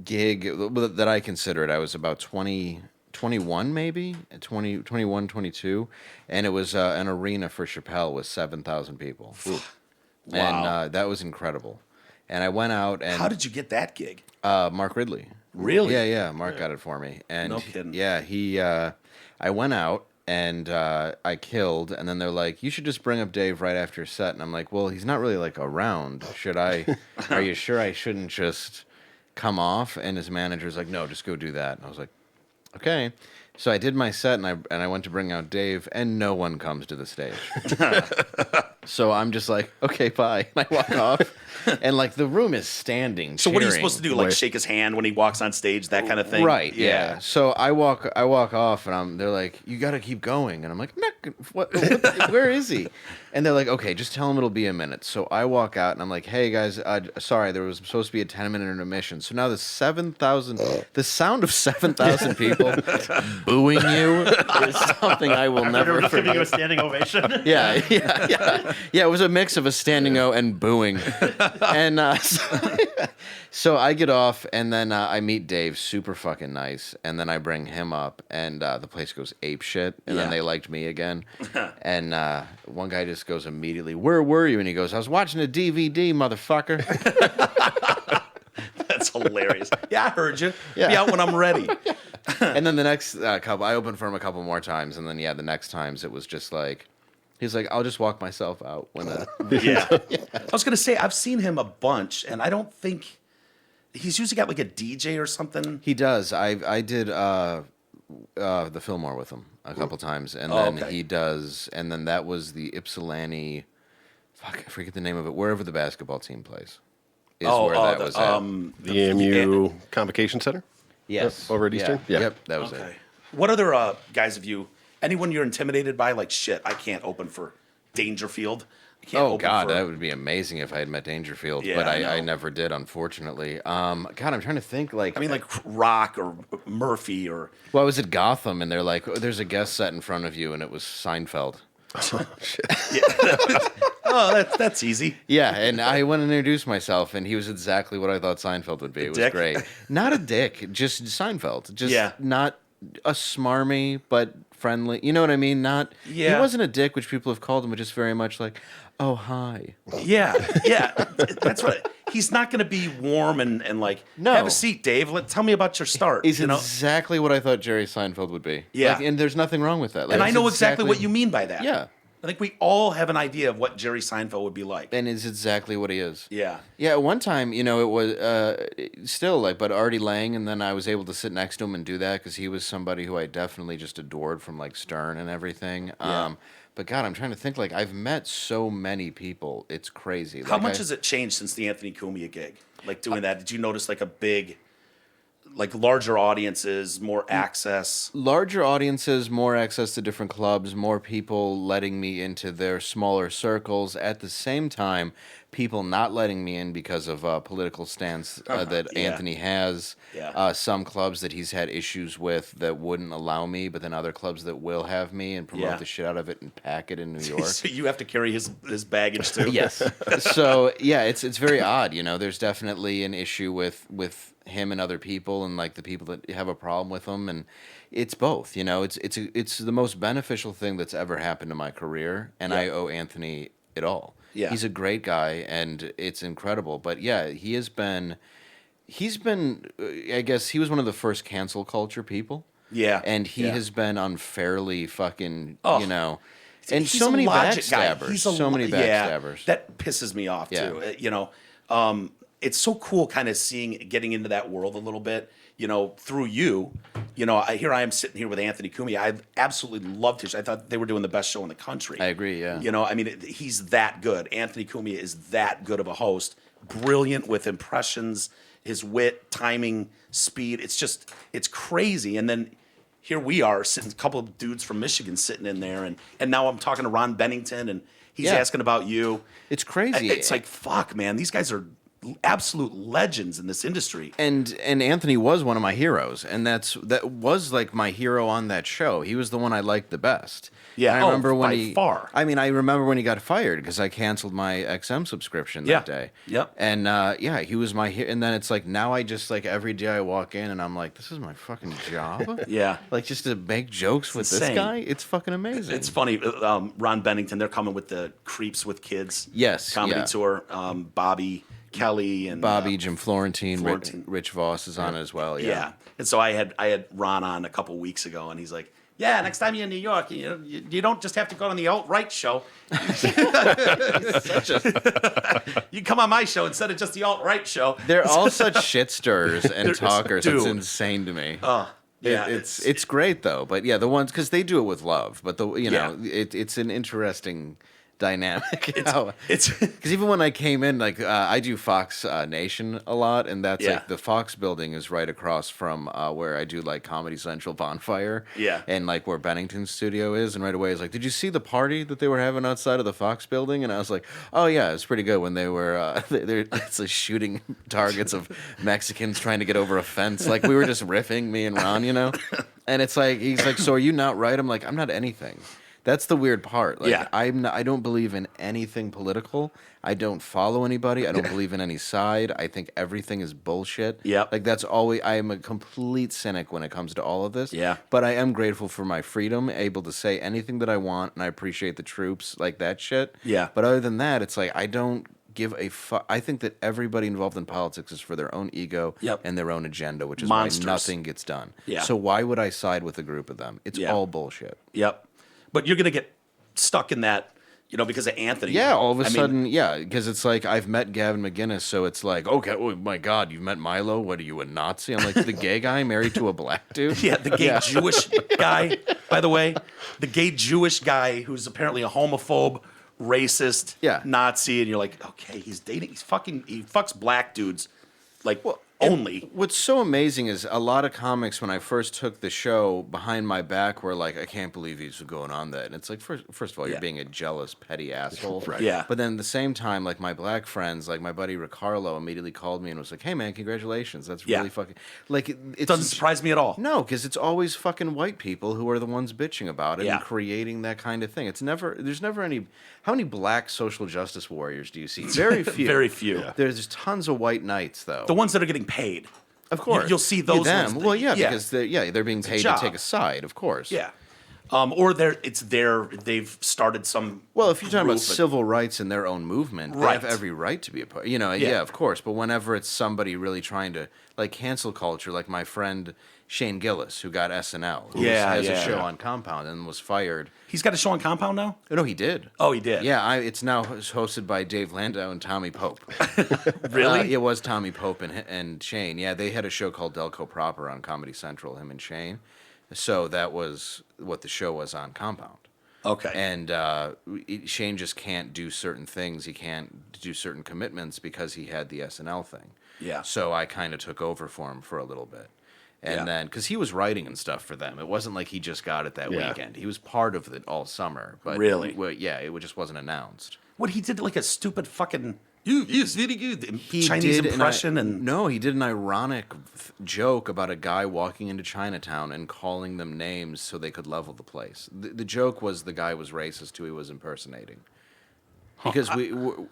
Speaker 3: gig that I considered, I was about 21 maybe, 21, 22, and it was an arena for Chappelle with 7,000 people.
Speaker 1: Wow.
Speaker 3: And that was incredible. And I went out and
Speaker 1: How did you get that gig?
Speaker 3: Mark Ridley.
Speaker 1: Really?
Speaker 3: Yeah. Mark got it for me. And
Speaker 1: No kidding.
Speaker 3: I went out and I killed, and then they're like, "You should just bring up Dave right after your set." And I'm like, "Well, he's not really like around. Should I? Are you sure I shouldn't just come off?" And his manager's like, "No, just go do that." And I was like, "Okay." So I did my set, and I went to bring out Dave, and no one comes to the stage. So I'm just like, "Okay, bye." And I walk off, and like the room is standing.
Speaker 1: So what are you
Speaker 3: cheering.
Speaker 1: supposed to do? Like shake his hand when he walks on stage, that kind of thing?
Speaker 3: Right. Yeah. So I walk off, and they're like, "You got to keep going," and I'm like, "What? Where is he?" And they're like, "Okay, just tell him it'll be a minute." So I walk out, and I'm like, "Hey guys, sorry, there was supposed to be a 10-minute intermission. So now the sound of 7,000 people booing you is something I will
Speaker 4: They're
Speaker 3: never
Speaker 4: just giving you a
Speaker 3: forget."
Speaker 4: standing ovation.
Speaker 3: Yeah. It was a mix of a standing O and booing. And so I get off, and then I meet Dave, super fucking nice. And then I bring him up, and the place goes ape shit. And then
Speaker 1: Yeah.
Speaker 3: they liked me again. And one guy just goes immediately, "Where were you?" And he goes, "I was watching a DVD, motherfucker."
Speaker 1: That's hilarious. Yeah, I heard you.
Speaker 3: Yeah.
Speaker 1: Be out when I'm ready.
Speaker 3: And then the next couple, I opened for him a couple more times. And then, the next times it was just like, he's like, "I'll just walk myself out when that."
Speaker 1: Yeah. I was going to say, I've seen him a bunch, and I don't think he's usually got like a DJ or something.
Speaker 3: He does. I did the Fillmore with him a couple times, and
Speaker 1: Oh,
Speaker 3: then
Speaker 1: okay.
Speaker 3: he does, and then that was the Ypsilanti. Fuck, I forget the name of it. Wherever the basketball team plays, is where that was at.
Speaker 2: The AMU Convocation Center?
Speaker 3: Yes,
Speaker 2: over at Eastern?
Speaker 3: Yeah.
Speaker 2: Yeah.
Speaker 3: Yep, that was
Speaker 1: Okay.
Speaker 3: it.
Speaker 1: What other guys have you, anyone you're intimidated by? Like, shit, I can't open for Dangerfield. I can't
Speaker 3: Oh
Speaker 1: open
Speaker 3: God,
Speaker 1: for,
Speaker 3: that would be amazing if I had met Dangerfield,
Speaker 1: Yeah,
Speaker 3: but
Speaker 1: I
Speaker 3: I
Speaker 1: know.
Speaker 3: never did, unfortunately. God, I'm trying to think. Like,
Speaker 1: I mean, like Rock or Murphy or.
Speaker 3: well, I was at Gotham, and they're like, "Oh, there's a guest set in front of you," and it was Seinfeld.
Speaker 1: Oh, that's easy.
Speaker 3: Yeah, and I went and introduced myself, and he was exactly what I thought Seinfeld would be. It was
Speaker 1: dick?
Speaker 3: great. Not a dick, just Seinfeld. Just
Speaker 1: Yeah.
Speaker 3: not a smarmy, but friendly. You know what I mean? Not.
Speaker 1: Yeah.
Speaker 3: He wasn't a dick, which people have called him, but just very much like, "Oh, hi."
Speaker 1: Yeah, that's what. He's not going to be warm and like.
Speaker 3: No.
Speaker 1: Have a seat, Dave. Tell me about your start.
Speaker 3: He's
Speaker 1: you know,
Speaker 3: exactly what I thought Jerry Seinfeld would be.
Speaker 1: Yeah.
Speaker 3: Like, and there's nothing wrong with that. Like,
Speaker 1: and I
Speaker 3: it's
Speaker 1: know exactly what you mean by that.
Speaker 3: Yeah.
Speaker 1: I think we all have an idea of what Jerry Seinfeld would be like.
Speaker 3: And it's exactly what he is.
Speaker 1: Yeah.
Speaker 3: Yeah, at one time, it was still like, but Artie Lang, and then I was able to sit next to him and do that because he was somebody who I definitely just adored from like Stern and everything.
Speaker 1: Yeah.
Speaker 3: But God, I'm trying to think. Like, I've met so many people, it's crazy.
Speaker 1: How much has it changed since the Anthony Cumia gig? Like doing that, did you notice like a big, like larger audiences, more access?
Speaker 3: Larger audiences, more access to different clubs, more people letting me into their smaller circles. At the same time, people not letting me in because of political stance that
Speaker 1: Yeah.
Speaker 3: Anthony has.
Speaker 1: Yeah.
Speaker 3: Some clubs that he's had issues with that wouldn't allow me, but then other clubs that will have me and promote
Speaker 1: Yeah.
Speaker 3: the shit out of it and pack it in New York.
Speaker 1: So you have to carry his baggage too.
Speaker 3: Yes. So yeah, it's very odd. There's definitely an issue with him and other people, and like the people that have a problem with him, and it's both. It's the most beneficial thing that's ever happened to my career, and I
Speaker 1: Yeah.
Speaker 3: owe Anthony it all.
Speaker 1: Yeah.
Speaker 3: He's a great guy, and it's incredible. But yeah, he's been. I guess he was one of the first cancel culture people.
Speaker 1: Yeah.
Speaker 3: And he
Speaker 1: Yeah.
Speaker 3: has been unfairly fucking,
Speaker 1: Oh.
Speaker 3: and
Speaker 1: He's
Speaker 3: so
Speaker 1: a
Speaker 3: many
Speaker 1: logic guy.
Speaker 3: backstabbers.
Speaker 1: He's a
Speaker 3: So many
Speaker 1: yeah,
Speaker 3: backstabbers.
Speaker 1: that pisses me off
Speaker 3: Yeah.
Speaker 1: too. It's so cool kind of getting into that world a little bit, through you. Here I am sitting here with Anthony Cumia. I absolutely loved his. I thought they were doing the best show in the country.
Speaker 3: I agree, yeah.
Speaker 1: He's that good. Anthony Cumia is that good of a host. Brilliant with impressions, his wit, timing, speed. It's crazy. And then here we are sitting, a couple of dudes from Michigan sitting in there, and now I'm talking to Ron Bennington, and He's
Speaker 3: Yeah.
Speaker 1: asking about you.
Speaker 3: It's crazy.
Speaker 1: It's like, fuck, man. These guys are absolute legends in this industry.
Speaker 3: And Anthony was one of my heroes, and that was like my hero on that show. He was the one I liked the best.
Speaker 1: Yeah,
Speaker 3: And I remember when
Speaker 1: by far.
Speaker 3: I mean, I remember when he got fired because I canceled my XM subscription that day.
Speaker 1: Yep.
Speaker 3: And he was my hero. And then it's like now I just like every day I walk in and I'm like, this is my fucking job.
Speaker 1: Yeah.
Speaker 3: Like just to make jokes with
Speaker 1: insane.
Speaker 3: this guy, it's fucking amazing.
Speaker 1: It's funny. Ron Bennington, they're coming with the Creeps with Kids
Speaker 3: Yes,
Speaker 1: comedy
Speaker 3: yeah.
Speaker 1: tour. Bobby Kelly and
Speaker 3: Bobby, Jim Florentine,
Speaker 1: Florentine.
Speaker 3: Rich Voss is on it as well.
Speaker 1: yeah. And so I had Ron on a couple weeks ago, and he's like, "Yeah, next time you're in New York, you don't just have to go on the alt-right show. You come on my show instead of just the alt-right show."
Speaker 3: They're all such shit stirrers and
Speaker 1: They're-
Speaker 3: talkers. It's
Speaker 1: dude.
Speaker 3: insane to me.
Speaker 1: Yeah,
Speaker 3: It's great though, but yeah, the ones because they do it with love. But
Speaker 1: Yeah.
Speaker 3: it's an interesting dynamic.
Speaker 1: it's
Speaker 3: Because even when I came in, like I do Fox Nation a lot, and that's
Speaker 1: Yeah.
Speaker 3: like the Fox building is right across from where I do like Comedy Central Bonfire.
Speaker 1: Yeah.
Speaker 3: And like where Bennington's studio is, and right away it's like, did you see the party that they were having outside of the Fox building? And I was like, oh yeah, it's pretty good when they were it's like shooting targets of Mexicans trying to get over a fence. Like we were just riffing, me and Ron, And it's like he's like, so are you not right? I'm like, I'm not anything. That's the weird part. Like,
Speaker 1: Yeah.
Speaker 3: I don't believe in anything political. I don't follow anybody. I don't believe in any side. I think everything is bullshit.
Speaker 1: Yep.
Speaker 3: Like that's always. I am a complete cynic when it comes to all of this.
Speaker 1: Yeah.
Speaker 3: But I am grateful for my freedom, able to say anything that I want, and I appreciate the troops, like that shit.
Speaker 1: Yeah.
Speaker 3: But other than that, it's like I don't give a fuck. I think that everybody involved in politics is for their own ego
Speaker 1: Yep.
Speaker 3: and their own agenda, which is
Speaker 1: Monsters.
Speaker 3: why nothing gets done.
Speaker 1: Yeah.
Speaker 3: So why would I side with a group of them? It's
Speaker 1: Yeah.
Speaker 3: all bullshit.
Speaker 1: Yep. But you're gonna get stuck in that, because of Anthony.
Speaker 3: Yeah, all of a
Speaker 1: I mean,
Speaker 3: sudden, yeah, because it's like I've met Gavin McInnes, so it's like, okay, oh my God, you've met Milo. What are you, a Nazi? I'm like the gay guy married to a black dude.
Speaker 1: Yeah, the gay Jewish guy, by the way. The gay Jewish guy who's apparently a homophobe, racist,
Speaker 3: Yeah.
Speaker 1: Nazi, and you're like, okay, he fucks black dudes, like, only.
Speaker 3: What's so amazing is a lot of comics, when I first took the show, behind my back were like, I can't believe he's going on that. And it's like, first of all, you're
Speaker 1: Yeah.
Speaker 3: being a jealous, petty asshole.
Speaker 2: Right.
Speaker 1: Yeah.
Speaker 3: But then at the same time, like my black friends, like my buddy Ricardo immediately called me and was like, hey man, congratulations. That's
Speaker 1: Yeah.
Speaker 3: really fucking, like, it
Speaker 1: Doesn't surprise me at all.
Speaker 3: No, because it's always fucking white people who are the ones bitching about it
Speaker 1: Yeah.
Speaker 3: and creating that kind of thing. There's never any. How many black social justice warriors do you see? Very few.
Speaker 1: Very few. Yeah.
Speaker 3: There's tons of white knights, though.
Speaker 1: The ones that are getting paid.
Speaker 3: Of course,
Speaker 1: You'll see those
Speaker 3: them.
Speaker 1: ones.
Speaker 3: Well, yeah,
Speaker 1: Yeah.
Speaker 3: because they're being paid to
Speaker 1: job.
Speaker 3: take a side, of course.
Speaker 1: Yeah. Or they've started some.
Speaker 3: Well, if you're talking about
Speaker 1: group, but-
Speaker 3: civil rights in their own movement, they have
Speaker 1: Right.
Speaker 3: every right to be a part.
Speaker 1: Yeah.
Speaker 3: Yeah, of course. But whenever it's somebody really trying to like cancel culture, like my friend Shane Gillis, who got SNL, who has a show on Compound and was fired.
Speaker 1: He's got a show on Compound now?
Speaker 3: Oh, no, he did.
Speaker 1: Oh, he did?
Speaker 3: Yeah, it's now hosted by Dave Landau and Tommy Pope.
Speaker 1: Really?
Speaker 3: It was Tommy Pope and Shane. Yeah, they had a show called Delco Proper on Comedy Central, him and Shane. So that was what the show was on Compound.
Speaker 1: Okay.
Speaker 3: And Shane just can't do certain things. He can't do certain commitments because he had the SNL thing.
Speaker 1: Yeah.
Speaker 3: So I kind of took over for him for a little bit. And
Speaker 1: Yeah.
Speaker 3: then, because he was writing and stuff for them. It wasn't like he just got it that weekend. He was part of it all summer. But
Speaker 1: Really?
Speaker 3: Well, yeah, it just wasn't announced.
Speaker 1: What, he did like a stupid fucking. It's very good.
Speaker 3: He
Speaker 1: Chinese
Speaker 3: did
Speaker 1: impression
Speaker 3: No, he did an ironic joke about a guy walking into Chinatown and calling them names so they could level the place. The joke was the guy was racist who he was impersonating. Because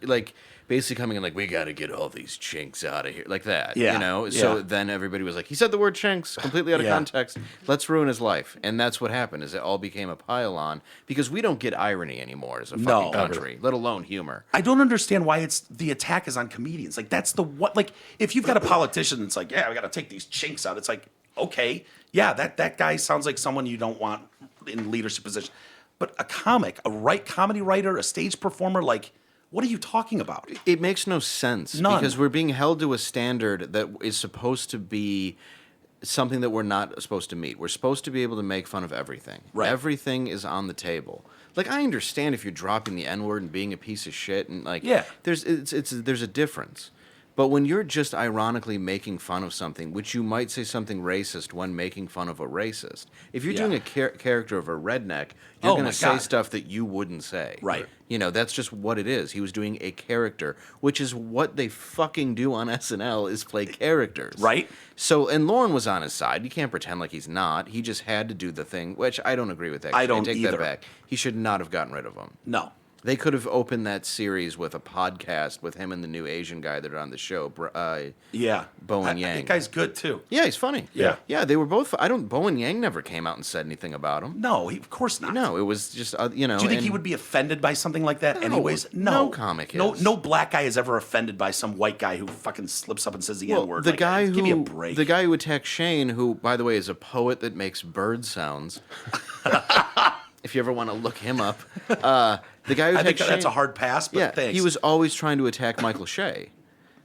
Speaker 3: like basically coming in like, we got to get all these chinks out of here, like that.
Speaker 1: Yeah,
Speaker 3: You know. So
Speaker 1: yeah.
Speaker 3: then everybody was like, he said the word chinks completely out of
Speaker 1: Yeah.
Speaker 3: context. Let's ruin his life, and that's what happened. Is it all became a pile-on because we don't get irony anymore as a fucking country, let alone humor.
Speaker 1: I don't understand why it's the attack is on comedians. Like that's the what. Like if you've got a politician that's like, yeah, we got to take these chinks out. It's like, okay, yeah, that guy sounds like someone you don't want in leadership position. But a comic, comedy writer, a stage performer, like, what are you talking about?
Speaker 3: It makes no sense
Speaker 1: None.
Speaker 3: because we're being held to a standard that is supposed to be something that we're not supposed to meet. We're supposed to be able to make fun of everything.
Speaker 1: Right.
Speaker 3: Everything is on the table. Like I understand if you're dropping the N-word and being a piece of shit and like
Speaker 1: Yeah.
Speaker 3: there's a difference. But when you're just ironically making fun of something, which you might say something racist when making fun of a racist, if you're doing a character of a redneck, you're going to say stuff that you wouldn't say.
Speaker 1: Right.
Speaker 3: You know, that's just what it is. He was doing a character, which is what they fucking do on SNL is play characters.
Speaker 1: Right.
Speaker 3: So, and Lauren was on his side. You can't pretend like he's not. He just had to do the thing, which I don't agree with that.
Speaker 1: I don't
Speaker 3: take
Speaker 1: either.
Speaker 3: that back. He should not have gotten rid of him.
Speaker 1: No.
Speaker 3: They could have opened that series with a podcast with him and the new Asian guy that are on the show.
Speaker 1: Yeah.
Speaker 3: Bowen Yang.
Speaker 1: That guy's good too.
Speaker 3: Yeah, he's funny.
Speaker 1: Yeah.
Speaker 3: Yeah, they were both. Bowen Yang never came out and said anything about him.
Speaker 1: No, of course not.
Speaker 3: No, it was just,
Speaker 1: Do you think he would be offended by something like that?
Speaker 3: No,
Speaker 1: anyways,
Speaker 3: no comic is.
Speaker 1: No black guy is ever offended by some white guy who fucking slips up and says the N word.
Speaker 3: The guy
Speaker 1: give me a break.
Speaker 3: The guy who attacked Shane, who, by the way, is a poet that makes bird sounds. If you ever want to look him up, the guy who
Speaker 1: I
Speaker 3: attacked
Speaker 1: think that's
Speaker 3: Shane-
Speaker 1: a hard pass, but
Speaker 3: yeah,
Speaker 1: thanks.
Speaker 3: he was always trying to attack Michael Shea.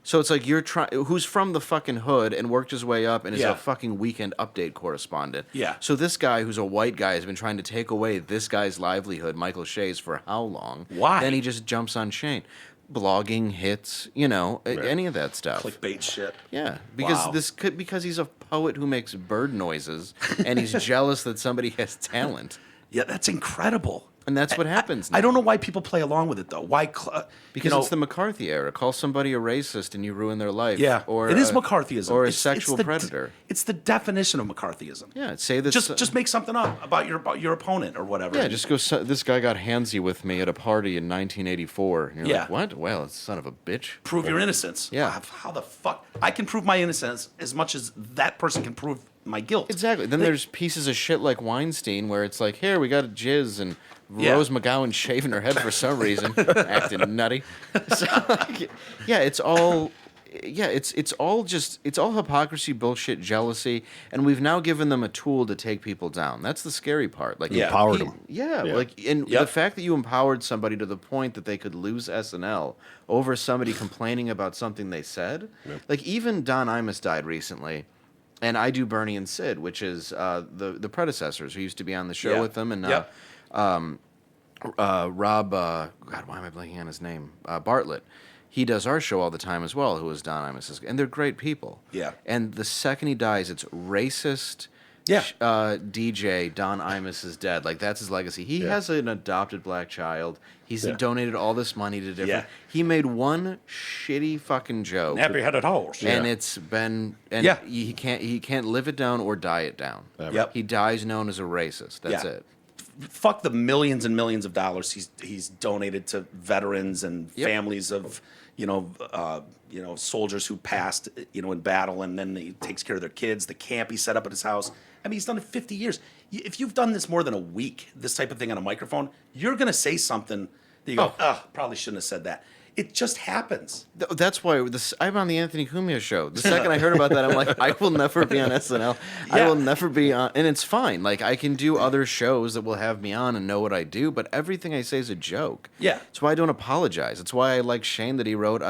Speaker 3: So it's like who's from the fucking hood and worked his way up and is
Speaker 1: Yeah.
Speaker 3: a fucking Weekend Update correspondent.
Speaker 1: Yeah.
Speaker 3: So this guy who's a white guy has been trying to take away this guy's livelihood, Michael Shea's, for how long?
Speaker 1: Why?
Speaker 3: Then he just jumps on Shane. Blogging, hits, any of that stuff.
Speaker 1: clickbait shit.
Speaker 3: Yeah, because
Speaker 1: Wow.
Speaker 3: because he's a poet who makes bird noises and he's jealous that somebody has talent.
Speaker 1: Yeah, that's incredible.
Speaker 3: And that's what happens now.
Speaker 1: I don't know why people play along with it though. Why?
Speaker 3: Because it's the McCarthy era. Call somebody a racist and you ruin their life.
Speaker 1: yeah,
Speaker 3: or
Speaker 1: it is McCarthyism
Speaker 3: or a
Speaker 1: It's
Speaker 3: sexual
Speaker 1: the
Speaker 3: predator.
Speaker 1: It's the definition of McCarthyism.
Speaker 3: Yeah, say this.
Speaker 1: Just make something up about your opponent or whatever.
Speaker 3: yeah, just go. This guy got handsy with me at a party in 1984. And you're
Speaker 1: Yeah.
Speaker 3: like, what? Well, son of a bitch.
Speaker 1: prove your innocence.
Speaker 3: Yeah.
Speaker 1: How the fuck? I can prove my innocence as much as that person can prove my guilt.
Speaker 3: Exactly. Then there's pieces of shit like Weinstein where it's like, here we got a jizz and
Speaker 1: Yeah.
Speaker 3: Rose McGowan shaving her head for some reason, acting nutty. So, yeah, it's all. Yeah, it's all hypocrisy, bullshit, jealousy, and we've now given them a tool to take people down. That's the scary part. Like
Speaker 1: Yeah.
Speaker 2: Empowered them.
Speaker 3: Yeah,
Speaker 2: Yeah.
Speaker 3: and
Speaker 1: Yep.
Speaker 3: the fact that you empowered somebody to the point that they could lose SNL over somebody complaining about something they said. Like even Don Imus died recently, and I do Bernie and Sid, which is the predecessors who used to be on the show
Speaker 1: Yeah.
Speaker 3: with them, and
Speaker 1: Yep.
Speaker 3: Rob, God, why am I blanking on his name? Bartlett. He does our show all the time as well, who is Don Imus's, and they're great people.
Speaker 1: Yeah.
Speaker 3: And the second he dies, it's racist.
Speaker 1: Yeah.
Speaker 3: DJ Don Imus is dead. Like that's his legacy. He
Speaker 2: Yeah.
Speaker 3: has an adopted black child. He's
Speaker 2: Yeah.
Speaker 3: donated all this money to different.
Speaker 1: Yeah.
Speaker 3: He made one shitty fucking joke,
Speaker 1: Nappy-headed horse.
Speaker 3: and
Speaker 2: Yeah.
Speaker 3: it's been and
Speaker 1: Yeah.
Speaker 3: he can't live it down or die it down.
Speaker 1: Yep.
Speaker 3: He dies known as a racist. That's
Speaker 1: Yeah.
Speaker 3: it.
Speaker 1: Fuck the millions and millions of dollars he's donated to veterans and
Speaker 3: Yep.
Speaker 1: families of soldiers who passed in battle, and then he takes care of their kids. The camp he set up at his house. I mean, he's done it 50 years. If you've done this more than a week, this type of thing on a microphone, you're gonna say something that you go, probably shouldn't have said that. It just happens.
Speaker 3: That's why I'm on the Anthony Cumia Show. The second I heard about that, I'm like, I will never be on SNL. I
Speaker 1: Yeah.
Speaker 3: will never be on, and it's fine. Like I can do other shows that will have me on and know what I do, but everything I say is a joke.
Speaker 1: Yeah.
Speaker 3: That's why I don't apologize. It's why I like Shane that he wrote.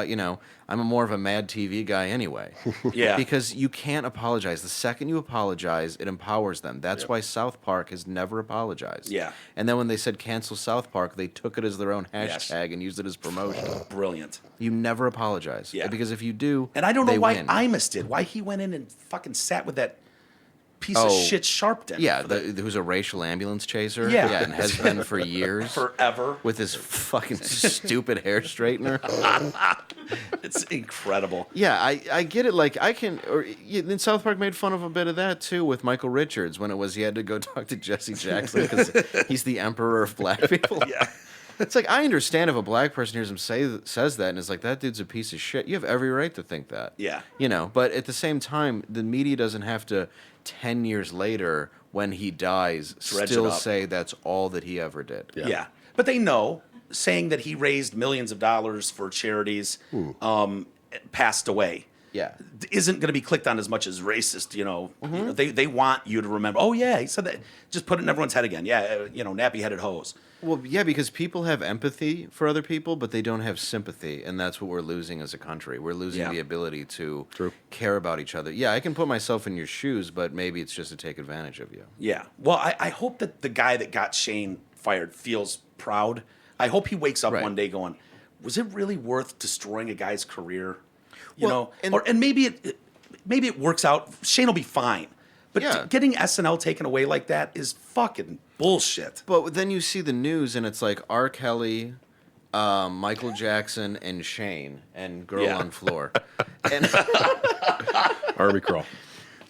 Speaker 3: I'm more of a Mad TV guy anyway.
Speaker 1: Yeah.
Speaker 3: Because you can't apologize. The second you apologize, it empowers them. That's why South Park has never apologized.
Speaker 1: Yeah.
Speaker 3: And then when they said cancel South Park, they took it as their own
Speaker 1: Yes.
Speaker 3: hashtag and used it as promotion.
Speaker 1: Brilliant.
Speaker 3: You never apologize.
Speaker 1: Yeah.
Speaker 3: Because if you do,
Speaker 1: And I don't know
Speaker 3: they
Speaker 1: why
Speaker 3: win.
Speaker 1: Imus did. Why he went in and fucking sat with that piece of shit Sharpton.
Speaker 3: Yeah,
Speaker 1: for
Speaker 3: who's a racial ambulance chaser.
Speaker 1: Yeah.
Speaker 3: And has been for years.
Speaker 1: forever.
Speaker 3: With his fucking stupid hair straightener.
Speaker 1: It's incredible.
Speaker 3: Yeah, I get it. Like, I can. Then South Park made fun of a bit of that, too, with Michael Richards when it was he had to go talk to Jesse Jackson because he's the emperor of black people.
Speaker 1: Yeah.
Speaker 3: It's like, I understand if a black person hears him says that and is like, that dude's a piece of shit. You have every right to think that.
Speaker 1: Yeah.
Speaker 3: But at the same time, the media doesn't have to, 10 years later, when he dies,
Speaker 1: Dredge it
Speaker 3: still
Speaker 1: up.
Speaker 3: say that's all that he ever did.
Speaker 1: Yeah. But they know, saying that he raised millions of dollars for charities, passed away.
Speaker 3: Yeah.
Speaker 1: Isn't going to be clicked on as much as racist, They want you to remember, oh, yeah, he said that. Just put it in everyone's head again. Yeah, nappy-headed hose.
Speaker 3: Well, yeah, because people have empathy for other people, but they don't have sympathy, and that's what we're losing as a country. We're losing
Speaker 1: Yeah.
Speaker 3: the ability to care about each other. Yeah, I can put myself in your shoes, but maybe it's just to take advantage of you.
Speaker 1: Yeah. Well, I hope that the guy that got Shane fired feels proud. I hope he wakes up
Speaker 3: Right.
Speaker 1: one day going, was it really worth destroying a guy's career? You
Speaker 3: Well,
Speaker 1: know, and maybe it works out. Shane will be fine. But
Speaker 3: Yeah.
Speaker 1: getting SNL taken away like that is fucking bullshit.
Speaker 3: But then you see the news, and it's like R. Kelly, Michael Jackson, and Shane, and Girl
Speaker 1: Yeah.
Speaker 3: on Floor. And
Speaker 2: Army crawl.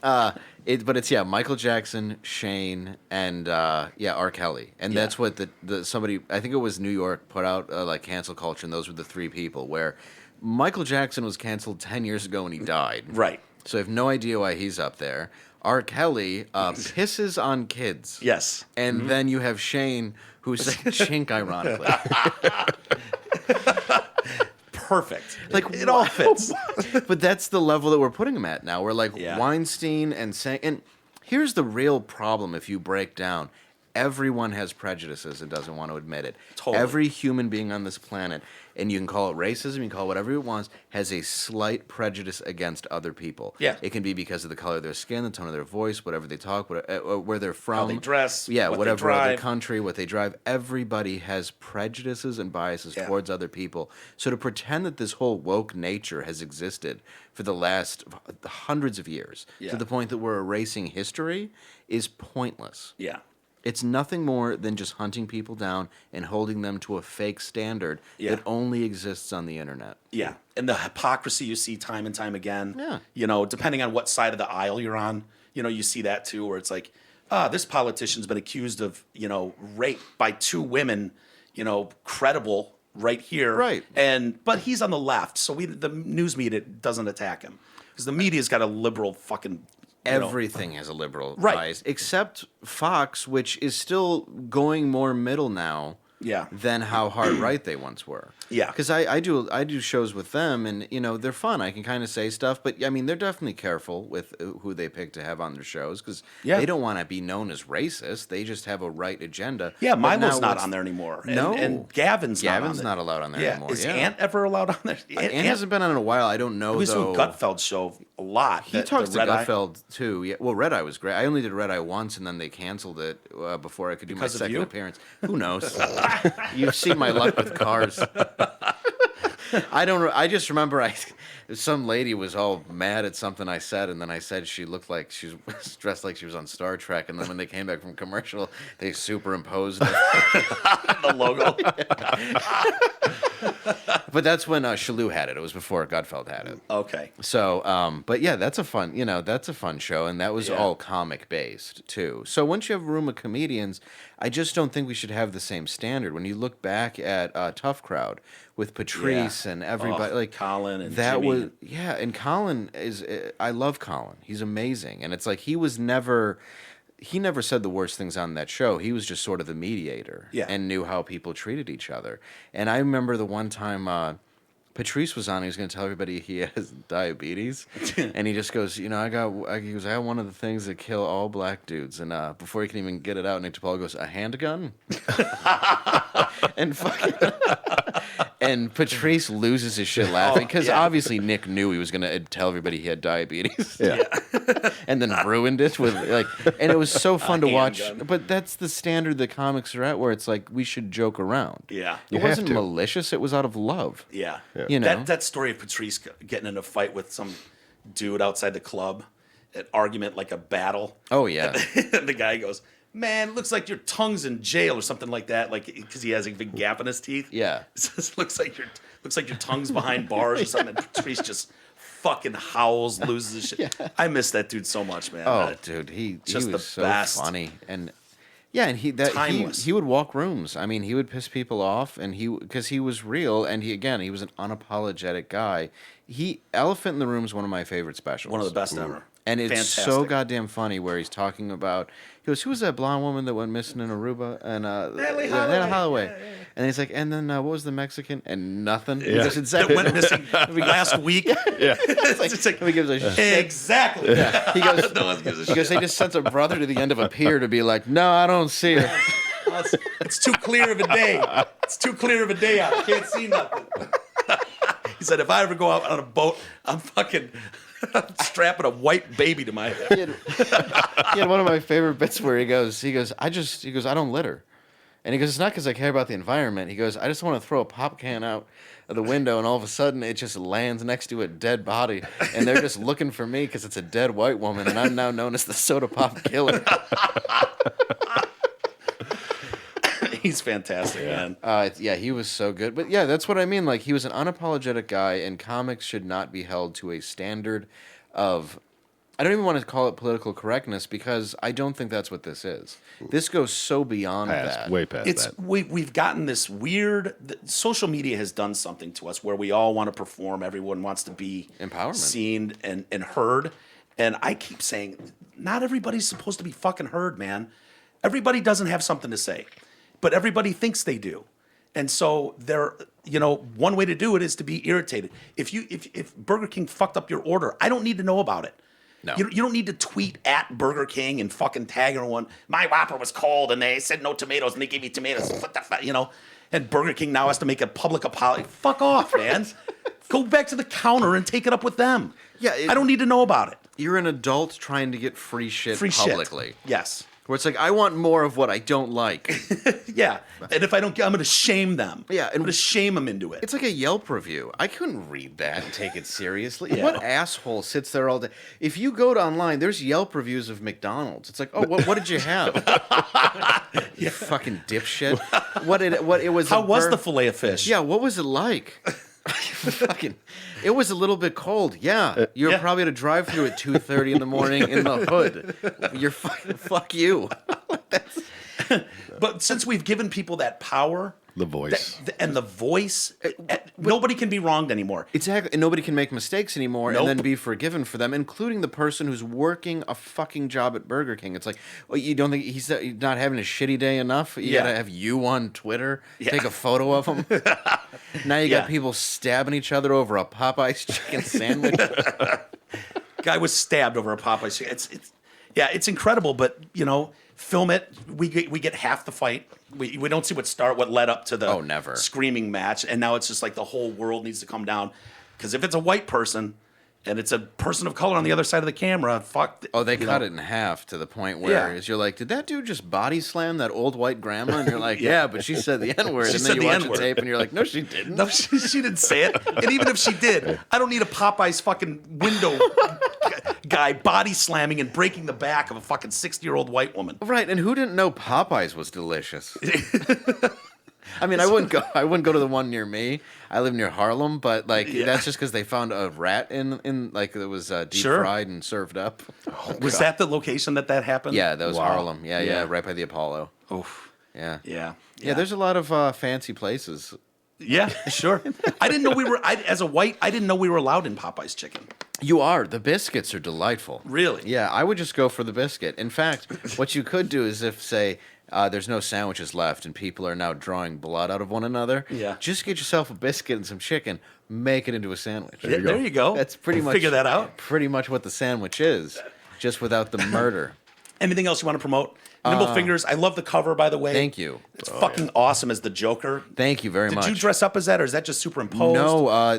Speaker 3: but it's Michael Jackson, Shane, and R. Kelly, and
Speaker 1: Yeah.
Speaker 3: that's what the somebody, I think it was New York, put out like cancel culture, and those were the three people. Where Michael Jackson was canceled 10 years ago and he died.
Speaker 1: Right.
Speaker 3: So I have no idea why he's up there. R. Kelly pisses on kids.
Speaker 1: Yes.
Speaker 3: And then you have Shane, who's a chink, ironically.
Speaker 1: Perfect.
Speaker 3: Like,
Speaker 1: it all fits.
Speaker 3: But that's the level that we're putting him at now. We're like
Speaker 1: Yeah.
Speaker 3: Weinstein and here's the real problem if you break down. Everyone has prejudices and doesn't want to admit it.
Speaker 1: Totally.
Speaker 3: Every human being on this planet, and you can call it racism, you can call it whatever it wants, has a slight prejudice against other people.
Speaker 1: Yeah.
Speaker 3: It can be because of the color of their skin, the tone of their voice, whatever they talk, where they're from.
Speaker 1: they dress,
Speaker 3: Yeah,
Speaker 1: what they
Speaker 3: whatever other
Speaker 1: drive.
Speaker 3: country, what they drive. Everybody has prejudices and biases
Speaker 1: Yeah.
Speaker 3: towards other people. So to pretend that this whole woke nature has existed for the last hundreds of years,
Speaker 1: Yeah.
Speaker 3: to the point that we're erasing history, is pointless.
Speaker 1: Yeah.
Speaker 3: It's nothing more than just hunting people down and holding them to a fake standard
Speaker 1: Yeah.
Speaker 3: that only exists on the internet.
Speaker 1: Yeah. And the hypocrisy you see time and time again.
Speaker 3: Yeah.
Speaker 1: You know, depending on what side of the aisle you're on, you know, you see that too, where it's like, this politician's been accused of, you know, rape by two women, you know, credible right here.
Speaker 3: Right.
Speaker 1: But he's on the left, so the news media doesn't attack him. Because the media's got a liberal fucking
Speaker 3: Everything has a liberal
Speaker 1: Right.
Speaker 3: bias, except Fox, which is still going more middle now.
Speaker 1: Yeah.
Speaker 3: Than how hard right they once were.
Speaker 1: Yeah.
Speaker 3: Because I do shows with them, and you know they're fun. I can kind of say stuff, but I mean they're definitely careful with who they pick to have on their shows because
Speaker 1: Yeah.
Speaker 3: they don't want to be known as racist. They just have a right agenda.
Speaker 1: Yeah,
Speaker 3: But
Speaker 1: Milo's
Speaker 3: now
Speaker 1: not
Speaker 3: what's-
Speaker 1: on there anymore.
Speaker 3: No.
Speaker 1: And Gavin's
Speaker 3: Gavin's
Speaker 1: not
Speaker 3: not allowed on there
Speaker 1: Yeah.
Speaker 3: anymore.
Speaker 1: Is
Speaker 3: Yeah.
Speaker 1: Ant ever allowed on there?
Speaker 3: Ant hasn't been on in a while. I don't know
Speaker 1: He was
Speaker 3: though.
Speaker 1: on Gutfeld's show a lot.
Speaker 3: He talks to Gutfeld too. Yeah. Well, Red Eye was great. I only did Red Eye once, and then they canceled it before I could do
Speaker 1: Because
Speaker 3: my
Speaker 1: of
Speaker 3: second
Speaker 1: you?
Speaker 3: appearance. Who knows? You've seen my luck with cars. I don't. I just remember some lady was all mad at something I said, and then I said she looked like she was dressed like she was on Star Trek, and then when they came back from commercial, they superimposed it.
Speaker 1: the logo.
Speaker 3: But that's when Shalou had it. It was before Gutfeld had it.
Speaker 1: Okay.
Speaker 3: So, but yeah, that's a fun show, and that was
Speaker 1: Yeah.
Speaker 3: all comic based too. So once you have a room of comedians, I just don't think we should have the same standard. When you look back at Tough Crowd with Patrice and everybody,
Speaker 1: Oh,
Speaker 3: like
Speaker 1: Colin and
Speaker 3: that
Speaker 1: Jimmy.
Speaker 3: was and Colin is I love Colin. He's amazing, and it's like he never said the worst things on that show. He was just sort of the mediator and knew how people treated each other. And I remember the one time Patrice was on, he was going to tell everybody he has diabetes. And he just goes, you know, I got one of the things that kill all black dudes. And before he can even get it out, Nick DiPaolo goes, a handgun? And fucking... And Patrice loses his shit laughing because obviously Nick knew he was going to tell everybody he had diabetes.
Speaker 2: Yeah.
Speaker 3: And then ruined it with and it was so fun to watch.
Speaker 1: handgun.
Speaker 3: But that's the standard that comics are at, where it's like we should joke around.
Speaker 1: Yeah.
Speaker 3: It
Speaker 2: You have
Speaker 3: wasn't
Speaker 2: to.
Speaker 3: malicious. It was out of love.
Speaker 1: Yeah.
Speaker 3: You know?
Speaker 1: That story of Patrice getting in a fight with some dude outside the club, an argument like a battle.
Speaker 3: Oh yeah.
Speaker 1: And the guy goes, man, it looks like your tongue's in jail or something like that, like because he has a big gap in his teeth.
Speaker 3: Yeah.
Speaker 1: It says, looks like your tongue's behind bars or something. And Patrice just fucking howls, loses his shit.
Speaker 3: Yeah.
Speaker 1: I miss that dude so much, man.
Speaker 3: Oh, dude, he
Speaker 1: Just the
Speaker 3: was so
Speaker 1: best.
Speaker 3: funny, and yeah, and he
Speaker 1: Timeless.
Speaker 3: would walk rooms. I mean, he would piss people off, and because he was real, and he was an unapologetic guy. Elephant in the Room is one of my favorite specials.
Speaker 1: One of the best ever.
Speaker 3: And it's so
Speaker 1: Fantastic.
Speaker 3: goddamn funny where he's talking about, he goes, who was that blonde woman that went missing in Aruba? And
Speaker 1: Natalie
Speaker 3: Natalie
Speaker 1: Holloway.
Speaker 3: Holloway. And he's like, and then what was the Mexican? And nothing. He
Speaker 2: Yeah.
Speaker 3: goes,
Speaker 1: That
Speaker 3: exactly.
Speaker 1: went missing last week.
Speaker 2: Yeah.
Speaker 1: It's like,
Speaker 3: He gives a shit.
Speaker 1: exactly.
Speaker 3: He goes,
Speaker 1: No one gives a
Speaker 3: he
Speaker 1: shit.
Speaker 3: goes, they just sent a brother to the end of a pier to be like, no, I don't see her.
Speaker 1: It's too clear of a day. It's too clear of a day out. I can't see nothing. He said, if I ever go out on a boat, I'm fucking strapping a white baby to my head.
Speaker 3: He had one of my favorite bits where he goes, I don't litter. And he goes, it's not because I care about the environment. He goes, I just want to throw a pop can out of the window, and all of a sudden it just lands next to a dead body, and they're just looking for me because it's a dead white woman, and I'm now known as the soda pop killer.
Speaker 1: He's fantastic, man.
Speaker 3: Yeah, he was so good. But yeah, that's what I mean. Like, he was an unapologetic guy, and comics should not be held to a standard of... I don't even want to call it political correctness, because I don't think that's what this is. This goes so beyond that.
Speaker 2: Way past
Speaker 1: It's
Speaker 2: that.
Speaker 1: we've gotten this weird. Social media has done something to us where we all want to perform. Everyone wants to be
Speaker 3: Empowerment.
Speaker 1: seen and heard. And I keep saying, not everybody's supposed to be fucking heard, man. Everybody doesn't have something to say, but everybody thinks they do. And so one way to do it is to be irritated. If Burger King fucked up your order, I don't need to know about it.
Speaker 3: No.
Speaker 1: You don't need to tweet at Burger King and fucking tag everyone. My Whopper was cold and they said no tomatoes and they gave me tomatoes. What the fuck, And Burger King now has to make a public apology. Fuck off, man. Go back to the counter and take it up with them.
Speaker 3: Yeah,
Speaker 1: I don't need to know about it.
Speaker 3: You're an adult trying to get free shit publicly.
Speaker 1: Shit. Yes.
Speaker 3: Where it's like, I want more of what I don't like.
Speaker 1: Yeah. And if I don't get, I'm going to shame them.
Speaker 3: Yeah,
Speaker 1: I'm going to shame them into it.
Speaker 3: It's like a Yelp review. I couldn't read that and take it seriously. What asshole sits there all day? If you go to online, there's Yelp reviews of McDonald's. It's like, oh, what did you have? You fucking dipshit.
Speaker 1: How was the fillet of fish?
Speaker 3: Yeah, what was it like? It was a little bit cold. Yeah, you were probably at a drive-through at 2:30 in the morning in the hood. You're fuck you.
Speaker 1: But since we've given people that power,
Speaker 2: The voice.
Speaker 1: and the voice, nobody can be wronged anymore.
Speaker 3: Exactly, and nobody can make mistakes anymore
Speaker 1: Nope.
Speaker 3: and then be forgiven for them, including the person who's working a fucking job at Burger King. It's like, well, you don't think he's not having a shitty day enough? You gotta have you on Twitter, take a photo of him. Now you got people stabbing each other over a Popeye's chicken sandwich.
Speaker 1: Guy was stabbed over a Popeyes. It's incredible, but film it. We get half the fight. We don't see what led up to the
Speaker 3: never.
Speaker 1: screaming match, and now it's just like the whole world needs to come down. Because if it's a white person and it's a person of color on the other side of the camera, fuck.
Speaker 3: They cut it in half to the point where you're like, did that dude just body slam that old white grandma? And you're like, yeah, but she said the N-word.
Speaker 1: She
Speaker 3: And
Speaker 1: said
Speaker 3: then you
Speaker 1: the
Speaker 3: watch the
Speaker 1: N-word.
Speaker 3: tape and you're like, no, she didn't.
Speaker 1: No, she didn't say it. And even if she did, I don't need a Popeye's fucking window guy body slamming and breaking the back of a fucking 60-year-old white woman.
Speaker 3: Right, and who didn't know Popeyes was delicious? I mean, I wouldn't go to the one near me. I live near Harlem, but that's just because they found a rat in like it was deep fried and served up.
Speaker 1: Was that the location that happened?
Speaker 3: Yeah, that was
Speaker 1: Wow.
Speaker 3: Harlem. Yeah, right by the Apollo.
Speaker 1: Oof.
Speaker 3: Yeah.
Speaker 1: Yeah.
Speaker 3: There's a lot of fancy places.
Speaker 1: Yeah, sure. I didn't know we were. As a white, I didn't know we were allowed in Popeye's chicken.
Speaker 3: You are. The biscuits are delightful.
Speaker 1: Really?
Speaker 3: Yeah, I would just go for the biscuit. In fact, what you could do is if, say, there's no sandwiches left and people are now drawing blood out of one another, just get yourself a biscuit and some chicken, make it into a sandwich.
Speaker 1: There you go.
Speaker 3: That's pretty much
Speaker 1: figure that out.
Speaker 3: Pretty much what the sandwich is, just without the murder.
Speaker 1: Anything else you want to promote? Nimble Fingers. I love the cover, by the way.
Speaker 3: Thank you.
Speaker 1: It's fucking awesome as the Joker.
Speaker 3: Thank you very much.
Speaker 1: Did you dress up as that, or is that just superimposed?
Speaker 3: No, I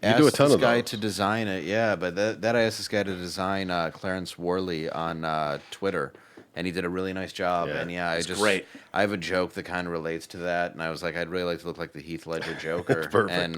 Speaker 3: asked
Speaker 2: do a ton
Speaker 3: this
Speaker 2: of
Speaker 3: guy
Speaker 2: those.
Speaker 3: to design it. Yeah, but that I asked this guy to design Clarence Worley on Twitter, and he did a really nice job.
Speaker 2: Yeah,
Speaker 3: And
Speaker 1: great.
Speaker 3: I have a joke that kind of relates to that, and I was like, I'd really like to look like the Heath Ledger Joker.
Speaker 2: perfect.
Speaker 3: And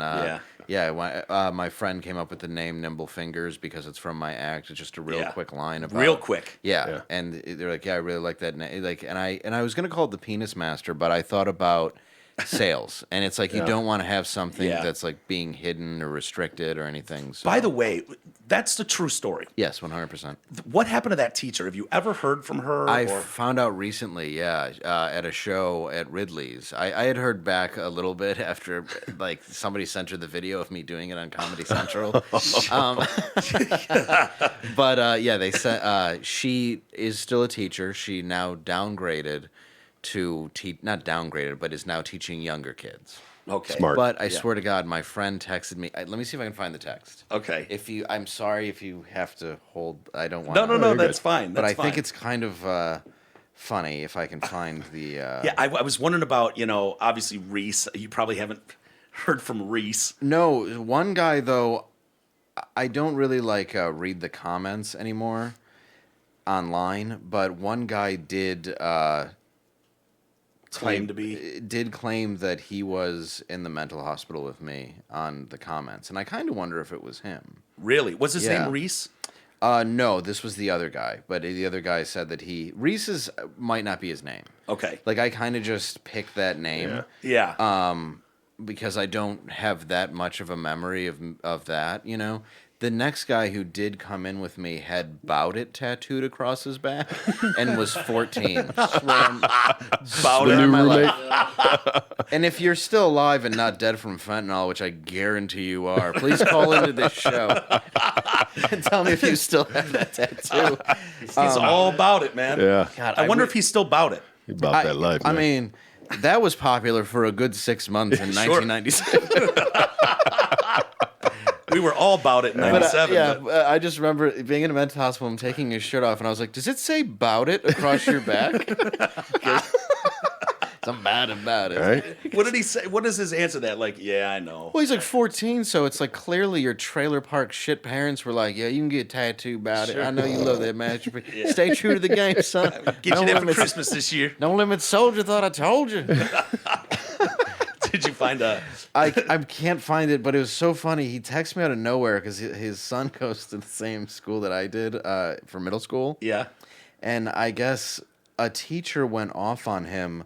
Speaker 3: my friend came up with the name Nimble Fingers because it's from my act. It's just a real quick line about
Speaker 1: Real quick.
Speaker 3: Yeah. And they're like, yeah, I really like that name. Like, and I was gonna call it the Penis Master, but I thought about sales, and it's like you don't want to have something that's like being hidden or restricted or anything. So.
Speaker 1: By the way, that's the true story.
Speaker 3: Yes, 100%.
Speaker 1: What happened to that teacher? Have you ever heard from her?
Speaker 3: I
Speaker 1: or?
Speaker 3: found out recently, at a show at Ridley's. I had heard back a little bit after, like, somebody sent her the video of me doing it on Comedy Central. They said she is still a teacher. She now downgraded to not downgraded, but is now teaching younger kids.
Speaker 1: Okay.
Speaker 2: Smart.
Speaker 3: But I swear to God, my friend texted me. Let me see if I can find the text.
Speaker 1: Okay.
Speaker 3: I'm sorry if you have to hold. I don't want.
Speaker 1: No,
Speaker 2: you're
Speaker 1: that's
Speaker 2: good.
Speaker 1: fine.
Speaker 3: But
Speaker 1: That's
Speaker 3: I think
Speaker 1: fine.
Speaker 3: it's kind of funny if I can find the.
Speaker 1: Yeah, I was wondering about, obviously Reese. You probably haven't heard from Reese.
Speaker 3: No, one guy though, I don't really read the comments anymore online. But one guy did
Speaker 1: claim to be.
Speaker 3: did claim that he was in the mental hospital with me on the comments, and I kind of wonder if it was him.
Speaker 1: Really? Was his
Speaker 3: Yeah.
Speaker 1: name Reese?
Speaker 3: No, this was the other guy, but the other guy said that Reese's might not be his name.
Speaker 1: Okay.
Speaker 3: Like I kind of just picked that name.
Speaker 1: Yeah.
Speaker 3: Because I don't have that much of a memory of that, you know. The next guy who did come in with me had "Bout It" tattooed across his back and was 14.
Speaker 1: Bout
Speaker 2: The
Speaker 1: it.
Speaker 2: new
Speaker 3: my
Speaker 2: roommate.
Speaker 3: life. And if you're still alive and not dead from fentanyl, which I guarantee you are, please call into this show and tell me if you still have that tattoo.
Speaker 1: He's all about it, man.
Speaker 2: Yeah.
Speaker 3: God,
Speaker 1: I wonder if he's still about it.
Speaker 2: About that life.
Speaker 3: I
Speaker 2: man.
Speaker 3: mean, that was popular for a good 6 months in
Speaker 1: Sure.
Speaker 3: 1997.
Speaker 1: We were all about it in
Speaker 3: But,
Speaker 1: 97. but-
Speaker 3: I just remember being in a mental hospital and taking his shirt off, and I was like, "Does it say 'bout it' across your back?" I'm bad about it.
Speaker 2: Right?
Speaker 1: What did he say? What is his answer to that? Like, yeah, I know.
Speaker 3: Well, he's like 14, so it's like clearly your trailer park shit parents were like, "Yeah, you can get a tattoo about it. I know you love that match. But stay true to the game, son.
Speaker 1: Get you that for
Speaker 3: limits.
Speaker 1: Christmas this year.
Speaker 3: No limit soldier thought I told you."
Speaker 1: Did you find a?
Speaker 3: I can't find it, but it was so funny. He texted me out of nowhere because his son goes to the same school that I did for middle school.
Speaker 1: Yeah.
Speaker 3: And I guess a teacher went off on him,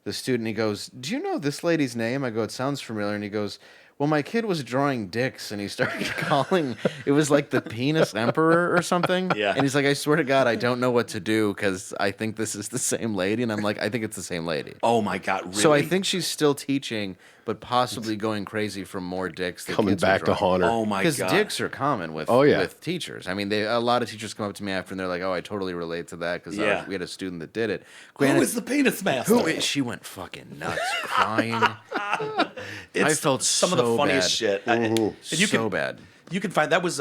Speaker 3: the student. He goes, "Do you know this lady's name?" I go, "It sounds familiar." And he goes, "Well, my kid was drawing dicks," and he started calling, it was like the penis emperor or something.
Speaker 1: Yeah.
Speaker 3: And he's like, "I swear to God, I don't know what to do because I think this is the same lady." And I'm like, "I think it's the same lady."
Speaker 1: Oh my God! Really?
Speaker 3: So I think she's still teaching, but possibly going crazy for more dicks. that
Speaker 2: Coming
Speaker 3: kids are
Speaker 2: back to
Speaker 3: drawing.
Speaker 2: haunt her.
Speaker 1: Oh my
Speaker 3: Because
Speaker 1: God!
Speaker 3: dicks are common with with teachers. I mean, a lot of teachers come up to me after and they're like, "Oh, I totally relate to that because
Speaker 1: Yeah.
Speaker 3: we had a student that did it."
Speaker 1: Who is the penis master?
Speaker 3: Who is? She went fucking nuts, crying.
Speaker 1: It's
Speaker 3: I felt
Speaker 1: some of the
Speaker 3: so
Speaker 1: funniest
Speaker 3: bad.
Speaker 1: shit. And you
Speaker 3: So
Speaker 1: can
Speaker 3: bad.
Speaker 1: you can find that was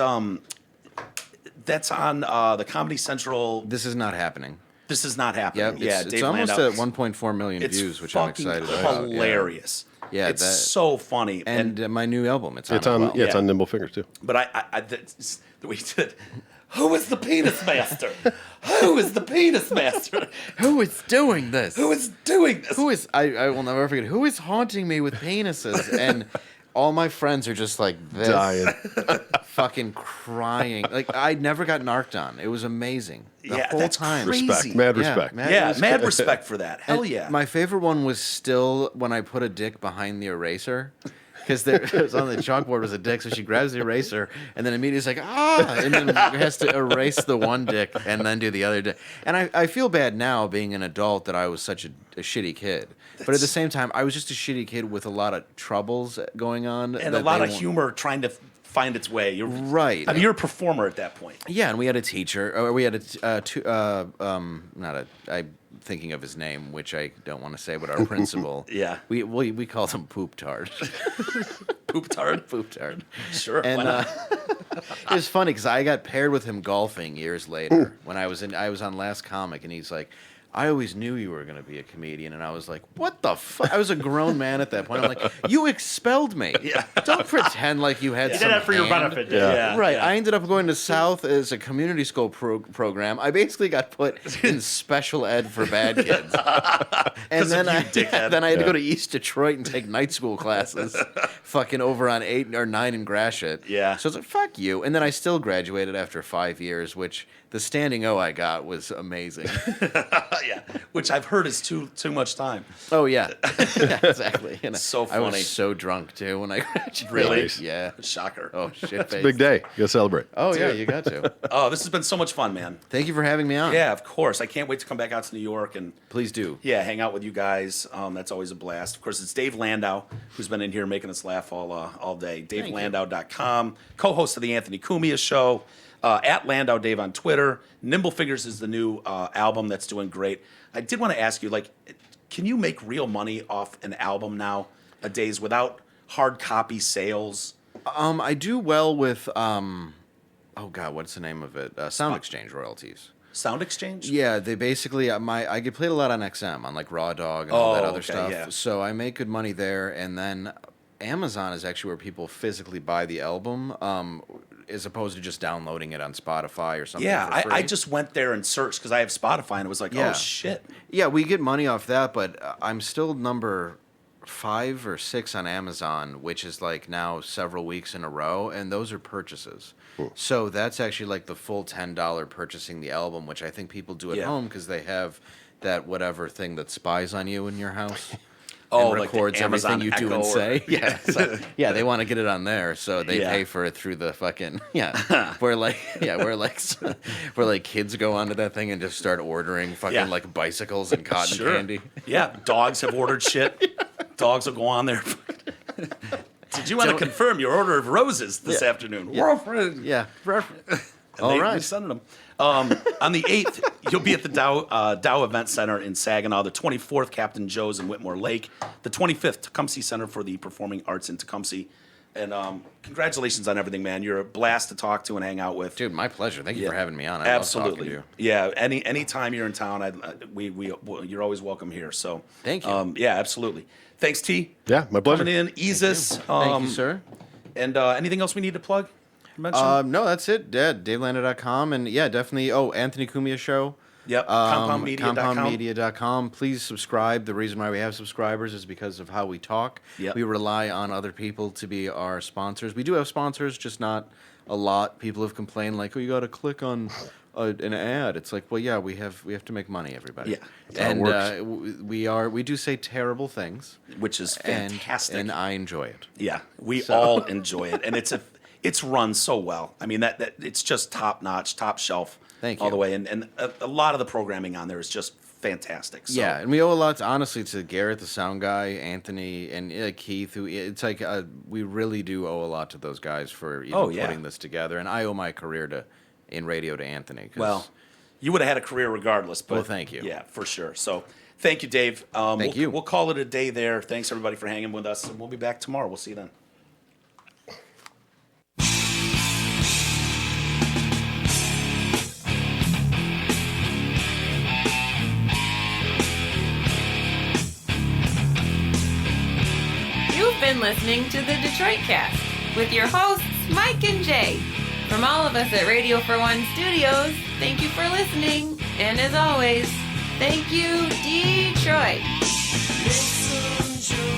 Speaker 1: that's on the Comedy Central.
Speaker 3: This is not happening.
Speaker 1: This is not happening.
Speaker 3: Yeah, it's
Speaker 1: Dave
Speaker 3: almost
Speaker 1: Landau.
Speaker 3: at 1.4 million
Speaker 1: It's
Speaker 3: views, which I'm
Speaker 1: fucking
Speaker 3: excited about.
Speaker 1: hilarious.
Speaker 3: Yeah,
Speaker 1: it's
Speaker 3: that-
Speaker 1: so funny.
Speaker 3: And my new album, it's on.
Speaker 2: It's
Speaker 3: as
Speaker 2: on.
Speaker 3: well.
Speaker 2: Yeah, it's
Speaker 1: Yeah.
Speaker 2: on Nimble Fingers too.
Speaker 1: But the way he said, "Who is the penis master? Who is the penis master?
Speaker 3: Who is doing this?
Speaker 1: Who is doing this?"
Speaker 3: Who is? I will never forget. Who is haunting me with penises? And all my friends are just like this,
Speaker 2: Dying.
Speaker 3: fucking crying. Like I never got narked on. It was amazing the
Speaker 1: Yeah,
Speaker 3: whole
Speaker 1: that's
Speaker 3: time.
Speaker 1: crazy.
Speaker 2: Respect. Mad
Speaker 3: Yeah,
Speaker 2: respect.
Speaker 1: Mad respect for that. Hell
Speaker 3: And
Speaker 1: yeah.
Speaker 3: My favorite one was still when I put a dick behind the eraser. Because there it was on the chalkboard was a dick, so she grabs the eraser and then immediately is like, "Ah!" and then has to erase the one dick and then do the other dick. And I feel bad now being an adult that I was such a shitty kid. But at the same time, I was just a shitty kid with a lot of troubles going on.
Speaker 1: and a
Speaker 3: that
Speaker 1: lot
Speaker 3: they
Speaker 1: of
Speaker 3: won't-
Speaker 1: humor trying to find its way. You're
Speaker 3: Right.
Speaker 1: I mean, you're a performer at that point.
Speaker 3: Yeah, and we had a teacher, or we had I'm thinking of his name, which I don't want to say, but our principal.
Speaker 1: Yeah.
Speaker 3: We called him Poop Tart.
Speaker 1: Poop tard.
Speaker 3: Poop Tart.
Speaker 1: Sure.
Speaker 3: And
Speaker 1: why not?
Speaker 3: it was funny because I got paired with him golfing years later when I was on Last Comic, and he's like, "I always knew you were going to be a comedian," and I was like, "What the fuck?" I was a grown man at that point. I'm like, "You expelled me.
Speaker 1: Yeah.
Speaker 3: Don't pretend like you had
Speaker 4: He
Speaker 3: some
Speaker 4: did that for your
Speaker 3: hand."
Speaker 4: benefit. Didn't he?
Speaker 1: Yeah.
Speaker 3: Right. I ended up going to South as a community school program. I basically got put in special ed for bad kids. And then
Speaker 1: of you, dickhead.
Speaker 3: then I had to go to East Detroit and take night school classes, fucking over on 8 or 9 in Gratiot.
Speaker 1: Yeah.
Speaker 3: So I was like, "Fuck you." And then I still graduated after 5 years, which the standing O I got was amazing.
Speaker 1: Yeah, which I've heard is too much time.
Speaker 3: Oh yeah, yeah, exactly. And
Speaker 1: So
Speaker 3: I
Speaker 1: funny.
Speaker 3: was so drunk too when I graduated.
Speaker 1: Really?
Speaker 3: Yeah.
Speaker 1: Shocker.
Speaker 3: Oh shit.
Speaker 2: Big day. You gotta celebrate.
Speaker 3: Oh yeah, you got to.
Speaker 1: Oh, this has been so much fun, man.
Speaker 3: Thank you for having me on.
Speaker 1: Yeah, of course. I can't wait to come back out to New York and
Speaker 3: Please do.
Speaker 1: yeah, hang out with you guys. That's always a blast. Of course, it's Dave Landau who's been in here making us laugh all day. DaveLandau.com, co-host of the Anthony Cumia Show. At Landau Dave on Twitter. Nimble Fingers is the new album that's doing great. I did want to ask you, like, can you make real money off an album nowadays without hard copy sales?
Speaker 3: I do well with oh god, what's the name of it? Sound Exchange royalties.
Speaker 1: Sound Exchange?
Speaker 3: Yeah, they basically I get played a lot on XM on like Raw Dog and all that
Speaker 1: Oh,
Speaker 3: other
Speaker 1: okay,
Speaker 3: stuff.
Speaker 1: yeah.
Speaker 3: So I make good money there, and then Amazon is actually where people physically buy the album. as opposed to just downloading it on Spotify or something.
Speaker 1: Yeah,
Speaker 3: for free.
Speaker 1: I just went there and searched because I have Spotify, and it was like,
Speaker 3: Yeah.
Speaker 1: oh shit.
Speaker 3: Yeah, we get money off that, but I'm still number 5 or 6 on Amazon, which is like now several weeks in a row, and those are purchases. So that's actually like the full $10 purchasing the album, which I think people do at
Speaker 1: Yeah.
Speaker 3: home because they have that whatever thing that spies on you in your house.
Speaker 1: Oh,
Speaker 3: and
Speaker 1: like the
Speaker 3: records everything
Speaker 1: Amazon
Speaker 3: you do
Speaker 1: Echo
Speaker 3: and
Speaker 1: or-
Speaker 3: say. Yeah, so, yeah, they want to get it on there, so they
Speaker 1: Yeah.
Speaker 3: pay for it through the fucking where like kids go onto that thing and just start ordering fucking
Speaker 1: Yeah.
Speaker 3: like bicycles and cotton candy.
Speaker 1: Yeah, dogs have ordered shit. Dogs will go on there. Did you want to confirm your order of roses this afternoon?
Speaker 3: Yeah.
Speaker 1: And
Speaker 3: All
Speaker 1: they
Speaker 3: right.
Speaker 1: sending them. On the 8th, you'll be at the Dow Event Center in Saginaw. The 24th, Captain Joe's in Whitmore Lake. The 25th, Tecumseh Center for the Performing Arts in Tecumseh. And congratulations on everything, man. You're a blast to talk to and hang out with.
Speaker 3: Dude, my pleasure. Thank you
Speaker 1: Yeah.
Speaker 3: for having me on. I
Speaker 1: Absolutely.
Speaker 3: love talking to you.
Speaker 1: Yeah. Any time you're in town, you're always welcome here. So
Speaker 3: Thank you.
Speaker 1: Yeah, absolutely. Thanks, T.
Speaker 2: Yeah, my pleasure.
Speaker 1: Coming in, Easus.
Speaker 3: Thank you, sir.
Speaker 1: And anything else we need to plug? Mention?
Speaker 3: No, that's it. Yeah, DaveLandau.com. And yeah, definitely. Oh, Anthony Cumia Show.
Speaker 1: Yep. CompoundMedia.com.
Speaker 3: CompoundMedia.com. Please subscribe. The reason why we have subscribers is because of how we talk.
Speaker 1: Yep.
Speaker 3: We rely on other people to be our sponsors. We do have sponsors, just not a lot. People have complained like, "Oh, you got to click on an ad." It's like, well, yeah, we have to make money, everybody.
Speaker 1: Yeah.
Speaker 3: And
Speaker 2: That's how it
Speaker 3: we do say terrible things,
Speaker 1: Which is fantastic.
Speaker 3: and I enjoy it.
Speaker 1: Yeah, we all enjoy it, and it's run so well. I mean that it's just top notch, top shelf,
Speaker 3: Thank
Speaker 1: all
Speaker 3: you.
Speaker 1: the way, and a lot of the programming on there is just fantastic. So,
Speaker 3: Yeah, and we owe a lot, honestly, to Garrett, the sound guy, Anthony, and Keith. Who it's like we really do owe a lot to those guys for even putting this together. And I owe my career in radio to Anthony. 'Cause
Speaker 1: well, you would have had a career regardless. But
Speaker 3: Well, thank you.
Speaker 1: Yeah, for sure. So thank you, Dave.
Speaker 3: Thank you.
Speaker 1: We'll call it a day there. Thanks everybody for hanging with us, and we'll be back tomorrow. We'll see you then.
Speaker 5: You've been listening to the Detroit Cast with your hosts, Mike and Jay. From all of us at Radio for One Studios, thank you for listening. And as always, thank you, Detroit.
Speaker 6: Listen, Joe.